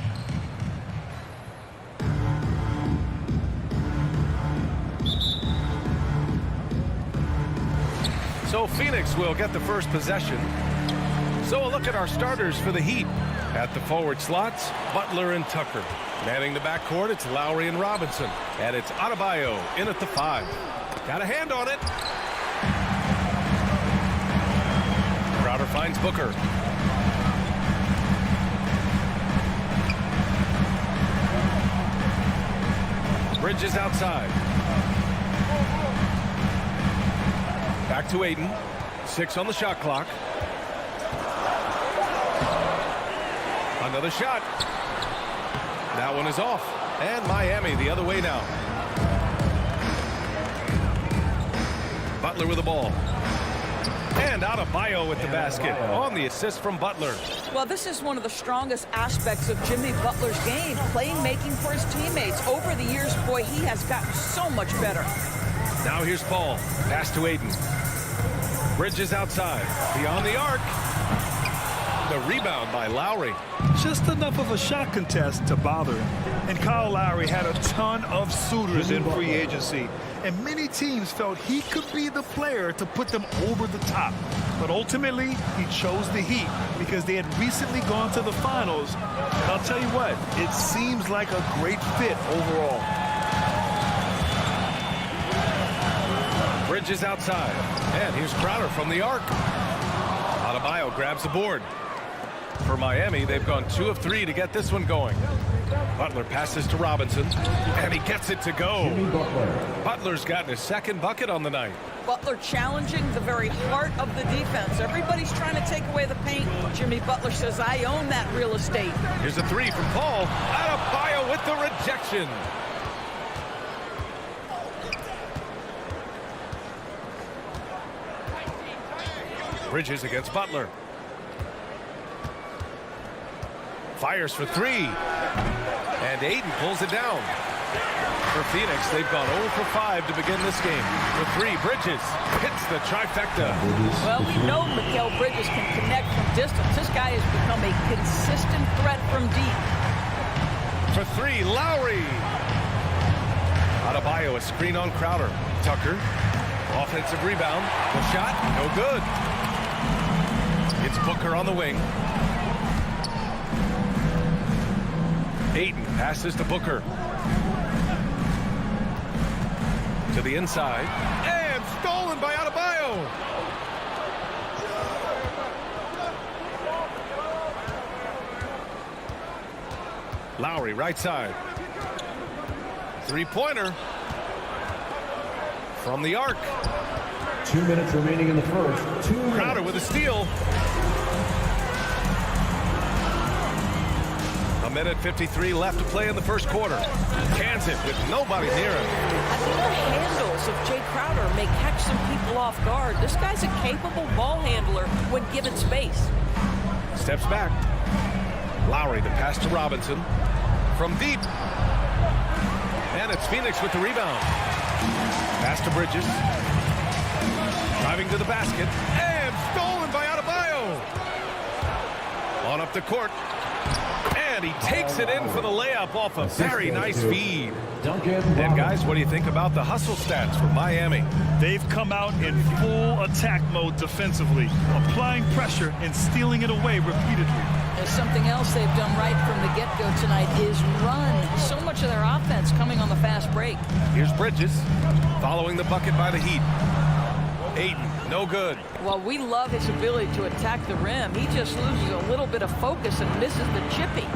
[SPEAKER 1] So Phoenix will get the first possession. So a look at our starters for the Heat. At the forward slots, Butler and Tucker. Manning the backcourt, it's Lowry and Robinson. And it's Adebayo in at the 5. Got a hand on it. Crowder finds Booker. Bridges outside. Back to Ayton. 6 on the shot clock. Another shot. That one is off. And Miami the other way now. Butler with the ball. And Adebayo with the basket on the assist from Butler.
[SPEAKER 6] Well, this is one of the strongest aspects of Jimmy Butler's game, playmaking for his teammates. Over the years, boy, he has gotten so much better.
[SPEAKER 1] Now here's Paul. Pass to Ayton. Bridges outside. Beyond the arc. The rebound by Lowry.
[SPEAKER 2] Just enough of a shot contest to bother him. And Kyle Lowry had a ton of suitors in free agency. And many teams felt he could be the player to put them over the top. But ultimately, he chose the Heat because they had recently gone to the finals. And I'll tell you what, it seems like a great fit overall.
[SPEAKER 1] Bridges outside. And here's Crowder from the arc. Adebayo grabs the board. For Miami, they've gone 2 of 3 to get this one going. Butler passes to Robinson, and he gets it to go. Butler's gotten his second bucket on the night.
[SPEAKER 6] Butler challenging the very heart of the defense. Everybody's trying to take away the paint. Jimmy Butler says, I own that real estate.
[SPEAKER 1] Here's a 3 from Paul. Adebayo with the rejection. Bridges against Butler. Fires for 3. And Ayton pulls it down. For Phoenix, they've gone 0 for 5 to begin this game. For 3, Bridges hits the trifecta.
[SPEAKER 6] Well, we know Mikal Bridges can connect from distance. This guy has become a consistent threat from deep.
[SPEAKER 1] For 3, Lowry. Adebayo, a screen on Crowder. Tucker, offensive rebound. The shot, no good. It's Booker on the wing. Ayton passes to Booker. To the inside. And stolen by Adebayo. Lowry, right side. 3-pointer. From the arc.
[SPEAKER 4] 2 minutes remaining in the first.
[SPEAKER 1] Crowder with a steal. 1:53 left to play in the first quarter. Cans it with nobody near him.
[SPEAKER 6] I think the handles of Jay Crowder may catch some people off guard. This guy's a capable ball handler when given space.
[SPEAKER 1] Steps back. Lowry, the pass to Robinson. From deep. And it's Phoenix with the rebound. Pass to Bridges. Driving to the basket. And stolen by Adebayo. On up the court. And he takes it in for the layup off a very nice feed. And guys, what do you think about the hustle stats for Miami?
[SPEAKER 2] They've come out in full attack mode defensively, applying pressure and stealing it away repeatedly.
[SPEAKER 6] There's something else they've done right from the get-go tonight is run. So much of their offense coming on the fast break.
[SPEAKER 1] Here's Bridges following the bucket by the Heat. Ayton, no good.
[SPEAKER 6] Well, we love his ability to attack the rim. He just loses a little bit of focus and misses the chippy.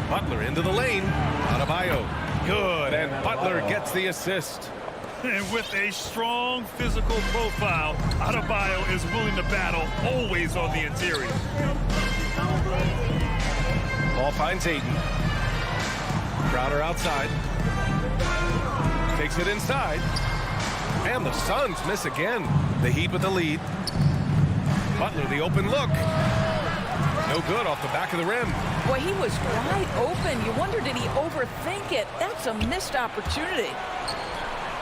[SPEAKER 1] Butler into the lane. Adebayo, good, and Butler gets the assist.
[SPEAKER 2] And with a strong physical profile, Adebayo is willing to battle, always on the interior.
[SPEAKER 1] Ball finds Ayton. Crowder outside. Takes it inside. And the Suns miss again. The Heat with the lead. Butler, the open look. No good off the back of the rim.
[SPEAKER 6] Boy, he was wide open. You wonder, did he overthink it? That's a missed opportunity.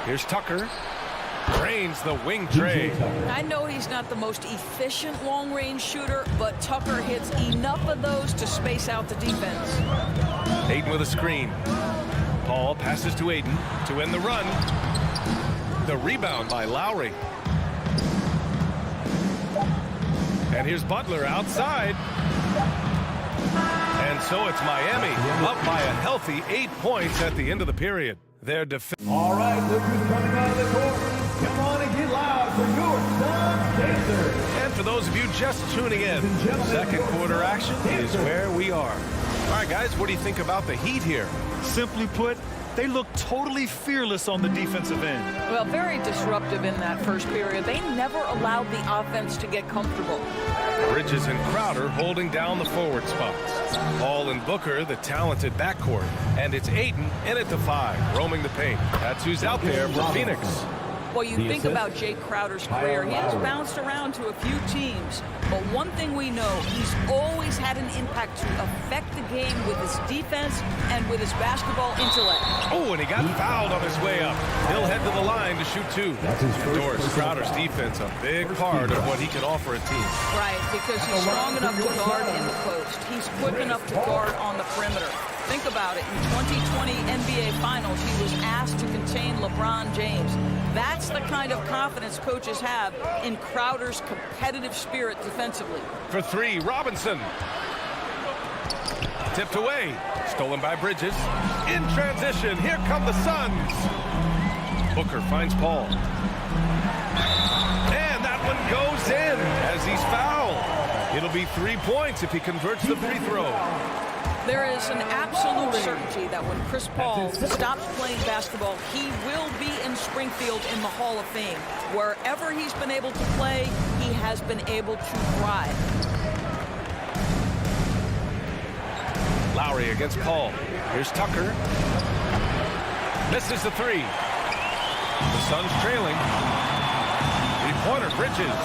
[SPEAKER 1] Here's Tucker. Drains the wing tray.
[SPEAKER 6] I know he's not the most efficient long-range shooter, but Tucker hits enough of those to space out the defense.
[SPEAKER 1] Aiden with a screen. Paul passes to Aiden to end the run. The rebound by Lowry. And here's Butler outside. And so it's Miami up by a healthy 8 points at the end of the period. Their defense.
[SPEAKER 4] All right, look who's coming out of the court. Come on and get loud for your Sun Dancers.
[SPEAKER 1] And for those of you just tuning in, second quarter action is where we are. All right, guys, what do you think about the Heat here?
[SPEAKER 2] Simply put, they look totally fearless on the defensive end.
[SPEAKER 6] Well, very disruptive in that first period. They never allowed the offense to get comfortable.
[SPEAKER 1] Bridges and Crowder holding down the forward spots. Paul and Booker, the talented backcourt. And it's Aiden in at the 5, roaming the paint. That's who's out there for Phoenix.
[SPEAKER 6] Well, you think about Jay Crowder's career. He has bounced around to a few teams. But one thing we know, he's always had an impact to affect the game with his defense and with his basketball intellect.
[SPEAKER 1] Oh, and he got fouled on his way up. He'll head to the line to shoot 2. Doris, Crowder's defense, a big part of what he can offer a team.
[SPEAKER 6] Right, because he's strong enough to guard in the post. He's quick enough to guard on the perimeter. Think about it. In 2020 NBA Finals, he was asked to contain LeBron James. That's the kind of confidence coaches have in Crowder's competitive spirit defensively.
[SPEAKER 1] For 3, Robinson. Tipped away. Stolen by Bridges. In transition, here come the Suns. Booker finds Paul. And that one goes in as he's fouled. It'll be 3 points if he converts the free throw.
[SPEAKER 6] There is an absolute certainty that when Chris Paul stops playing basketball, he will be in Springfield in the Hall of Fame. Wherever he's been able to play, he has been able to thrive.
[SPEAKER 1] Lowry against Paul. Here's Tucker. Misses the 3. The Suns trailing. 3-pointer, Bridges.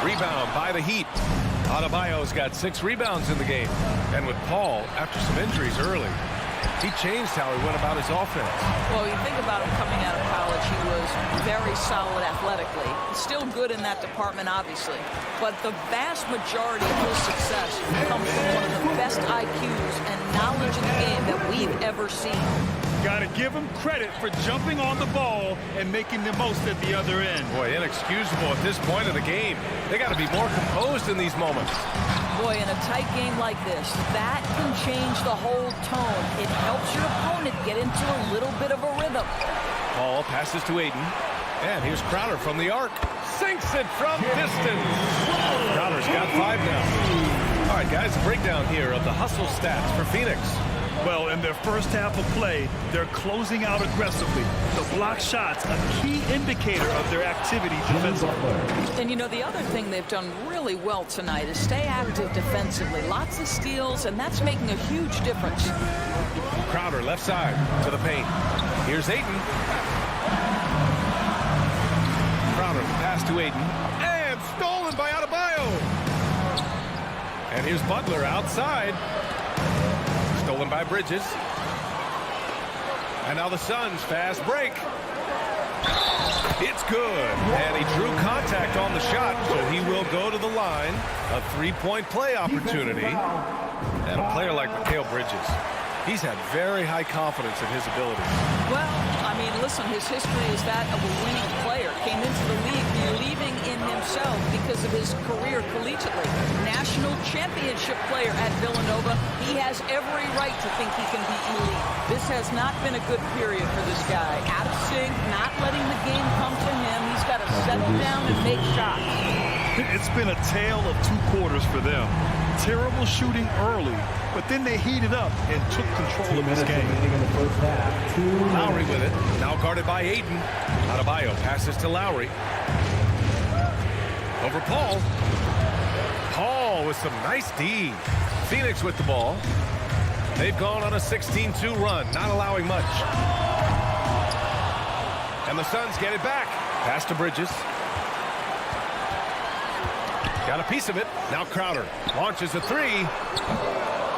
[SPEAKER 1] Rebound by the Heat. Adebayo's got 6 rebounds in the game. And with Paul, after some injuries early, he changed how he went about his offense.
[SPEAKER 6] Well, you think about him coming out of college, he was very solid athletically. Still good in that department, obviously. But the vast majority of his success comes from one of the best IQs and knowledge in the game that we've ever seen.
[SPEAKER 2] Got to give him credit for jumping on the ball and making the most at the other end.
[SPEAKER 1] Boy, inexcusable at this point of the game. They got to be more composed in these moments.
[SPEAKER 6] Boy, in a tight game like this, that can change the whole tone. It helps your opponent get into a little bit of a rhythm.
[SPEAKER 1] Paul passes to Aiden. And here's Crowder from the arc. Sinks it from distance. Crowder's got 5 now. All right, guys, a breakdown here of the hustle stats for Phoenix.
[SPEAKER 2] Well, in their first half of play, they're closing out aggressively. The block shots, a key indicator of their activity defensively.
[SPEAKER 6] And, you know, the other thing they've done really well tonight is stay active defensively. Lots of steals, and that's making a huge difference.
[SPEAKER 1] Crowder left side to the paint. Here's Aiden. Crowder pass to Aiden. And stolen by Adebayo. And here's Butler outside. Stolen by Bridges. And now the Suns fast break. It's good. And he drew contact on the shot, so he will go to the line. A 3-point play opportunity. And a player like Mikal Bridges, he's had very high confidence in his abilities.
[SPEAKER 6] Well, I mean, listen, his history is that of a winning player. Came into the league believing in himself because of his career collegiately. National championship player at Villanova. He has every right to think he can be elite. This has not been a good period for this guy. Out of sync, not letting the game come to him. He's got to settle down and make shots.
[SPEAKER 2] It's been a tale of 2 quarters for them. Terrible shooting early, but then they heated up and took control of this game.
[SPEAKER 1] Lowry with it. Now guarded by Aiden. Adebayo passes to Lowry. Over Paul. Paul with some nice D. Phoenix with the ball. They've gone on a 16-2 run, not allowing much. And the Suns get it back. Pass to Bridges. Got a piece of it. Now Crowder launches a 3.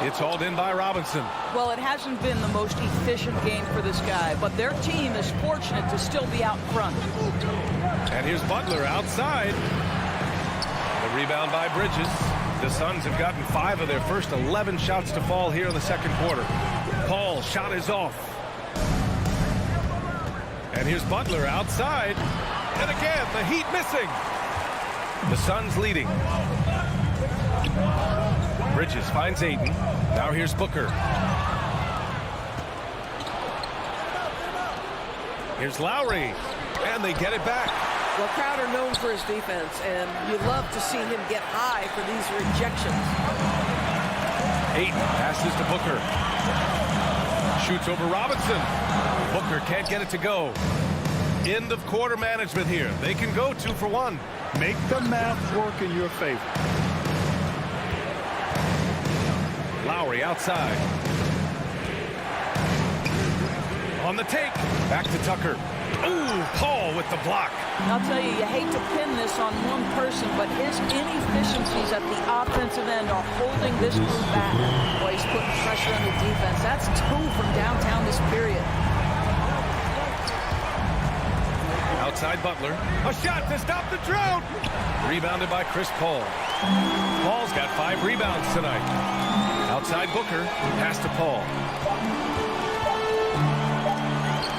[SPEAKER 1] It's hauled in by Robinson.
[SPEAKER 6] Well, it hasn't been the most efficient game for this guy, but their team is fortunate to still be out front.
[SPEAKER 1] And here's Butler outside. The rebound by Bridges. The Suns have gotten 5 of their first 11 shots to fall here in the second quarter. Paul's shot is off. And here's Butler outside. And again, the Heat missing. The Suns leading. Bridges finds Ayton. Now here's Booker. Here's Lowry. And they get it back.
[SPEAKER 12] Well, Crowder known for his defense, and you love to see him get high for these rejections.
[SPEAKER 1] Ayton passes to Booker. Shoots over Robinson. Booker can't get it to go. End of quarter management here. They can go 2 for 1.
[SPEAKER 2] Make the math work in your favor.
[SPEAKER 1] Lowry outside. On the take. Back to Tucker. Ooh, Paul with the block.
[SPEAKER 6] I'll tell you hate to pin this on one person, but his inefficiencies at the offensive end are holding this group back. Boy, he's putting pressure on the defense. That's 2 from downtown this period.
[SPEAKER 1] Outside Butler. A shot to stop the drought. Rebounded by Chris Paul. Paul's got 5 rebounds tonight. Outside Booker. Pass to Paul.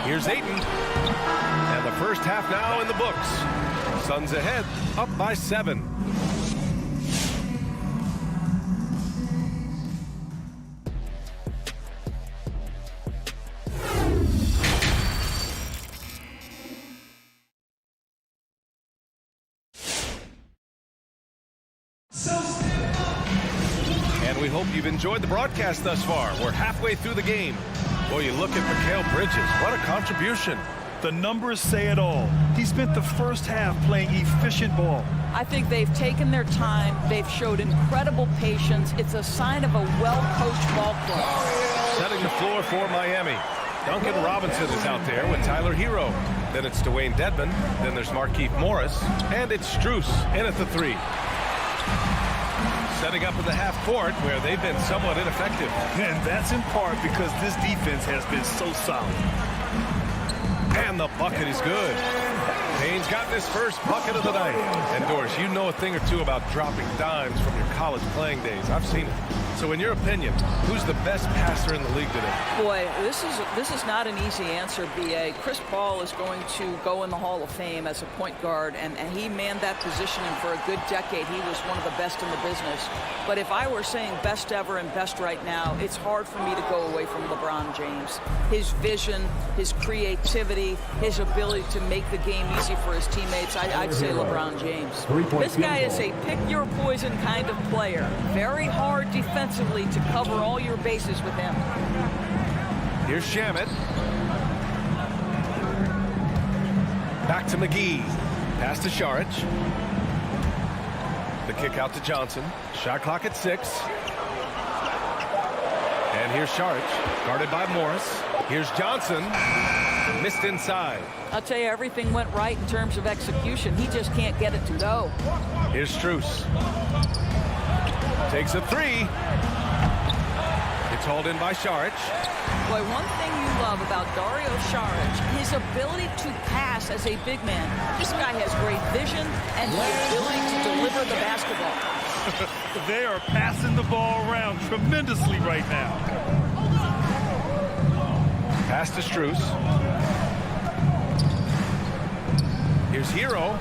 [SPEAKER 1] Here's Ayton. And the first half now in the books. Suns ahead, up by 7. And we hope you've enjoyed the broadcast thus far. We're halfway through the game. Boy, you look at Mikal Bridges. What a contribution.
[SPEAKER 2] The numbers say it all. He spent the first half playing efficient ball.
[SPEAKER 6] I think they've taken their time. They've showed incredible patience. It's a sign of a well-coached ball club.
[SPEAKER 1] Setting the floor for Miami. Duncan Robinson is out there with Tyler Hero. Then it's Dwayne Dedmon. Then there's Markieff Morris. And it's Strus in at the 3. Setting up in the half court where they've been somewhat ineffective.
[SPEAKER 2] And that's in part because this defense has been so solid.
[SPEAKER 1] And the bucket is good. Payne's gotten his first bucket of the night. And Doris, you know a thing or two about dropping dimes from your college playing days. I've seen it. So in your opinion, who's the best passer in the league today?
[SPEAKER 6] Boy, this is not an easy answer, B.A. Chris Paul is going to go in the Hall of Fame as a point guard, and he manned that position, and for a good decade, he was one of the best in the business. But if I were saying best ever and best right now, it's hard for me to go away from LeBron James. His vision, his creativity, his ability to make the game easy for his teammates, I'd say LeBron James. This guy is a pick-your-poison kind of player. Very hard defensively to cover all your bases with him.
[SPEAKER 1] Here's Shamet. Back to McGee. Pass to Šarić. The kick out to Johnson. Shot clock at 6. And here's Šarić, guarded by Morris. Here's Johnson. Missed inside.
[SPEAKER 6] I'll tell you, everything went right in terms of execution. He just can't get it to go.
[SPEAKER 1] Here's Strus. Takes a 3. It's hauled in by Šarić.
[SPEAKER 6] Boy, one thing you love about Dario Šarić, his ability to pass as a big man. This guy has great vision and the ability to deliver the basketball.
[SPEAKER 2] They are passing the ball around tremendously right now.
[SPEAKER 1] Pass to Strus. Here's Hero.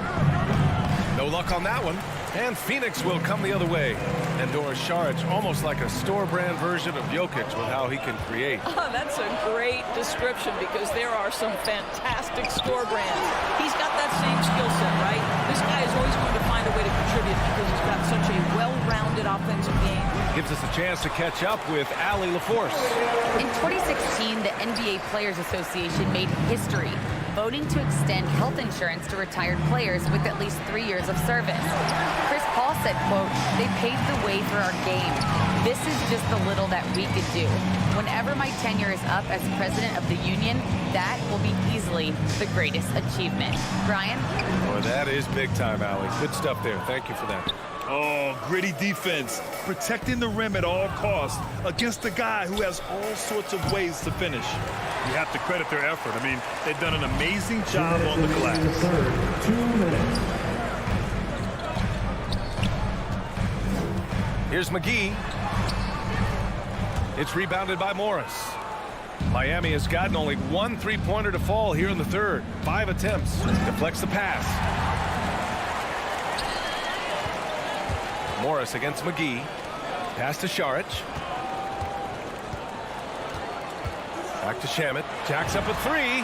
[SPEAKER 1] No luck on that one. And Phoenix will come the other way. And Doris Šarić, almost like a store-brand version of Jokic with how he can create.
[SPEAKER 6] Oh, that's a great description because there are some fantastic store brands. He's got that same skill set, right? This guy is always going to find a way to contribute because he's got such a well-rounded offensive game.
[SPEAKER 1] Gives us a chance to catch up with Allie LaForce.
[SPEAKER 11] In 2016, the NBA Players Association made history, voting to extend health insurance to retired players with at least 3 years of service. Chris Paul said, quote, "They paved the way for our game. This is just the little that we could do. Whenever my tenure is up as president of the union, that will be easily the greatest achievement. Brian?
[SPEAKER 1] Boy, that is big time, Allie. Good stuff there. Thank you for that.
[SPEAKER 2] Oh, gritty defense. Protecting the rim at all costs against a guy who has all sorts of ways to finish. You have to credit their effort. I mean, they've done an amazing job on the glass.
[SPEAKER 4] 2 minutes.
[SPEAKER 1] Here's McGee. It's rebounded by Morris. Miami has gotten only 1 3-pointer to fall here in the third. 5 attempts. Deflects the pass. Morris against McGee. Pass to Saric. Back to Shamet. Jacks up a 3.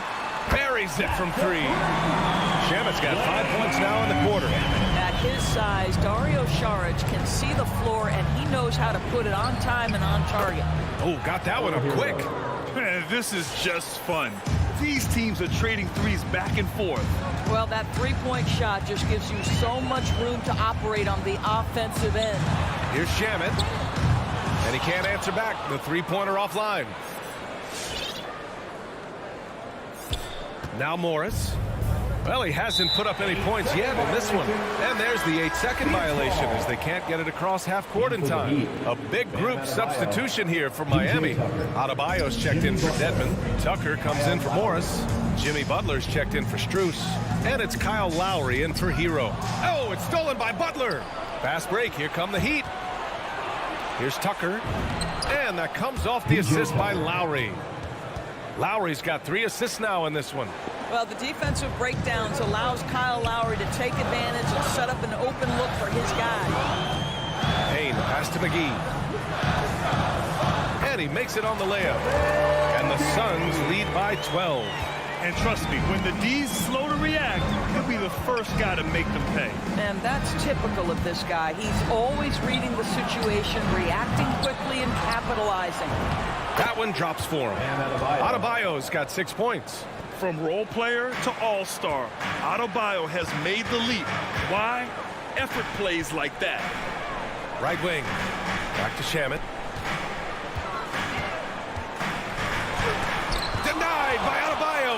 [SPEAKER 1] Buries it from 3. Shamet's got 5 points now in the quarter.
[SPEAKER 6] At his size, Dario Saric can see the floor, and he knows how to put it on time and on target.
[SPEAKER 1] Oh, got that one up quick.
[SPEAKER 2] Man, this is just fun. These teams are trading threes back and forth.
[SPEAKER 6] Well, that three-point shot just gives you so much room to operate on the offensive end.
[SPEAKER 1] Here's Shamet. And he can't answer back. The three-pointer offline. Now Morris. Well, he hasn't put up any points yet in this one. And there's the 8-second violation as they can't get it across half court in time. A big group substitution here for Miami. Adebayo's checked in for Dedmon. Tucker comes in for Morris. Jimmy Butler's checked in for Strus. And it's Kyle Lowry in for Hero. Oh, it's stolen by Butler. Fast break. Here come the Heat. Here's Tucker. And that comes off the assist by Lowry. Lowry's got 3 assists now in this one.
[SPEAKER 6] Well, the defensive breakdowns allows Kyle Lowry to take advantage and set up an open look for his guy.
[SPEAKER 1] Payne, pass to McGee. And he makes it on the layup. And the Suns lead by 12.
[SPEAKER 2] And trust me, when the D's slow to react, he'll be the first guy to make them pay.
[SPEAKER 6] And that's typical of this guy. He's always reading the situation, reacting quickly, and capitalizing.
[SPEAKER 1] That one drops for him. Adebayo's got 6 points.
[SPEAKER 2] From role player to all-star, Adebayo has made the leap. Why? Effort plays like that.
[SPEAKER 1] Right wing. Back to Shamet. Denied by Adebayo.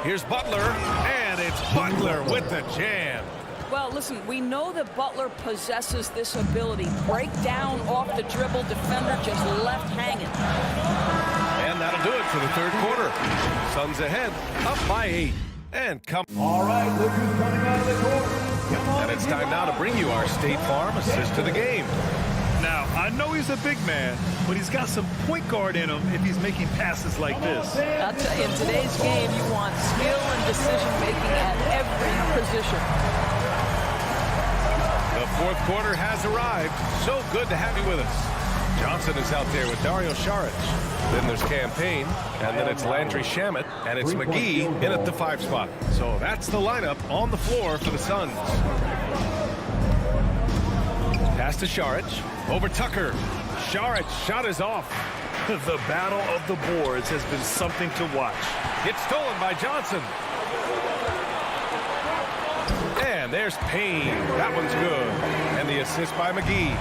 [SPEAKER 1] Here's Butler, and it's Butler with the jam.
[SPEAKER 6] Well, listen, we know that Butler possesses this ability. Break down off the dribble, defender just left hanging.
[SPEAKER 1] And that'll do it for the third quarter. Suns ahead, up by 8. And come.
[SPEAKER 4] All right, look who's coming out of the court. Come on.
[SPEAKER 1] And it's time now to bring you our State Farm assist to the game.
[SPEAKER 2] Now, I know he's a big man, but he's got some point guard in him if he's making passes like this.
[SPEAKER 6] I'll tell you, in today's game, you want skill and decision-making at every position.
[SPEAKER 1] The fourth quarter has arrived. So good to have you with us. Johnson is out there with Dario Saric. Then there's Campaign, and then it's Landry Shamet, and it's McGee in at the 5 spot. So that's the lineup on the floor for the Suns. Pass to Saric. Over Tucker. Saric shot is off.
[SPEAKER 2] The battle of the boards has been something to watch.
[SPEAKER 1] It's stolen by Johnson. And there's Payne. That one's good. And the assist by McGee.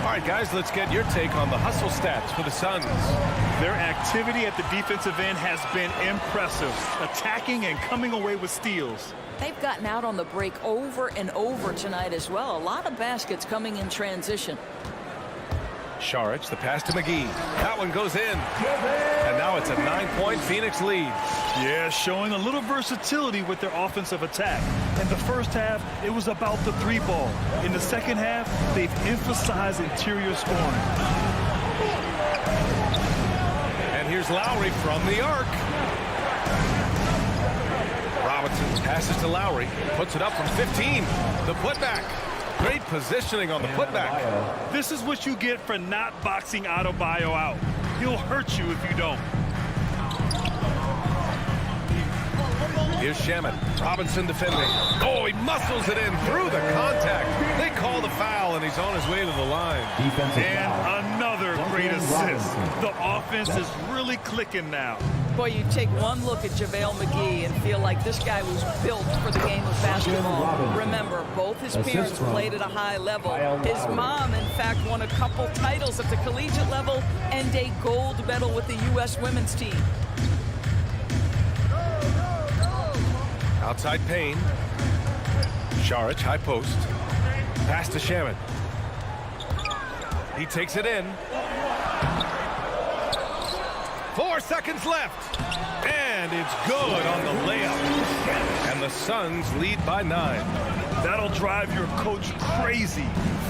[SPEAKER 1] All right, guys, let's get your take on the hustle stats for the Suns.
[SPEAKER 2] Their activity at the defensive end has been impressive, attacking and coming away with steals.
[SPEAKER 6] They've gotten out on the break over and over tonight as well. A lot of baskets coming in transition.
[SPEAKER 1] Saric, the pass to McGee. That one goes in. And now it's a 9-point Phoenix lead.
[SPEAKER 2] Yeah, showing a little versatility with their offensive attack. In the first half, it was about the 3-ball. In the second half, they've emphasized interior scoring.
[SPEAKER 1] And here's Lowry from the arc. Robinson passes to Lowry. Puts it up from 15. The putback. Great positioning on the putback.
[SPEAKER 2] This is what you get for not boxing Adebayo out. He'll hurt you if you don't.
[SPEAKER 1] Here's Shamet. Robinson defending. Oh, he muscles it in through the contact. They call the foul, and he's on his way to the line.
[SPEAKER 2] And another great assist. The offense is really clicking now.
[SPEAKER 6] Boy, you take one look at JaVale McGee and feel like this guy was built for the game of basketball. Remember, both his parents played at a high level. His mom, in fact, won a couple titles at the collegiate level and a gold medal with the U.S. women's team.
[SPEAKER 1] Outside Payne. Saric, high post. Pass to Shaman. He takes it in. 4 seconds left. And it's good on the layup. And the Suns lead by 9.
[SPEAKER 2] That'll drive your coach crazy,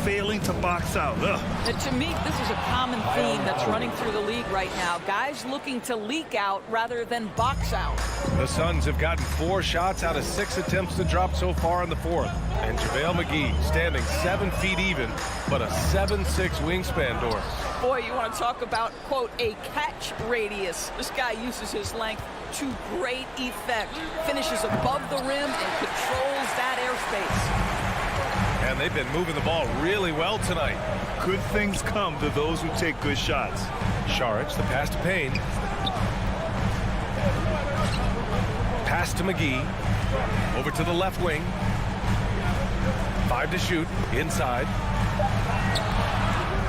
[SPEAKER 2] failing to box out.
[SPEAKER 6] And to me, this is a common theme that's running through the league right now. Guys looking to leak out rather than box out.
[SPEAKER 1] The Suns have gotten 4 shots out of 6 attempts to drop so far in the fourth. And JaVale McGee standing 7 feet even, but a 7'6" wingspan, Doris.
[SPEAKER 6] Boy, you want to talk about, quote, a catch radius. This guy uses his length to great effect. Finishes above the rim and controls that airspace.
[SPEAKER 1] And they've been moving the ball really well tonight.
[SPEAKER 2] Good things come to those who take good shots.
[SPEAKER 1] Saric, the pass to Payne. Pass to McGee. Over to the left wing. 5 to shoot. Inside.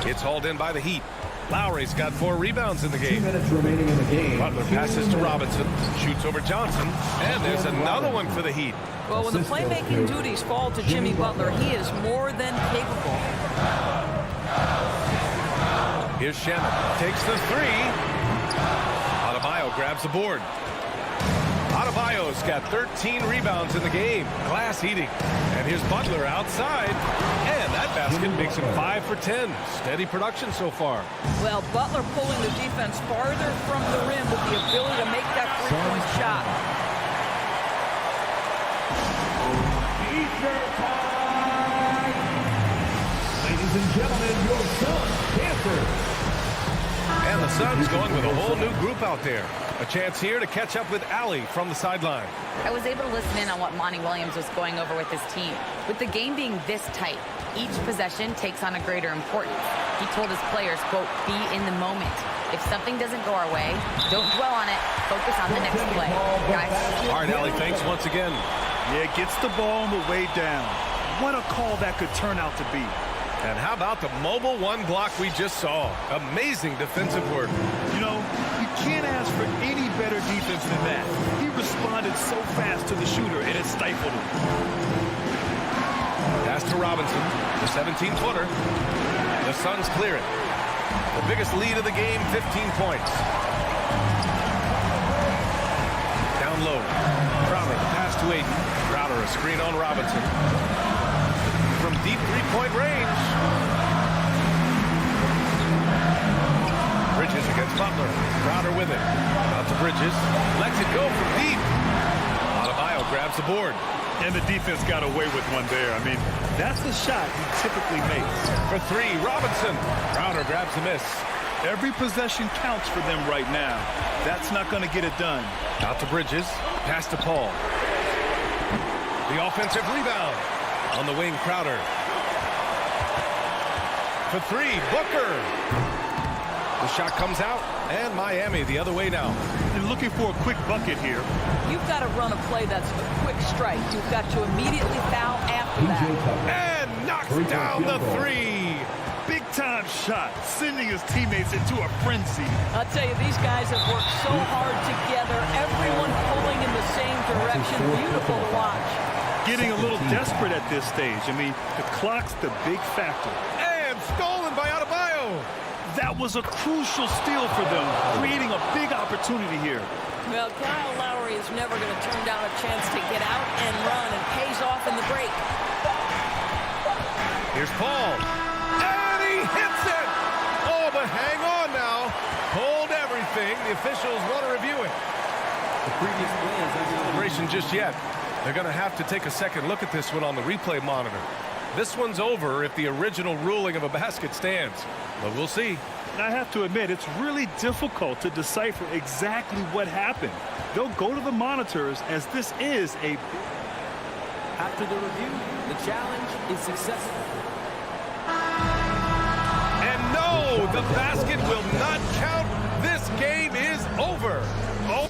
[SPEAKER 1] It's hauled in by the Heat. Lowry's got 4 rebounds in the game.
[SPEAKER 4] 2 minutes remaining in the game.
[SPEAKER 1] Butler passes to Robinson. Shoots over Johnson. And there's another one for the Heat.
[SPEAKER 6] Well, when the playmaking duties fall to Jimmy Butler, he is more than capable.
[SPEAKER 1] Here's Shaman. Takes the 3. Adebayo grabs the board. Adebayo's got 13 rebounds in the game. Glass eating. And here's Butler outside. And that basket makes him 5 for 10. Steady production so far.
[SPEAKER 6] Well, Butler pulling the defense farther from the rim with the ability to make that three-point shot.
[SPEAKER 4] Ladies and gentlemen, your Suns Panthers.
[SPEAKER 1] And the Suns going with a whole new group out there. A chance here to catch up with Allie from the sideline.
[SPEAKER 11] I was able to listen in on what Monty Williams was going over with his team. With the game being this tight, each possession takes on a greater importance. He told his players, quote, be in the moment. If something doesn't go our way, don't dwell on it. Focus on the next play. Guys.
[SPEAKER 1] All right, Allie, thanks once again.
[SPEAKER 2] Yeah, gets the ball on the way down. What a call that could turn out to be.
[SPEAKER 1] And how about the mobile 1 block we just saw? Amazing defensive work.
[SPEAKER 2] You know, you can't ask for any better defense than that. He responded so fast to the shooter, and it stifled him.
[SPEAKER 1] Pass to Robinson, the 17-footer. The Suns clear it. The biggest lead of the game, 15 points. Down low. Crowder, pass to Aiden. Crowder, a screen on Robinson. From deep three-point range. Bridges against Butler. Crowder with it. Out to Bridges. Lets it go from deep. Adebayo grabs the board.
[SPEAKER 2] And the defense got away with one there. I mean, that's the shot he typically makes.
[SPEAKER 1] For 3, Robinson. Crowder grabs the miss.
[SPEAKER 2] Every possession counts for them right now. That's not going to get it done.
[SPEAKER 1] Out to Bridges. Pass to Paul. The offensive rebound. On the wing, Crowder. For 3, Booker. The shot comes out, and Miami the other way now.
[SPEAKER 2] They're looking for a quick bucket here.
[SPEAKER 6] You've got to run a play that's a quick strike. You've got to immediately foul after that.
[SPEAKER 1] And knocks down the 3.
[SPEAKER 2] Big-time shot, sending his teammates into a frenzy.
[SPEAKER 6] I'll tell you, these guys have worked so hard together. Everyone pulling in the same direction. Beautiful to watch.
[SPEAKER 2] Getting a little desperate at this stage. I mean, the clock's the big factor.
[SPEAKER 1] And stolen by Adebayo.
[SPEAKER 2] That was a crucial steal for them, creating a big opportunity here.
[SPEAKER 6] Well, Kyle Lowry is never going to turn down a chance to get out and run, and pays off in the break.
[SPEAKER 1] Here's Paul. And he hits it. Oh, but hang on now. Hold everything. The officials want to review it.
[SPEAKER 4] The previous play is
[SPEAKER 1] Celebration just yet. They're going to have to take a second look at this one on the replay monitor. This one's over if the original ruling of a basket stands. But we'll see.
[SPEAKER 2] And I have to admit, it's really difficult to decipher exactly what happened. They'll go to the monitors as this is a...
[SPEAKER 4] After the review, the challenge is successful.
[SPEAKER 1] And no! Oh, the basket will not count. This game is over. Oh.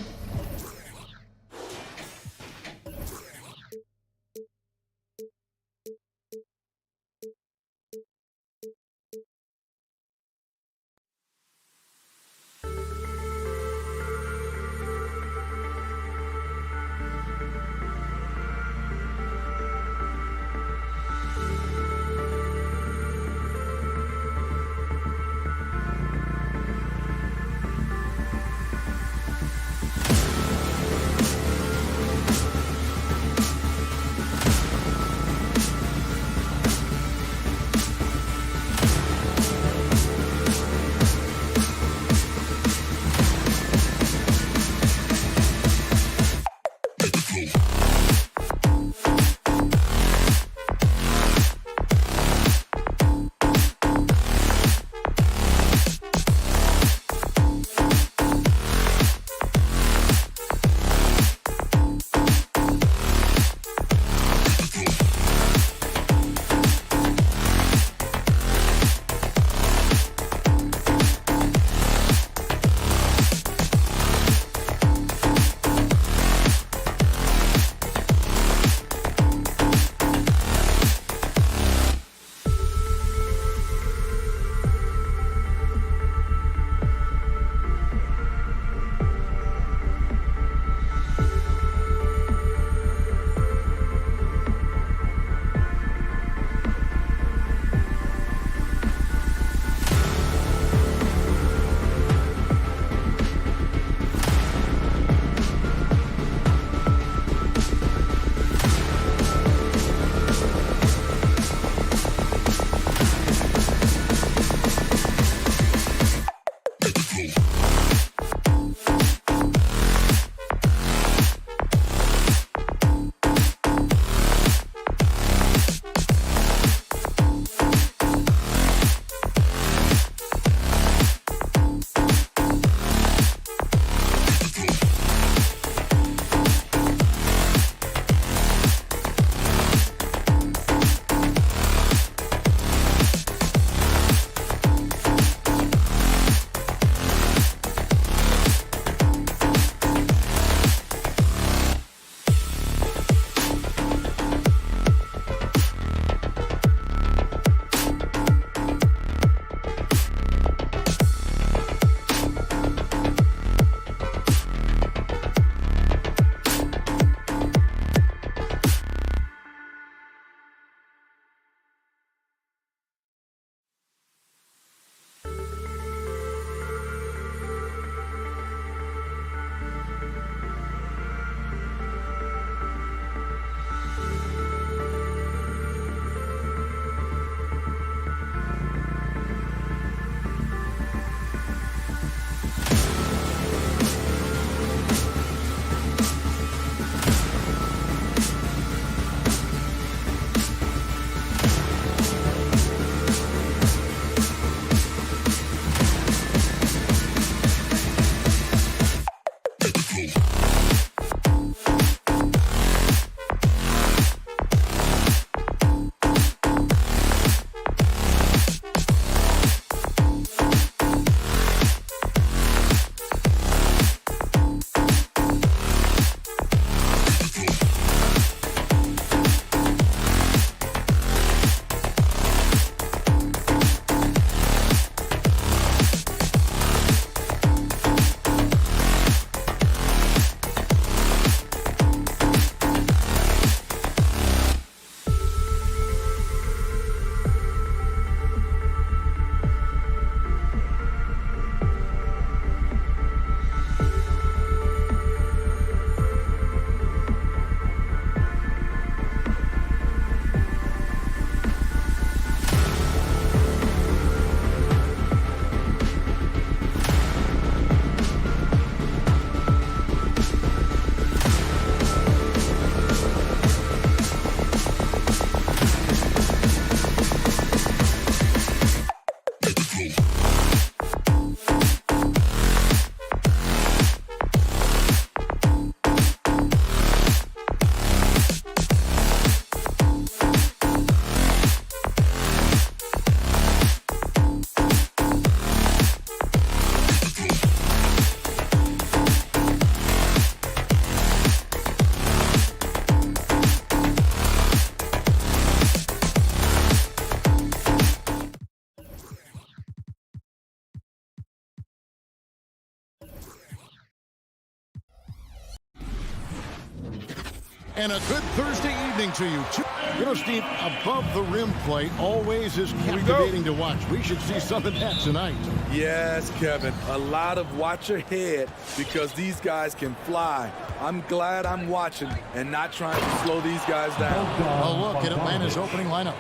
[SPEAKER 5] and a good Thursday evening to you, too. You know, Steve, above the rim play always is captivating to watch. We should see some of that tonight.
[SPEAKER 10] Yes, Kevin. A lot of watch your head because these guys can fly. I'm glad I'm watching and not trying to slow these guys down.
[SPEAKER 5] A look at Atlanta's opening lineup.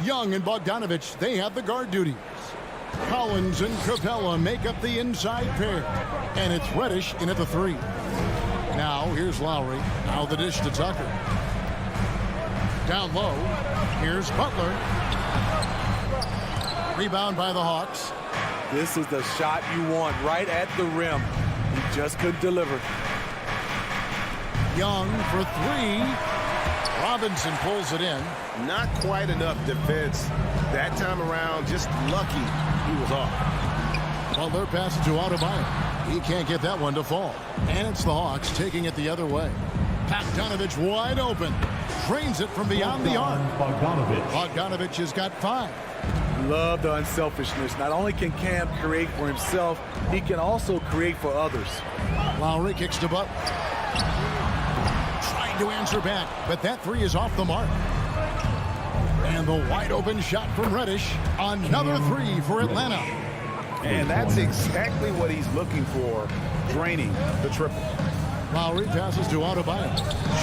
[SPEAKER 5] Young and Bogdanovich, they have the guard duties. Collins and Capella make up the inside pair. And it's Reddish in at the 3. Now, here's Lowry. Now the dish to Tucker. Down low. Here's Butler. Rebound by the Hawks.
[SPEAKER 10] This is the shot you want right at the rim. He just couldn't deliver.
[SPEAKER 5] Young for 3. Robinson pulls it in.
[SPEAKER 7] Not quite enough defense that time around. Just lucky he was off.
[SPEAKER 5] Butler passes to Adebayo. He can't get that one to fall. And it's the Hawks taking it the other way. Bogdanovich wide open. Drains it from beyond the arc. Bogdanovich has got 5.
[SPEAKER 10] Love the unselfishness. Not only can Cam create for himself, he can also create for others.
[SPEAKER 5] Lowry kicks to Butler. Trying to answer back, but that 3 is off the mark. And the wide open shot from Reddish. Another 3 for Atlanta.
[SPEAKER 8] And that's exactly what he's looking for, draining the triple.
[SPEAKER 5] Lowry passes to Adebayo.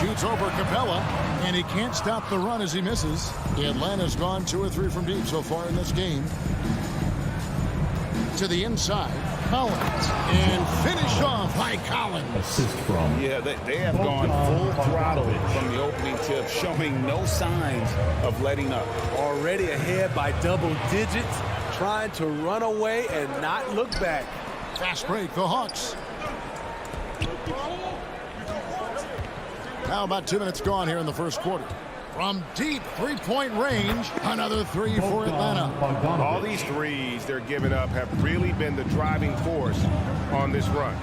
[SPEAKER 5] Shoots over Capella, and he can't stop the run as he misses. Atlanta's gone 2 or 3 from deep so far in this game. To the inside, Collins. And finish off by Collins.
[SPEAKER 8] Assist from. Yeah, they have gone full throttle from the opening tip, showing no signs of letting up.
[SPEAKER 10] Already ahead by double digits, trying to run away and not look back.
[SPEAKER 5] Fast break, the Hawks. Now about 2 minutes gone here in the first quarter. From deep three-point range, another 3 for Atlanta.
[SPEAKER 7] All these threes they're giving up have really been the driving force on this run.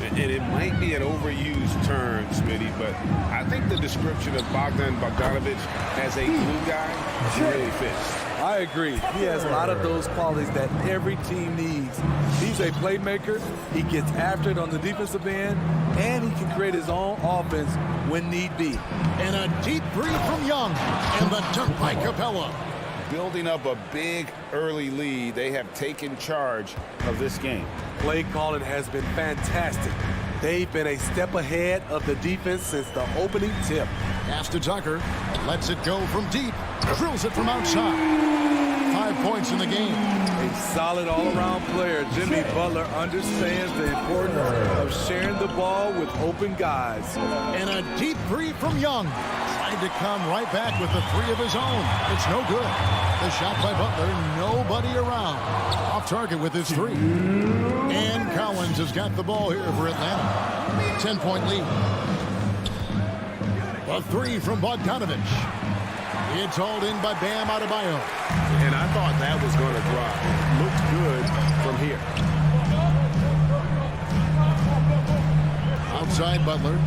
[SPEAKER 7] And it might be an overused term, Smitty, but I think the description of Bogdanovich as a glue guy really fits.
[SPEAKER 10] I agree. He has a lot of those qualities that every team needs. He's a playmaker. He gets after it on the defensive end, and he can create his own offense when need be.
[SPEAKER 5] And a deep 3 from Young, and the dunk by Capella.
[SPEAKER 8] Building up a big early lead, they have taken charge of this game.
[SPEAKER 10] Play calling has been fantastic. They've been a step ahead of the defense since the opening tip.
[SPEAKER 5] Pass to Tucker. Lets it go from deep. Drills it from outside. 5 points in the game.
[SPEAKER 10] A solid all-around player. Jimmy Butler understands the importance of sharing the ball with open guys.
[SPEAKER 5] And a deep 3 from Young. Tried to come right back with the 3 of his own. It's no good. The shot by Butler, nobody around. Off target with his 3. And Collins has got the ball here for Atlanta. 10-point lead. A 3 from Bogdanovich. It's hauled in by Bam Adebayo.
[SPEAKER 7] And I thought that was going to drop. Looked good from here.
[SPEAKER 5] Outside Butler.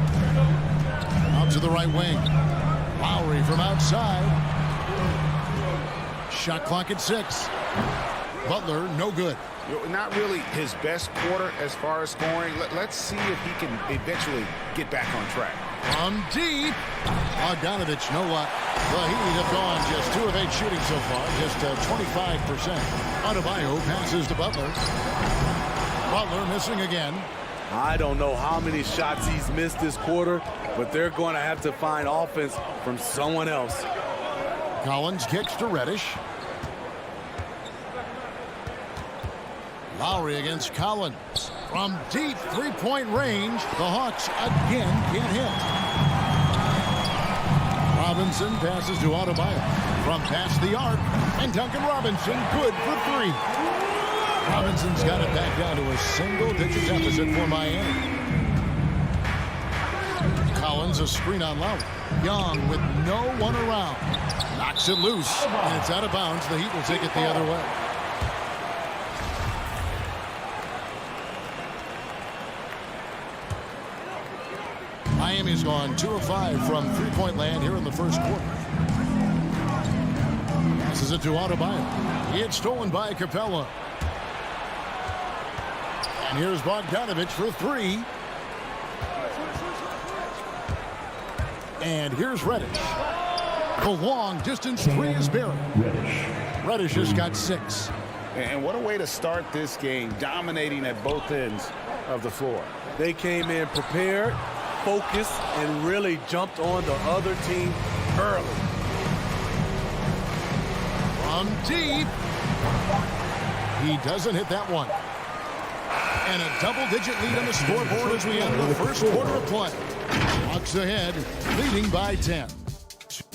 [SPEAKER 5] Out to the right wing. Lowry from outside. Shot clock at 6. Butler, no good.
[SPEAKER 7] Not really his best quarter as far as scoring. Let's see if he can eventually get back on track.
[SPEAKER 5] From deep. Bogdanovich, no luck. The Heat have gone just 2 of 8 shooting so far, just 25%. Adebayo passes to Butler. Butler missing again.
[SPEAKER 10] I don't know how many shots he's missed this quarter, but they're going to have to find offense from someone else.
[SPEAKER 5] Collins kicks to Reddish. Lowry against Collins. From deep three-point range, the Hawks again can't hit. Robinson passes to Adebayo. From past the arc, and Duncan Robinson good for 3. Robinson's got it back down to a single-digit deficit for Miami. Collins a screen on Lowry. Young with no one around. Knocks it loose, and it's out of bounds. The Heat will take it the other way. Miami's gone 2 of 5 from three-point land here in the first quarter. Passes it to Adebayo. It's stolen by Capella. And here's Bogdanovich for 3. And here's Reddish. The long distance three is buried. Reddish has got 6.
[SPEAKER 7] And what a way to start this game, dominating at both ends of the floor.
[SPEAKER 10] They came in prepared, focused, and really jumped on the other team early.
[SPEAKER 5] From deep. He doesn't hit that one. And a double-digit lead on the scoreboard as we enter the first quarter of play. Hawks ahead, leading by 10.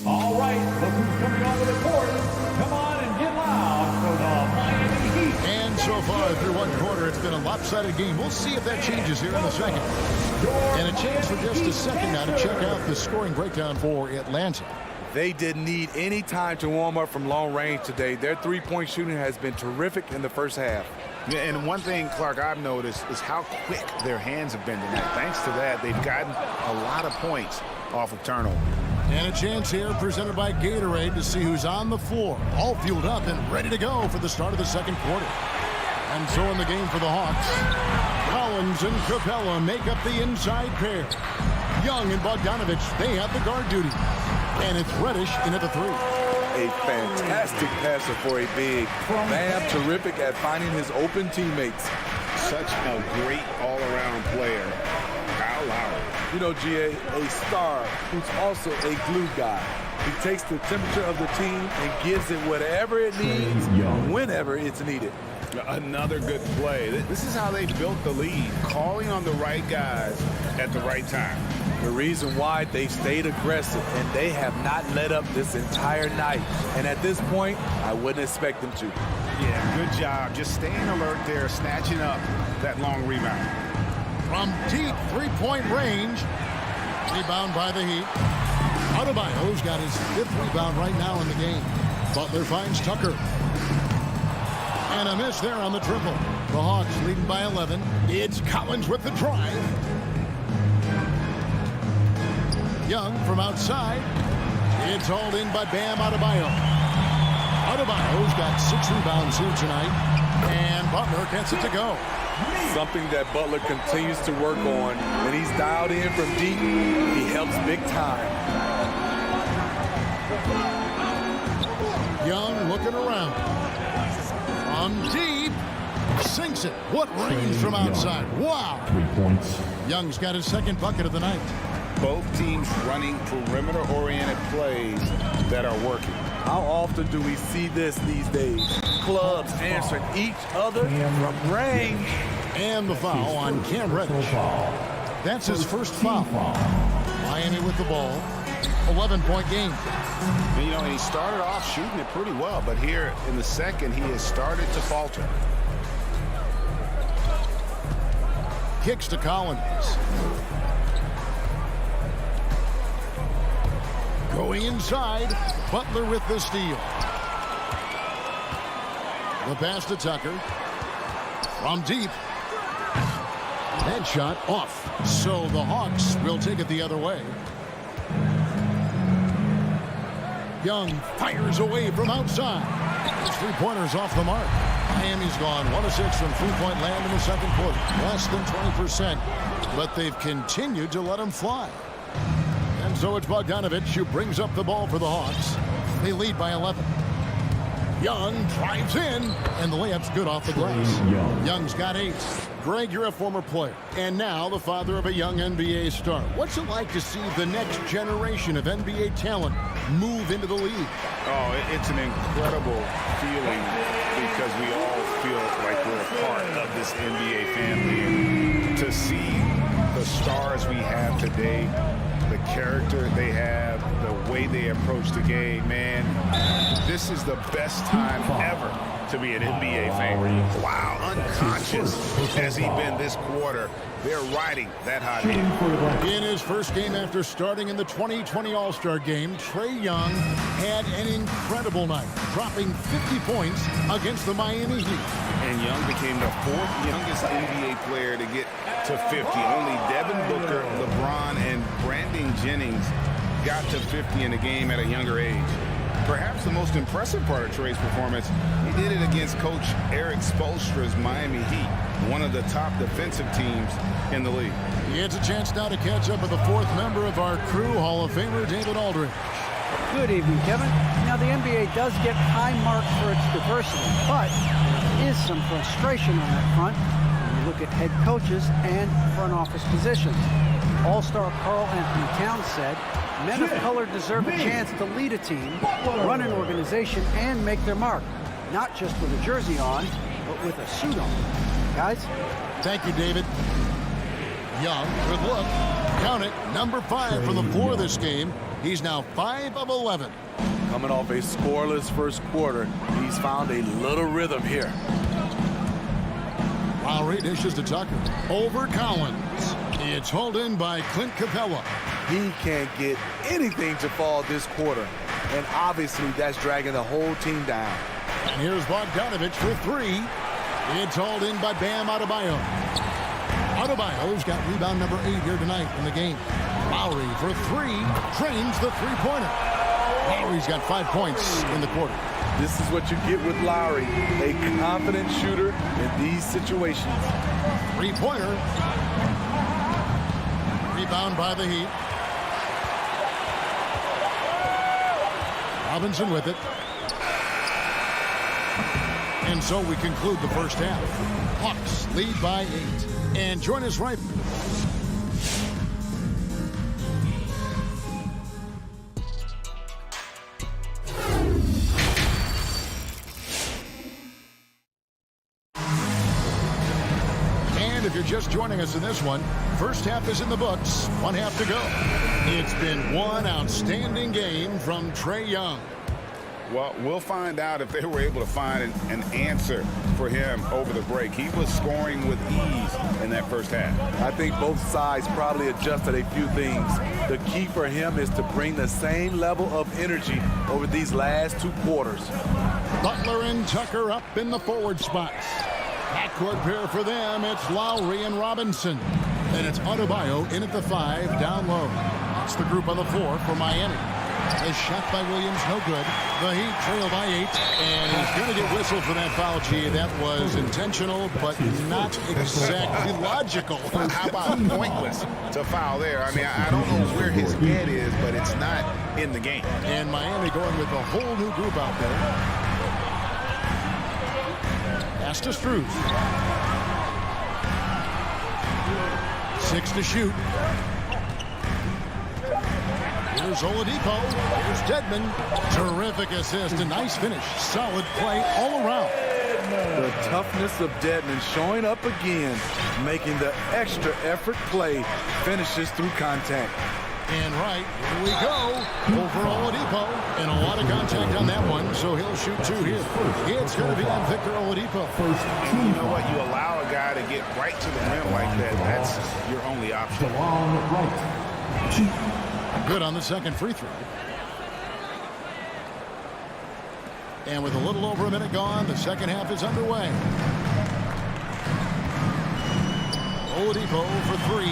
[SPEAKER 4] All right, look who's coming onto the court. Come on and get loud for the Miami Heat.
[SPEAKER 5] And so far through one quarter, it's been a lopsided game. We'll see if that changes here in the second. And a chance for just a second now to check out the scoring breakdown for Atlanta.
[SPEAKER 10] They didn't need any time to warm up from long range today. Their three-point shooting has been terrific in the first half.
[SPEAKER 7] Yeah, and one thing, Clark, I've noticed is how quick their hands have been tonight. Thanks to that, they've gotten a lot of points off of turnover.
[SPEAKER 5] And a chance here presented by Gatorade to see who's on the floor, all fueled up and ready to go for the start of the second quarter. And so in the game for the Hawks, Collins and Capella make up the inside pair. Young and Bogdanovich, they have the guard duty. And it's Reddish in at the 3.
[SPEAKER 10] A fantastic passer for a big. Bam, terrific at finding his open teammates.
[SPEAKER 7] Such a great all-around player. Kyle Lowry.
[SPEAKER 10] You know, GA, a star who's also a glue guy. He takes the temperature of the team and gives it whatever it needs, whenever it's needed.
[SPEAKER 7] Another good play. This is how they built the lead, calling on the right guys at the right time.
[SPEAKER 10] The reason why they stayed aggressive, and they have not let up this entire night. And at this point, I wouldn't expect them to.
[SPEAKER 7] Yeah, good job. Just staying alert there, snatching up that long rebound.
[SPEAKER 5] From deep three-point range, rebound by the Heat. Adebayo's got his 5th rebound right now in the game. Butler finds Tucker. And a miss there on the triple. The Hawks leading by 11. It's Collins with the drive. Young from outside. It's hauled in by Bam Adebayo. Adebayo's got 6 rebounds here tonight. And Butler gets it to go.
[SPEAKER 10] Something that Butler continues to work on. When he's dialed in from deep, he helps big time.
[SPEAKER 5] Young looking around. From deep. Sinks it. What range from outside. Wow.
[SPEAKER 4] 3 points.
[SPEAKER 5] Young's got his 2nd bucket of the night.
[SPEAKER 7] Both teams running perimeter-oriented plays that are working.
[SPEAKER 10] How often do we see this these days? Clubs answering each other from range.
[SPEAKER 5] And the foul on Cam Reddish. That's his first foul. Miami with the ball. 11-point game.
[SPEAKER 7] And, you know, he started off shooting it pretty well, but here in the second, he has started to falter.
[SPEAKER 5] Kicks to Collins. Going inside, Butler with the steal. The pass to Tucker. From deep. That shot off. So the Hawks will take it the other way. Young fires away from outside. His 3-pointers off the mark. Miami's gone 1 of 6 from 3-point land in the second quarter. Less than 20%. But they've continued to let him fly. And so it's Bogdanovich who brings up the ball for the Hawks. They lead by 11. Young drives in, and the layup's good off the glass. Young's got 8. Greg, you're a former player, and now the father of a young NBA star. What's it like to see the next generation of NBA talent move into the league?
[SPEAKER 7] Oh, it's an incredible feeling because we all feel like we're a part of this NBA family. And to see the stars we have today, the character they have, the way they approach the game, man, this is the best time ever to be an NBA fan. Wow, unconscious has he been this quarter. They're riding that hot hit.
[SPEAKER 5] In his first game after starting in the 2020 All-Star game, Trae Young had an incredible night, dropping 50 points against the Miami Heat.
[SPEAKER 7] And Young became the 4th youngest NBA player to get to 50. Only Devin Booker, LeBron, and Brandon Jennings got to 50 in the game at a younger age. perhaps the most impressive part of Trey's performance, he did it against Coach Eric Spoelstra's Miami Heat, one of the top defensive teams in the league.
[SPEAKER 5] He gets a chance now to catch up with the fourth member of our crew, Hall of Famer David Aldridge.
[SPEAKER 9] Good evening, Kevin. Now, the NBA does get high marks for its diversity, but there is some frustration on that front when you look at head coaches and front office positions. All-star Karl Anthony Towns said, men of color deserve a chance to lead a team, run an organization, and make their mark, not just with a jersey on, but with a suit on. Guys?
[SPEAKER 5] Thank you, David. Young, good look. Count it, number 5 from the floor this game. He's now 5 of 11.
[SPEAKER 10] Coming off a scoreless first quarter, he's found a little rhythm here.
[SPEAKER 5] Lowry dishes to Tucker. Over Collins. It's hauled in by Clint Capella.
[SPEAKER 10] He can't get anything to fall this quarter, and obviously that's dragging the whole team down.
[SPEAKER 5] And here's Bogdanovich for 3. It's hauled in by Bam Adebayo. Adebayo's got rebound number 8 here tonight in the game. Lowry for 3, drains the three-pointer. Lowry's got 5 points in the quarter.
[SPEAKER 10] This is what you get with Lowry, a confident shooter in these situations.
[SPEAKER 5] Three-pointer. Rebound by the Heat. Robinson with it. And so we conclude the first half. Hawks lead by 8. And join us right. And if you're just joining us in this one, first half is in the books. 1 half to go. It's been one outstanding game from Trae Young.
[SPEAKER 7] Well, we'll find out if they were able to find an answer for him over the break. He was scoring with ease in that first half.
[SPEAKER 10] I think both sides probably adjusted a few things. The key for him is to bring the same level of energy over these last 2 quarters.
[SPEAKER 5] Butler and Tucker up in the forward spots. Backcourt pair for them, it's Lowry and Robinson. And it's Adebayo in at the 5, down low. That's the group on the 4 for Miami. A shot by Williams, no good. The Heat trail by 8, and he's going to get whistled for that foul, G. That was intentional, but not exactly logical.
[SPEAKER 7] How about pointless to foul there? I mean, I don't know where his head is, but it's not in the game.
[SPEAKER 5] And Miami going with a whole new group out there. Pass to Strus. 6 to shoot. Here's Oladipo. Here's Dedmon. Terrific assist. A nice finish. Solid play all around.
[SPEAKER 10] The toughness of Dedmon showing up again, making the extra effort play, finishes through contact.
[SPEAKER 5] And right, here we go. Over Oladipo. And a lot of contact on that one, so he'll shoot 2 here. It's going to be on Victor Oladipo.
[SPEAKER 7] And you know what? You allow a guy to get right to the rim like that. That's your only option.
[SPEAKER 5] Good on the second free throw. And with a little over a minute gone, the second half is underway. Oladipo for 3.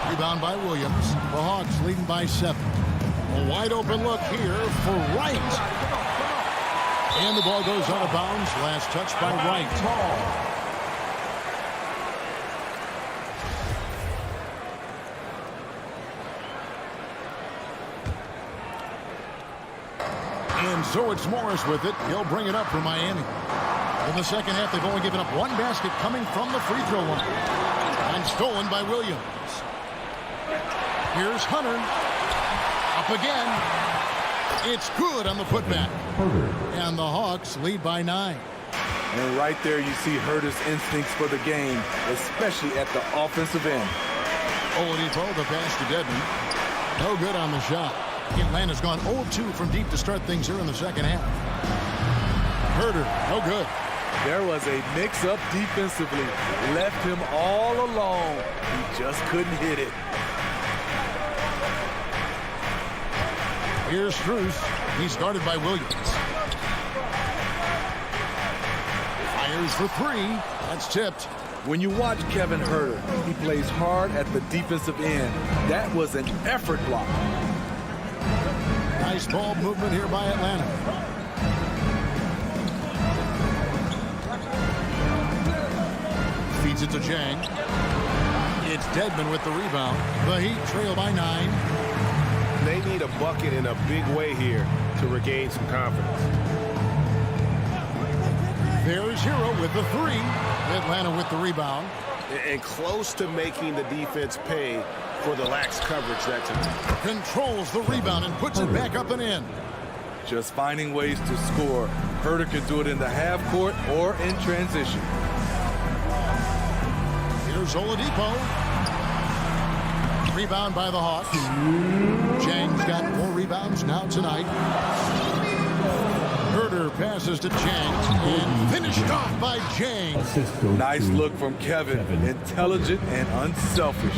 [SPEAKER 5] Rebound by Williams. The Hawks leading by 7. A wide open look here for Wright. And the ball goes out of bounds. Last touch by Wright. And so it's Morris with it. He'll bring it up for Miami. In the second half, they've only given up 1 basket coming from the free throw line. And stolen by Williams. Here's Hunter. Up again. It's good on the putback. And the Hawks lead by 9.
[SPEAKER 10] And right there you see Herter's instincts for the game, especially at the offensive end.
[SPEAKER 5] Oladipo, the pass to Dedmon. No good on the shot. Atlanta's gone 0-2 from deep to start things here in the second half. Herter, no good.
[SPEAKER 10] There was a mix-up defensively. Left him all alone. He just couldn't hit it.
[SPEAKER 5] Here's Strus. He's guarded by Williams. Fires for 3. That's tipped.
[SPEAKER 10] When you watch Kevin Herter, he plays hard at the defensive end. That was an effort block.
[SPEAKER 5] Nice ball movement here by Atlanta. Feeds it to Jang. It's Dedmon with the rebound. The Heat trail by 9.
[SPEAKER 7] They need a bucket in a big way here to regain some confidence.
[SPEAKER 5] There's Hero with the 3. Atlanta with the rebound.
[SPEAKER 7] And close to making the defense pay for the lax coverage that time.
[SPEAKER 5] Controls the rebound and puts it back up and in.
[SPEAKER 10] Just finding ways to score. Herter can do it in the half court or in transition.
[SPEAKER 5] Here's Oladipo. Rebound by the Hawks. Chang's got 4 rebounds now tonight. Herter passes to Chang and finished off by Chang.
[SPEAKER 10] Nice look from Kevin. Intelligent and unselfish.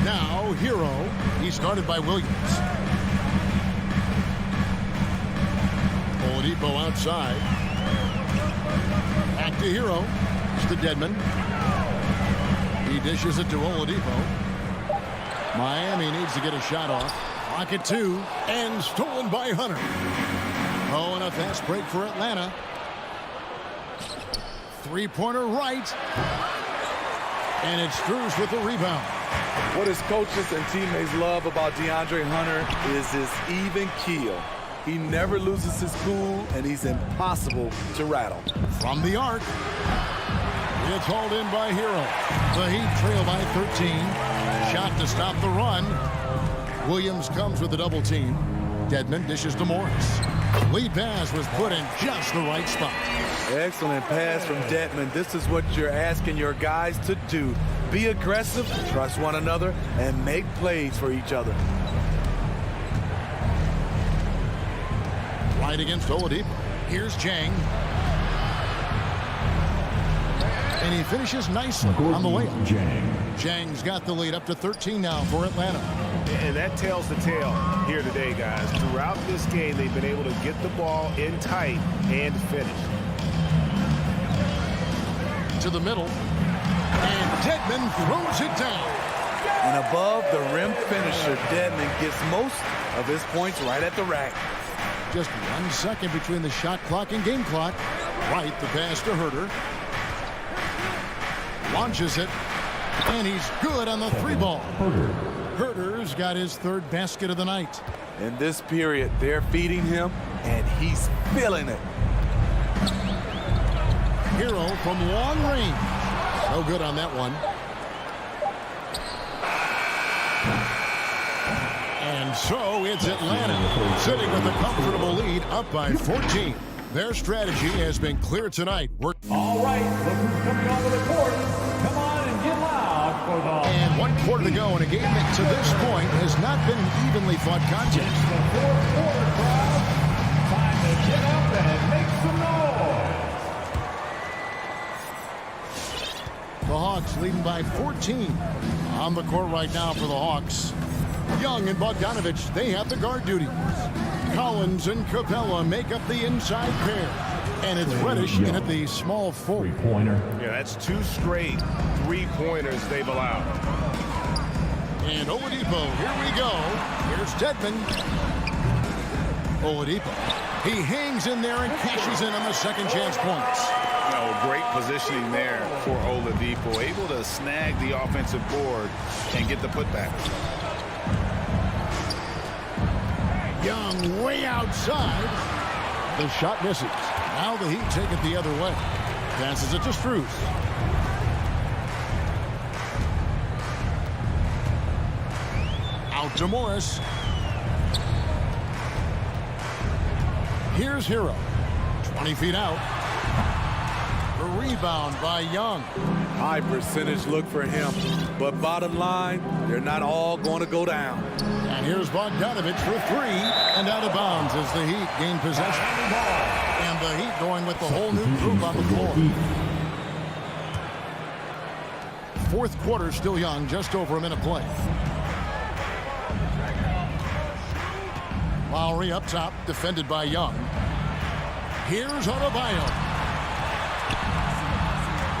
[SPEAKER 5] Now Hero. He's guarded by Williams. Oladipo outside. Back to Hero. It's to Dedmon. He dishes it to Oladipo. Miami needs to get a shot off. Pocket 2 and stolen by Hunter. Oh, and a fast break for Atlanta. 3-pointer right. And it's Strus with the rebound.
[SPEAKER 10] What his coaches and teammates love about DeAndre Hunter is his even keel. He never loses his cool, and he's impossible to rattle.
[SPEAKER 5] From the arc. It's hauled in by Hero. The Heat trail by 13. Shot to stop the run. Williams comes with a double team. Dedmon dishes to Morris. Lead pass was put in just the right spot.
[SPEAKER 10] Excellent pass from Dedmon. This is what you're asking your guys to do. Be aggressive, trust one another, and make plays for each other.
[SPEAKER 5] Right against Oladipo. Here's Jang. And he finishes nicely on the layup. Jang's got the lead up to 13 now for Atlanta.
[SPEAKER 7] And that tells the tale here today, guys. Throughout this game, they've been able to get the ball in tight and finish.
[SPEAKER 5] To the middle. And Dedmon throws it down.
[SPEAKER 10] An above-the-rim finisher, Dedmon gets most of his points right at the rack.
[SPEAKER 5] Just 1 second between the shot clock and game clock. Right, the pass to Herter. Launches it. And he's good on the 3-ball. Herter's got his 3rd basket of the night.
[SPEAKER 10] In this period, they're feeding him, and he's feeling it.
[SPEAKER 5] Hero from long range. No good on that one. And so it's Atlanta sitting with a comfortable lead up by 14. Their strategy has been clear tonight.
[SPEAKER 4] All right, look who's coming onto the court. Come on and get loud for the...
[SPEAKER 5] And 1 quarter to go in a game that to this point has not been an evenly fought contest.
[SPEAKER 4] It's the 4th quarter, crowd. Time to get up and make some noise.
[SPEAKER 5] The Hawks leading by 14. On the court right now for the Hawks. Young and Bogdanovich, they have the guard duties. Collins and Capella make up the inside pair. And it's Reddish in at the small forward.
[SPEAKER 7] Yeah, that's 2 straight 3-pointers they've allowed.
[SPEAKER 5] And Oladipo, here we go. Here's Dedmon. Oladipo. He hangs in there and cashes in on the second chance points.
[SPEAKER 8] Oh, great positioning there for Oladipo. Able to snag the offensive board and get the putback.
[SPEAKER 5] Young way outside. The shot misses. Now the Heat take it the other way. Passes it to Strus. Out to Morris. Here's Hero. 20 feet out. The rebound by Young.
[SPEAKER 10] High percentage look for him. But bottom line, they're not all going to go down.
[SPEAKER 5] And here's Bogdanovich for 3. And out of bounds as the Heat gain possession. And the Heat going with the whole new group on the floor. 4th quarter still young, just over a minute play. Lowry up top, defended by Young. Here's Adebayo.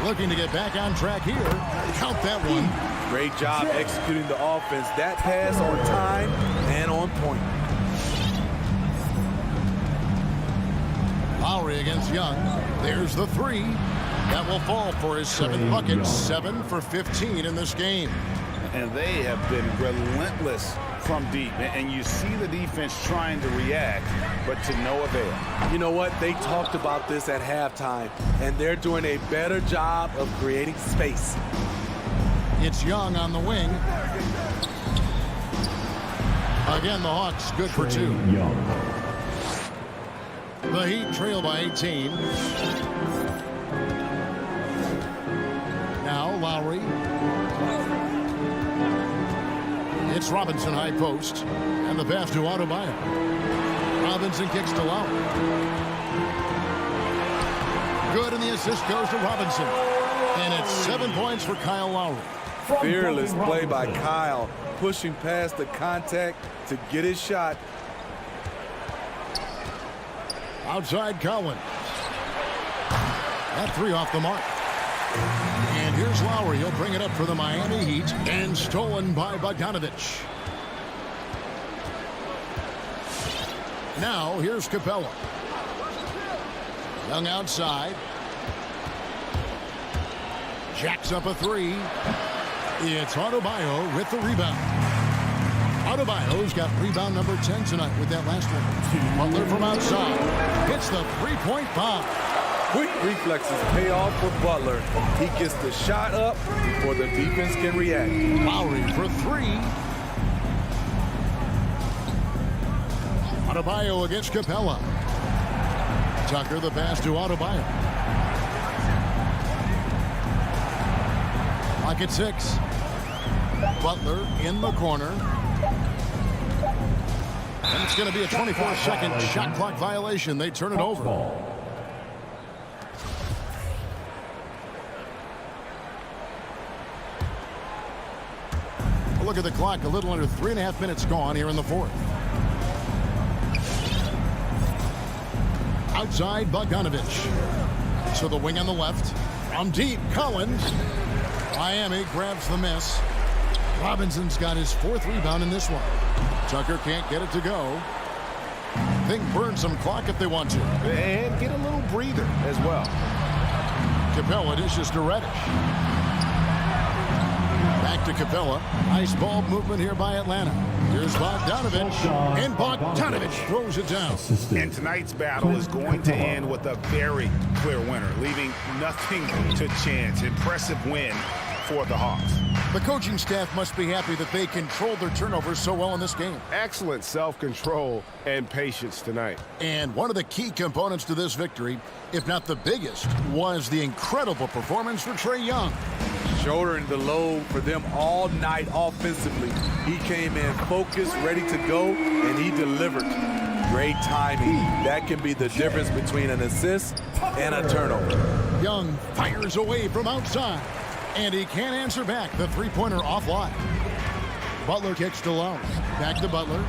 [SPEAKER 5] Looking to get back on track here. Count that one.
[SPEAKER 10] Great job executing the offense. That pass on time and on point.
[SPEAKER 5] Lowry against Young. There's the three. That will fall for his 7th bucket. 7 for 15 in this game.
[SPEAKER 8] And they have been relentless from deep. And you see the defense trying to react, but to no avail.
[SPEAKER 10] You know what? They talked about this at halftime, and they're doing a better job of creating space.
[SPEAKER 5] It's Young on the wing. Again, the Hawks good for 2. The Heat trail by 18. Now Lowry. It's Robinson high post. And the pass to Adebayo. Robinson kicks to Lowry. Good, and the assist goes to Robinson. And it's 7 points for Kyle Lowry.
[SPEAKER 10] Fearless play by Kyle, pushing past the contact to get his shot.
[SPEAKER 5] Outside Collins. That 3 off the mark. And here's Lowry. He'll bring it up for the Miami Heat. And stolen by Bogdanovich. Now here's Capella. Young outside. Jacks up a 3. It's Adebayo with the rebound. Adebayo's got rebound number 10 tonight with that last one. Butler from outside hits the three-point bomb.
[SPEAKER 10] Quick reflexes pay off for Butler. He gets the shot up before the defense can react.
[SPEAKER 5] Lowry for 3. Adebayo against Capella. Tucker the pass to Adebayo. Lock at 6. Butler in the corner. And it's going to be a 24-second shot clock violation. They turn it over. A look at the clock. A little under 3.5 minutes gone here in the 4th. Outside Bogdanovich. So the wing on the left. From deep, Collins. Miami grabs the miss. Robinson's got his 4th rebound in this one. Tucker can't get it to go. They can burn some clock if they want to.
[SPEAKER 7] And get a little breather as well.
[SPEAKER 5] Capella dishes to Reddish. Back to Capella. Nice ball movement here by Atlanta. Here's Bogdanovich. And Bogdanovich throws it down.
[SPEAKER 8] And tonight's battle is going to end with a very clear winner, leaving nothing to chance. Impressive win for the Hawks.
[SPEAKER 5] The coaching staff must be happy that they controlled their turnovers so well in this game.
[SPEAKER 7] Excellent self-control and patience tonight.
[SPEAKER 5] And one of the key components to this victory, if not the biggest, was the incredible performance for Trae Young.
[SPEAKER 10] Shouldering the load for them all night offensively. He came in focused, ready to go, and he delivered. Great timing. That can be the difference between an assist and a turnover.
[SPEAKER 5] Young fires away from outside. And he can't answer back. The three-pointer offline. Butler kicks to Lowry. Back to Butler.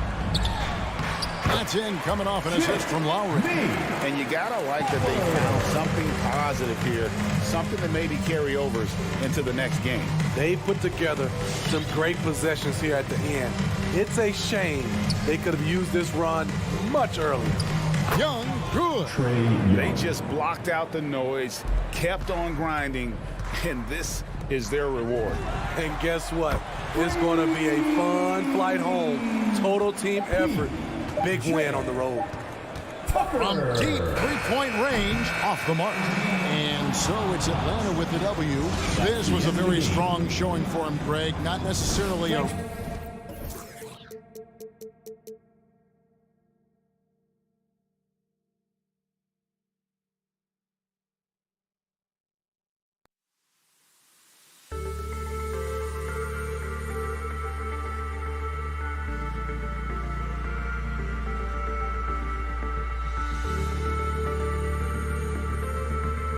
[SPEAKER 5] That's in, coming off an assist from Lowry.
[SPEAKER 8] And you gotta like that they found something positive here, something that maybe carry overs into the next game.
[SPEAKER 10] They put together some great possessions here at the end. It's a shame they could have used this run much earlier.
[SPEAKER 5] Young, good.
[SPEAKER 8] They just blocked out the noise, kept on grinding, and this is their reward.
[SPEAKER 10] And guess what? It's going to be a fun flight home. Total team effort. Big win on the road.
[SPEAKER 5] From deep three-point range, off the mark. And so it's Atlanta with the W. This was a very strong showing for him, Greg. Not necessarily a